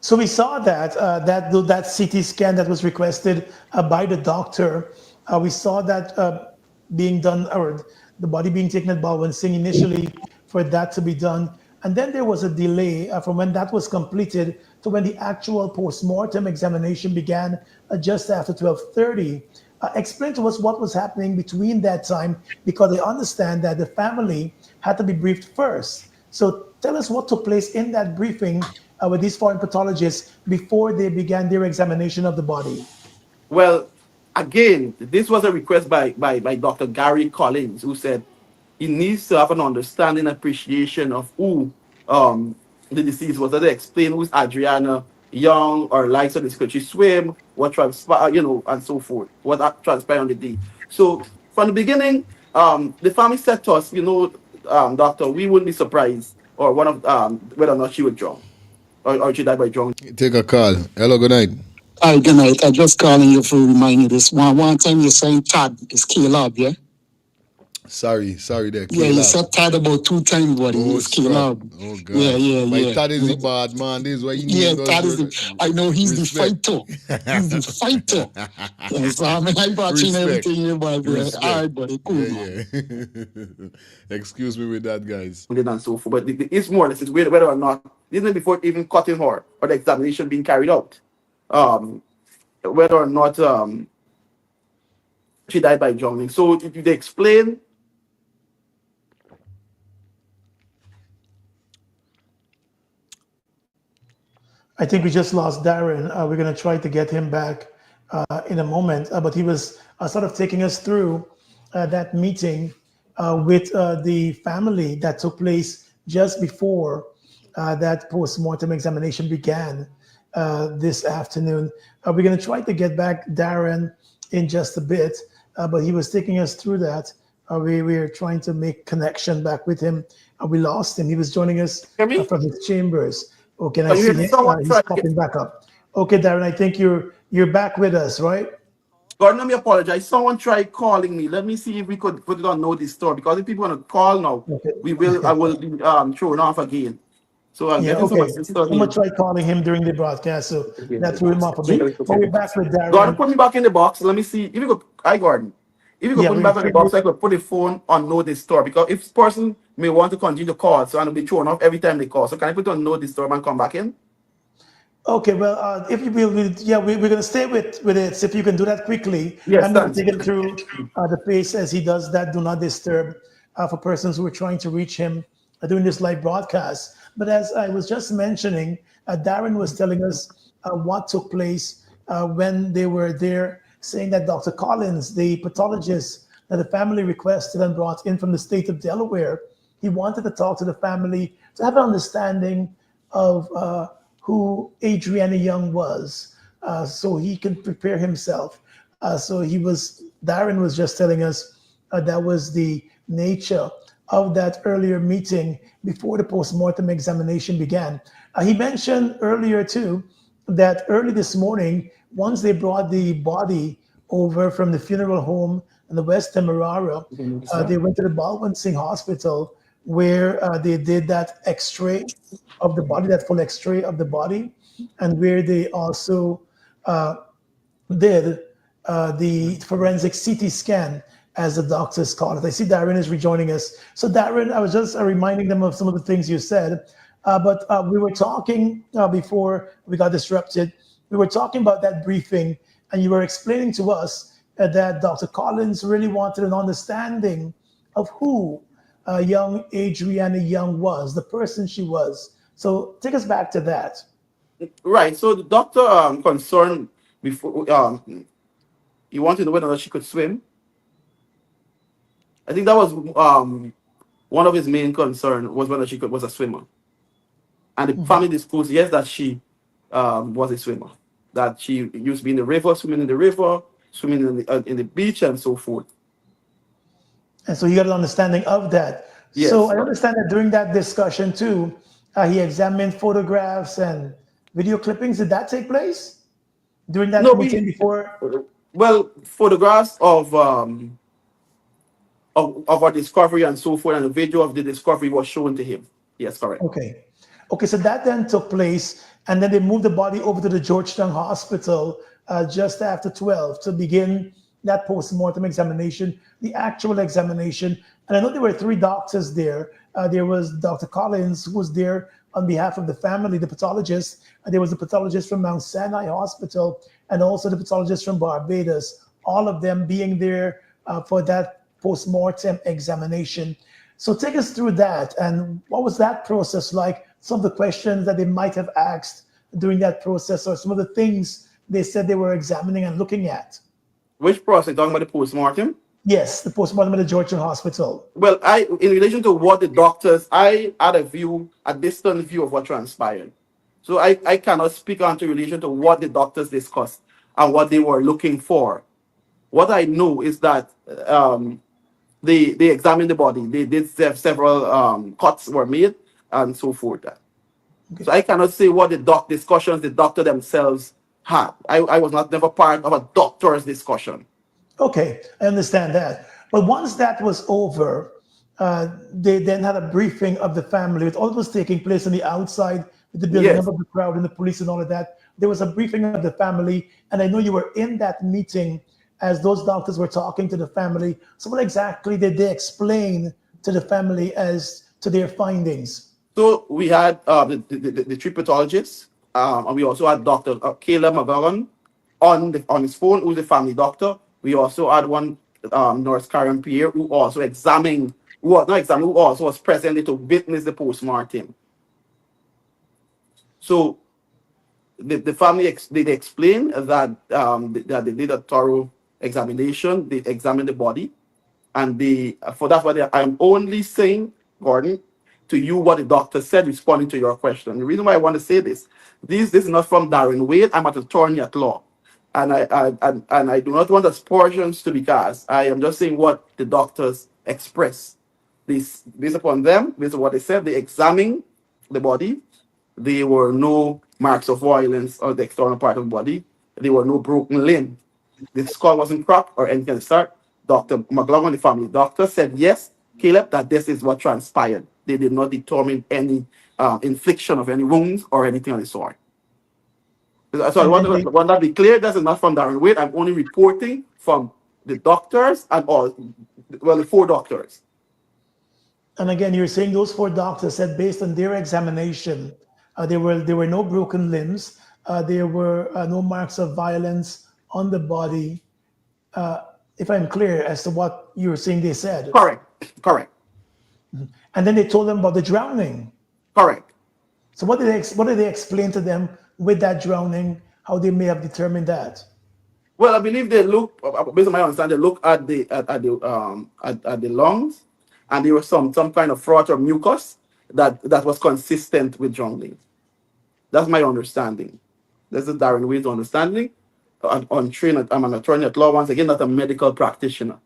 So we saw that that CT scan that was requested by the doctor. We saw that being done, or the body being taken at Baldwin Singh initially for that to be done, and then there was a delay from when that was completed to when the actual post-mortem examination began just after 12:30. Explain to us what was happening between that time, because I understand that the family had to be briefed first. So tell us what took place in that briefing with these foreign pathologists before they began their examination of the body. Well, again, this was a request by Dr. Gary Collins, who said he needs to have an understanding, appreciation of who the deceased was. That they explain who's Adriana Young, or lights on this, could she swim, what transpired, and so forth, what transpired on the day. So from the beginning, the family said to us, doctor, we wouldn't be surprised, or one of whether or not she would drown, or she died by drowning. Take a call. Hello, good night. Hi, good night. I just calling you for remind you this. One time you're saying Todd is Caleb, yeah? Sorry there. Yeah, you said Todd about 2 times, buddy. Oh, It's Caleb. Oh, God. Yeah. My Todd is the bad man. This is why you Yeah, need Todd is I know he's respect. the fighter. He's the fighter. Yeah, so I'm watching everything here, but all right, buddy. Cool, man. Excuse me with that, guys. And so forth. But it's more or less whether or not, even before even cutting her or the examination being carried out, whether or not she died by drowning. So they explain. I think we just lost Darren. We're going to try to get him back in a moment. But he was sort of taking us through that meeting with the family that took place just before that post-mortem examination began this afternoon. We're going to try to get back Darren in just a bit, but he was taking us through that. We're trying to make connection back with him. We lost him. He was joining us from his chambers. Okay, and I see him. He's popping back up. Okay, Darren, I think you're back with us, right? Gordon, let me apologize. Someone tried calling me. Let me see if we could put it on Notice Store, because if people want to call now, I will be thrown off again. So I'm getting some assistance. Someone tried calling him during the broadcast, so that threw him off a bit. But we're back with Darren. Gordon, put me back in the box. Let me see. If you could, Gordon. If you could put me back in the box, I could put the phone on Notice Store, because if this person may want to continue to call, so I'll be thrown off every time they call. So can I put it on Notice Store and come back in? Okay, well, if you will, we're going to stay with it. So if you can do that quickly, yes, I'm going to take him through the pace as he does that. Do not disturb for persons who are trying to reach him during this live broadcast. But as I was just mentioning, Darren was telling us what took place when they were there, saying that Dr. Collins, the pathologist that the family requested and brought in from the state of Delaware, he wanted to talk to the family to have an understanding of who Adriana Young was, so he can prepare himself. Darren was just telling us that was the nature of that earlier meeting before the post-mortem examination began. He mentioned earlier too that early this morning, once they brought the body over from the funeral home in the West Demerara, they went to the Baldwin Singh Hospital, where they did that x-ray of the body, that full x-ray of the body, and where they also did the forensic CT scan, as the doctors call it. I see Darren is rejoining us. So Darren, I was just reminding them of some of the things you said, but we were talking before we got disrupted. We were talking about that briefing, and you were explaining to us that Dr. Collins really wanted an understanding of who young Adriana Young was, the person she was. So take us back to that. Right. So the doctor concerned before he wanted to know whether she could swim. I think that was one of his main concern, was whether she was a swimmer. And the family disclosed, yes, that she was a swimmer, that she used to be in the river, swimming in the river, swimming in the beach, and so forth. And so you got an understanding of that. Yes. So I understand that during that discussion too, he examined photographs and video clippings. Did that take place? during that No, meeting before? well, photographs of our discovery and so forth, and the video of the discovery was shown to him. Yes, correct. Okay. Okay, so that then took place, and then they moved the body over to the Georgetown Hospital just after 12 to begin that post-mortem examination, the actual examination. And I know there were 3 doctors there. There was Dr. Collins, who was there on behalf of the family, the pathologist. And there was a pathologist from Mount Sinai Hospital, and also the pathologist from Barbados, all of them being there for that post-mortem examination. So take us through that, and what was that process like? Some of the questions that they might have asked during that process, or some of the things they said they were examining and looking at. Which process? Talking about the post-mortem? Yes, the post-mortem at the Georgetown Hospital. Well, in relation to what the doctors, I had a distant view of what transpired. So I cannot speak on to relation to what the doctors discussed and what they were looking for. What I know is that they examined the body. They did several cuts were made and so forth. Okay. So I cannot say what the discussions the doctor themselves had. I was never part of a doctor's discussion. Okay, I understand that. But once that was over, they then had a briefing of the family. It all was taking place on the outside with the building Yes. of the crowd and the police and all of that. There was a briefing of the family, and I know you were in that meeting as those doctors were talking to the family. So what exactly did they explain to the family as to their findings? So we had the 3 pathologists, and we also had Dr. Caleb McGovern on his phone, who's the family doctor. We also had one nurse, Karen Pierre, who also who also was present to witness the postmortem. So the family they explained that that they did a thorough examination. They examined the body, and for that's why I'm only saying, Gordon, to you what the doctor said, responding to your question. The reason why I want to say this is not from Darren Wade. I'm an attorney at law, and I do not want aspersions to be cast. I am just saying what the doctors express. This based upon them, based on what they said, they examined the body. There were no marks of violence on the external part of the body. There were no broken limb. The skull wasn't cracked or anything of the sort. Dr. McLaughlin, the family doctor, said yes, Caleb, that this is what transpired. They did not determine any infliction of any wounds or anything of the sort. So I want to be clear, this is not from Darren Wade. I'm only reporting from the doctors and the 4 doctors. And again, you're saying those 4 doctors said based on their examination, there were no broken limbs, there were no marks of violence on the body. If I'm clear as to what you were saying they said. Correct. And then they told them about the drowning. Correct. So what did they explain to them with that drowning, how they may have determined that? Well, I believe they look, based on my understanding, they look at the lungs, and there was some kind of froth or mucus that was consistent with drowning. That's my understanding. This is Darren Wade's understanding. I'm an attorney at law, once again, not a medical practitioner.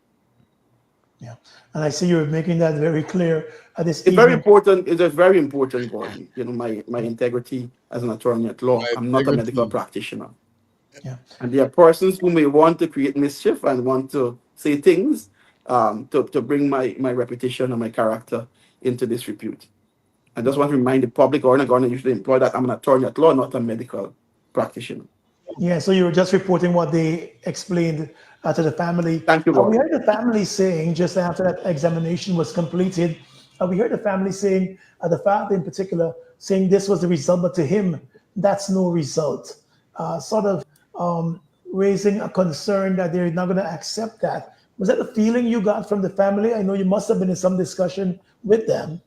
Yeah, and I see you're making that very clear. It's very important. It's just very important, Gordon. You know, my integrity as an attorney at law. I'm not a medical practitioner. Yeah. And there are persons who may want to create mischief and want to say things to bring my reputation and my character into disrepute. I just want to remind the public, or Gordon usually employ that I'm an attorney at law, not a medical practitioner. Yeah, so you were just reporting what they explained to the family. Thank you, We heard the family saying, just after that examination was completed, we heard the family saying, the father in particular, saying this was the result, but to him, that's no result. Sort of raising a concern that they're not going to accept that. Was that the feeling you got from the family? I know you must have been in some discussion with them.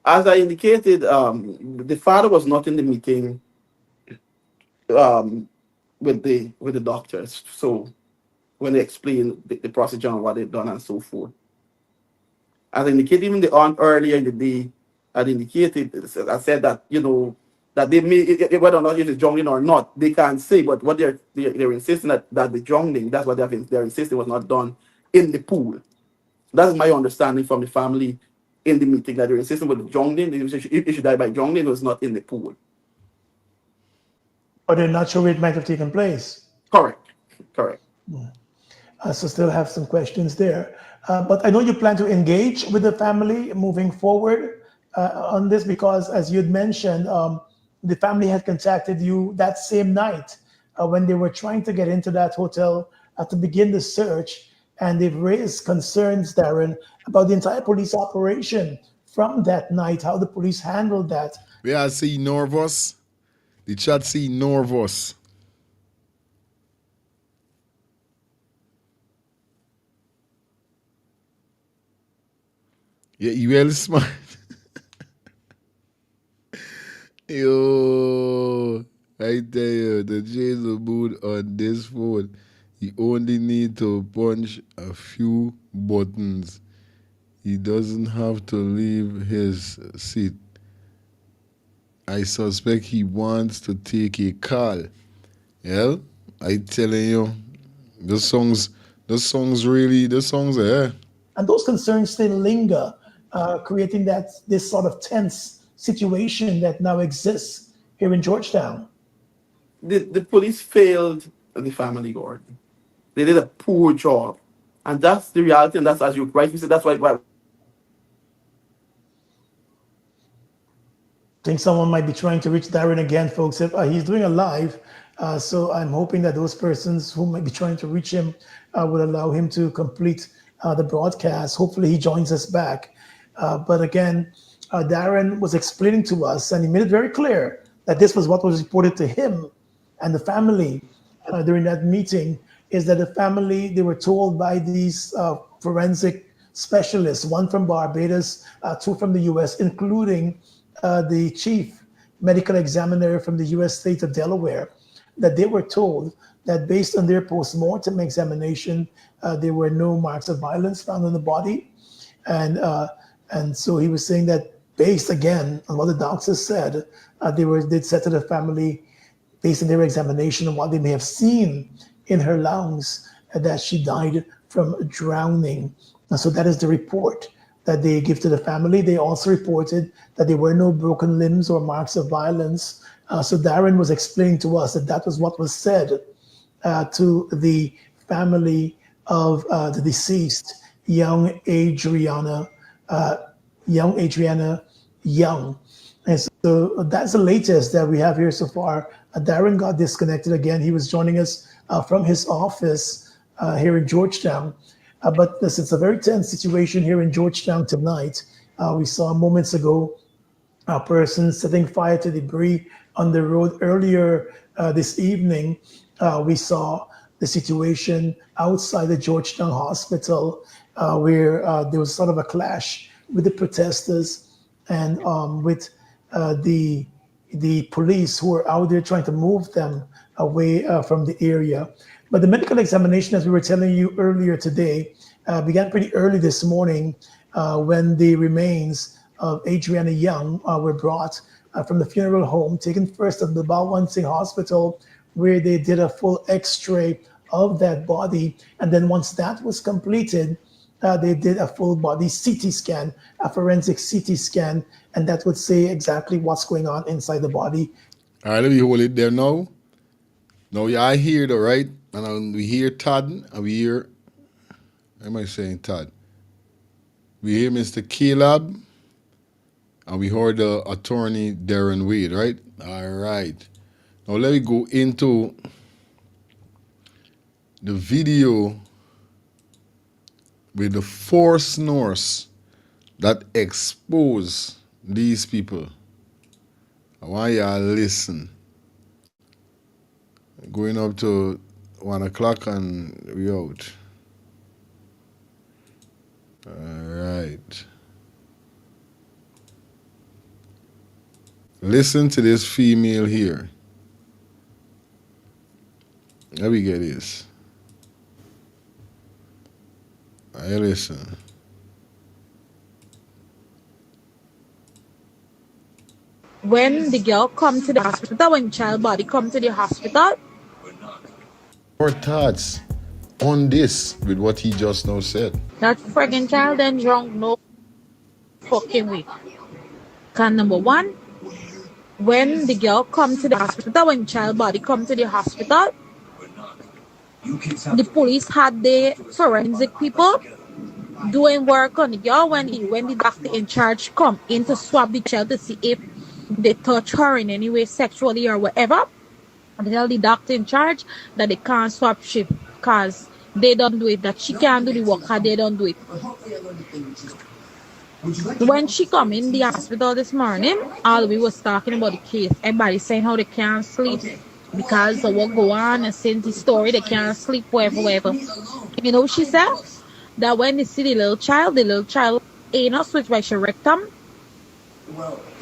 As I indicated, the father was not in the meeting with the doctors. So when they explained the procedure and what they've done and so forth. As I indicated, even the aunt earlier in the day had indicated, I said that, you know, that they may, whether or not it is drowning or not, they can't say, but what they're insisting that the drowning, that's what they're insisting was not done in the pool. That's my understanding from the family in the meeting, that they're insisting with the drowning, if she died by drowning, it was not in the pool. But they're not sure it might have taken place. Correct. So still have some questions there. But I know you plan to engage with the family moving forward on this because, as you had mentioned, the family had contacted you that same night when they were trying to get into that hotel to begin the search. And they've raised concerns, Darren, about the entire police operation from that night, how the police handled that. We are seeing nervous. The chat see nervous. Yeah, you well smart. Yo, I tell you, the change the mood on this phone. You only need to punch a few buttons. He doesn't have to leave his seat. I suspect he wants to take a call. Yeah, I telling you, the songs are here. And those concerns still linger, creating this sort of tense situation that now exists here in Georgetown. The police failed the family, Gordon. They did a poor job. And that's the reality, and that's, as you rightly said, that's why I think someone might be trying to reach Darren again, folks. He's doing a live, so I'm hoping that those persons who might be trying to reach him would allow him to complete the broadcast. Hopefully he joins us back. But again, Darren was explaining to us, and he made it very clear that this was what was reported to him and the family during that meeting, is that the family, they were told by these forensic specialists, one from Barbados, two from the US, including the chief medical examiner from the US state of Delaware, that they were told that based on their post-mortem examination, there were no marks of violence found on the body. And so he was saying that based, again, on what the doctors said, they said to the family, based on their examination and what they may have seen in her lungs, that she died from drowning. And so that is the report that they give to the family. They also reported that there were no broken limbs or marks of violence. So Darren was explaining to us that that was what was said to the family of the deceased, young Adriana Young. And so that's the latest that we have here so far. Darren got disconnected again. He was joining us from his office here in Georgetown. But this is a very tense situation here in Georgetown tonight. We saw moments ago a person setting fire to debris on the road. Earlier this evening, we saw the situation outside the Georgetown Hospital where there was sort of a clash with the protesters and with the police who were out there trying to move them away from the area. But the medical examination, as we were telling you earlier today, began pretty early this morning when the remains of Adriana Young were brought from the funeral home, taken first at the Balwan Singh Hospital, where they did a full x-ray of that body. And then once that was completed, they did a full body CT scan, a forensic CT scan, and that would say exactly what's going on inside the body. All right, let me hold it there now. Now, yeah, I hear the right, and we hear Todd, and we hear, what am I saying, Todd? We hear Mr. Caleb, and we heard the attorney Darren Wade, right? All right. Now, let me go into the video with the force nurse that expose these people. I want y'all listen. Going up to 1 o'clock and we out. All right. Listen to this female here. Let me get this. I listen. When the girl come to the hospital, when child body come to the hospital. Your thoughts on this with what he just now said? That friggin' child then drunk no fucking way. Can number one, when the girl come to the hospital, when child body come to the hospital, the police had the forensic people doing work on the girl when the doctor in charge come in to swab the child to see if they touch her in any way sexually or whatever. And they tell the doctor in charge that they can't swap shift because they don't do it, that she can't do the work because they don't do it. When she come in the hospital this morning, all we was talking about the case. Everybody saying how they can't sleep because of what go on and since the story they can't sleep, whatever. You know, she said that when they see the little child anus, which was her rectum,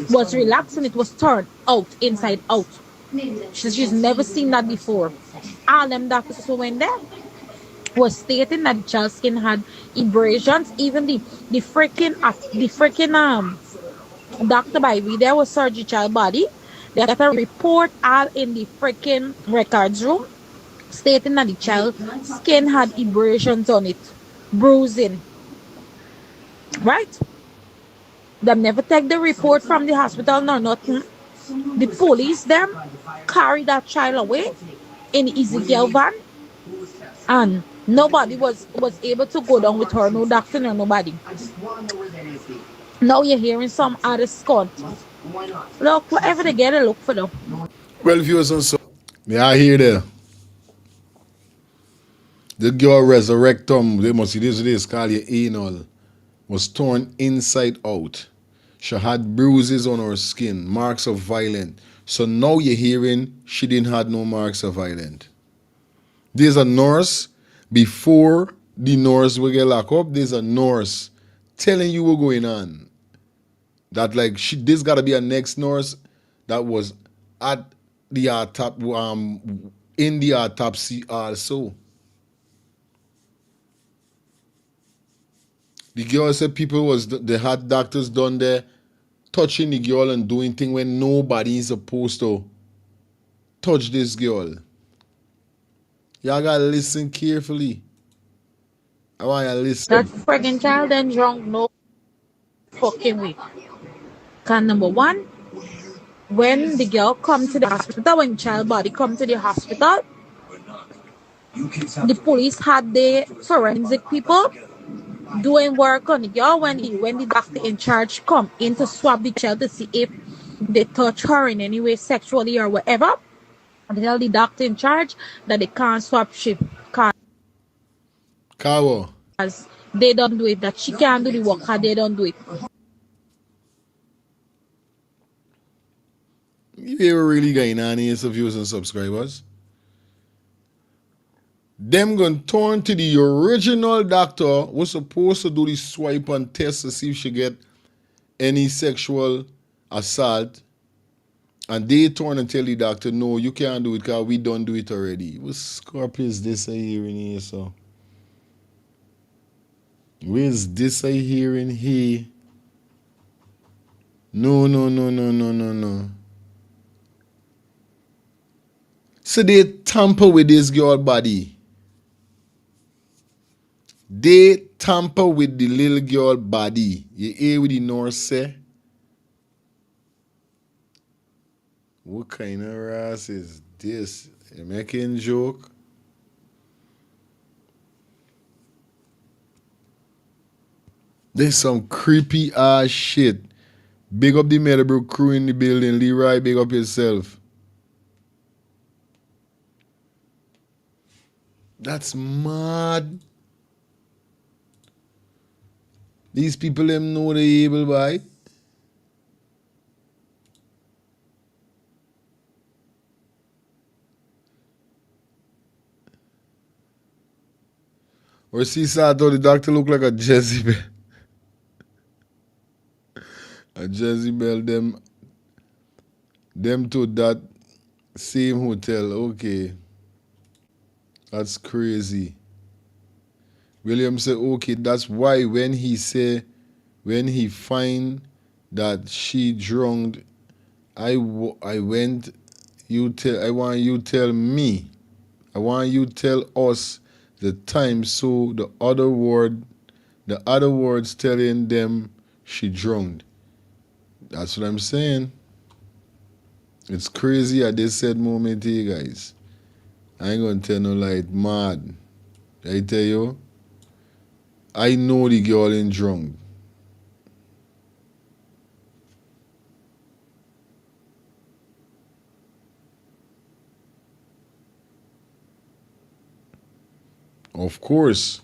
was relaxed and it was turned out, inside out. She's never seen that before. All them doctors who went there was stating that the child's skin had abrasions. Even the freaking doctor by we there was surgery child body. They got a report all in the freaking records room stating that the child's skin had abrasions on it, bruising. Right? Them never take the report from the hospital nor nothing. The police them carry that child away in Ezekiel van, and nobody was able to go down with her, no doctor nor nobody. Now you're hearing some other scunt. Look, whatever they get, they look for them. Well, viewers and so, may I hear there? The girl resurrectum, they must see this call your anal, was torn inside out. She had bruises on her skin, marks of violence. So now you're hearing she didn't have no marks of violence. There's a nurse, before the nurse will get locked up, there's a nurse telling you what's going on. That like this gotta be a next nurse that was at the in the autopsy also. The girl said they had doctors done there touching the girl and doing things when nobody is supposed to touch this girl. Y'all gotta listen carefully. I want you to listen. That friggin' child then drunk no fucking way. Cause number one, when the girl come to the hospital, when child body come to the hospital, the police had the forensic people doing work on the girl when the doctor in charge come in to swab the child to see if they touch her in any way sexually or whatever. And they tell the doctor in charge that they can't swap shift because they don't do it, that she can't do the work because they don't do it. You ever really going on here, viewers and subscribers? Them gonna turn to the original doctor was supposed to do the swipe and test to see if she get any sexual assault, and they turn and tell the doctor, no, you can't do it because we don't do it already. What scorpions this I hearing here, so? Where's this I hearing here? No. So they tamper with this girl body. They tamper with the little girl body. You hear what the nurse say? What kind of ass is this? You making joke? There's some creepy ass shit. Big up the Meadowbrook crew in the building. Leroy, big up yourself. That's mad. These people them know they able by. Or see, I thought the doctor look like a Jezebel. A Jezebel, them to that same hotel. Okay. That's crazy. William said, okay, that's why when he find that she drunk, I want you tell us the time, so the other words telling them she drunk. That's what I'm saying. It's crazy at this said moment here, guys. I ain't gonna tell no lie, it's mad. I tell you, I know the girl ain't drunk. Of course.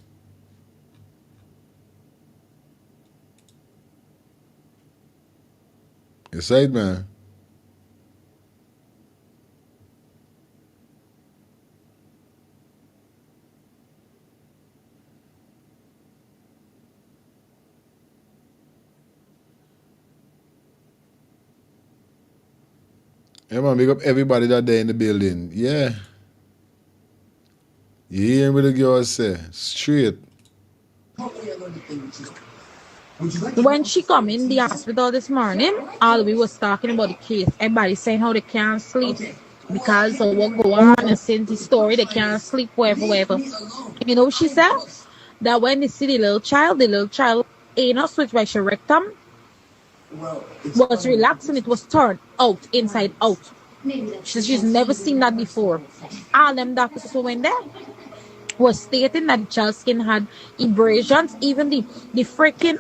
It's right, man. Yeah, man, big up everybody that there in the building. Yeah. You hear what the girl say? Straight. When she come in the hospital this morning, all we was talking about the case. Everybody saying how they can't sleep because of what go on and since the story they can't sleep wherever. You know she said? That when they see the little child anal switch by her rectum was relaxed and it was turned out, inside out. She's never seen that before. All them doctors who went there was stating that the child's skin had abrasions. Even the freaking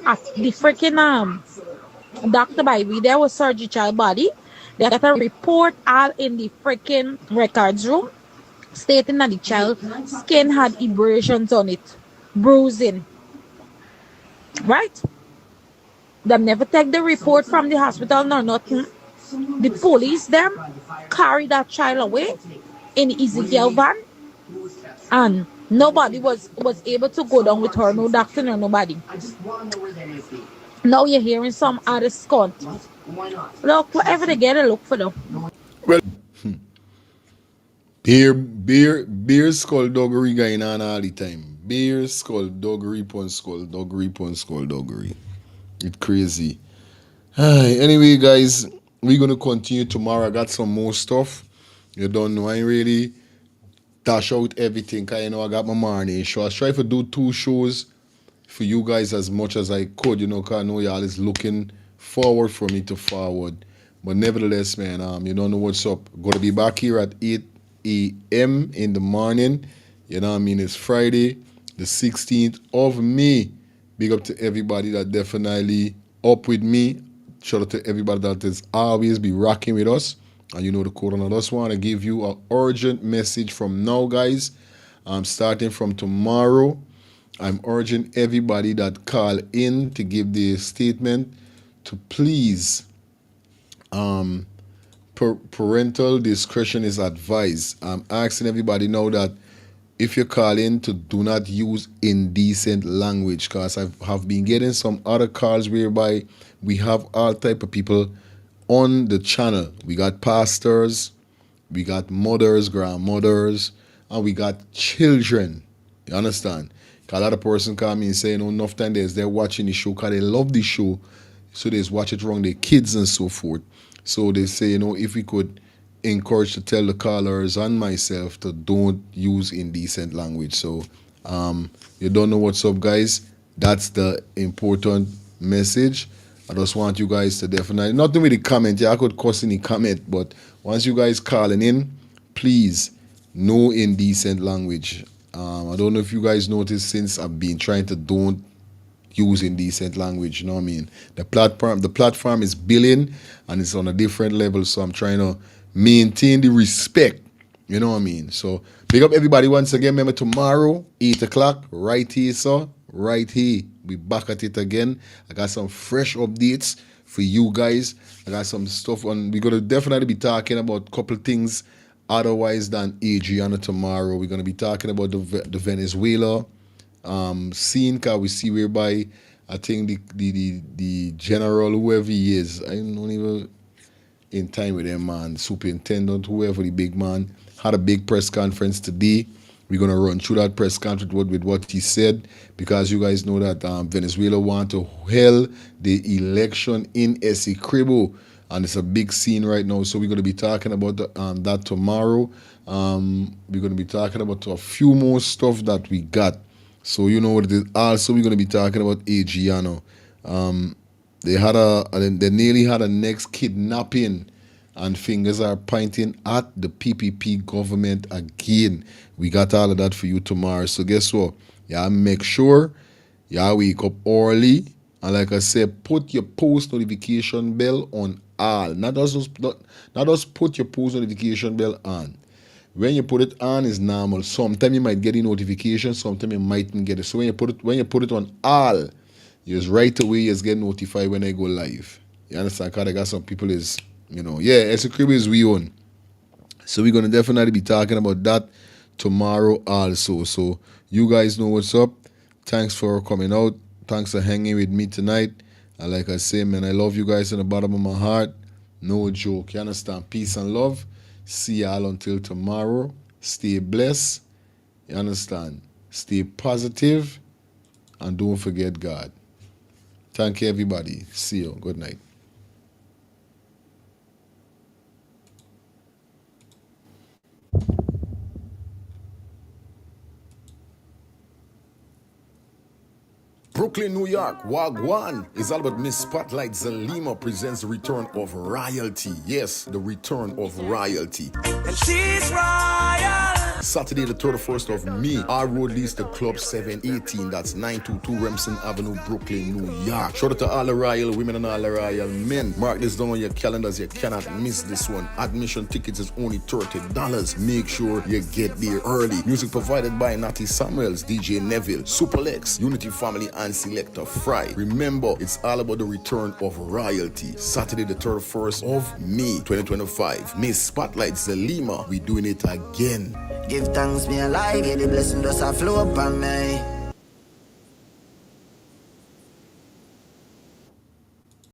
Dr. Baby, there was surgery child body. They got a report all in the freaking records room stating that the child's skin had abrasions on it, bruising. Right? They never take the report from the hospital nor nothing. The police them carry that child away in the Ezekiel van, and nobody was able to go down with her, no doctor nor nobody. Now you're hearing some other scunt. Look, whatever they get, look for them. Well, beer skullduggery going on all the time. Beer skullduggery, pun skullduggery. It's crazy. Anyway, guys, we're gonna continue tomorrow. I got some more stuff. You don't know, I ain't really dash out everything. Cause you know I got my morning show. I try to do 2 shows for you guys as much as I could, you know, cause I know y'all is looking forward for me to forward. But nevertheless, man, you don't know what's up. Gonna be back here at 8 a.m. in the morning. You know what I mean? It's Friday, the 16th of May. Big up to everybody that definitely up with me. Shout out to everybody that is always be rocking with us. And you know the code. And I just want to give you an urgent message from now, guys. Starting from tomorrow, I'm urging everybody that call in to give their statement to please, parental discretion is advised. I'm asking everybody now that if you call in to do not use indecent language, because I have been getting some other calls whereby we have all type of people on the channel. We got pastors, we got mothers, grandmothers, and we got children. You understand? Because a lot of person come in saying, oh, enough time they're watching the show because they love the show, so they watch it around their kids and so forth. So they say, you know, if we could encourage to tell the callers and myself to don't use indecent language. So you don't know what's up, guys. That's the important message. I just want you guys to definitely, nothing with the comment. Yeah, I could cuss in the comment, but once you guys calling in, please, no indecent language. I don't know if you guys noticed since I've been trying to don't use indecent language, you know what I mean? The platform is billing and it's on a different level, so I'm trying to maintain the respect, you know what I mean? So big up everybody once again. Remember tomorrow, 8 o'clock, right here, so right here. We back at it again. I got some fresh updates for you guys. I got some stuff on. We're gonna definitely be talking about a couple things otherwise than ADRIANA tomorrow. We're gonna be talking about the Venezuela scene, cause we see whereby I think the general, whoever he is, I don't even in time with him, man, superintendent, whoever the big man, had a big press conference today. We're gonna run through that press conference with what he said, because you guys know that Venezuela want to hold the election in Essequibo, and it's a big scene right now. So we're gonna be talking about that tomorrow. We're gonna be talking about a few more stuff that we got. So you know what it is. Also, we're gonna be talking about ADRIANA. They nearly had a next kidnapping and fingers are pointing at the PPP government again. We got all of that for you tomorrow. So guess what? Yeah, make sure you wake up early. And like I said, put your post notification bell on all. Not just put your post notification bell on. When you put it on is normal. Sometimes you might get a notification, sometimes you mightn't get it. So when you put it on all, just right away you just get notified when I go live. You understand? Because I got some people is, it's a crib is we own. So we're gonna definitely be talking about that tomorrow also. So you guys know what's up. Thanks for coming out. Thanks for hanging with me tonight. And like I say, man, I love you guys in the bottom of my heart. No joke. You understand? Peace and love. See y'all until tomorrow. Stay blessed. You understand? Stay positive. And don't forget God. Thank you, everybody. See you. Good night. Brooklyn, New York, Wagwan is all about Miss Spotlight Zalima presents the return of royalty. Yes, the return of royalty. And she's royal. Saturday the 31st of May, our road leads to Club 718. That's 922 Remsen Avenue, Brooklyn, New York. Shout out to all the royal women and all the royal men. Mark this down on your calendars. You cannot miss this one. Admission tickets is only $30. Make sure you get there early. Music provided by Natty Samuels, DJ Neville, Superlex, Unity Family, and Selector Fry. Remember, it's all about the return of royalty. Saturday the 31st of May 2025. Miss Spotlight Zalima, we doing it again. Give thanks, me alive, yeah, the blessing does a flow upon me.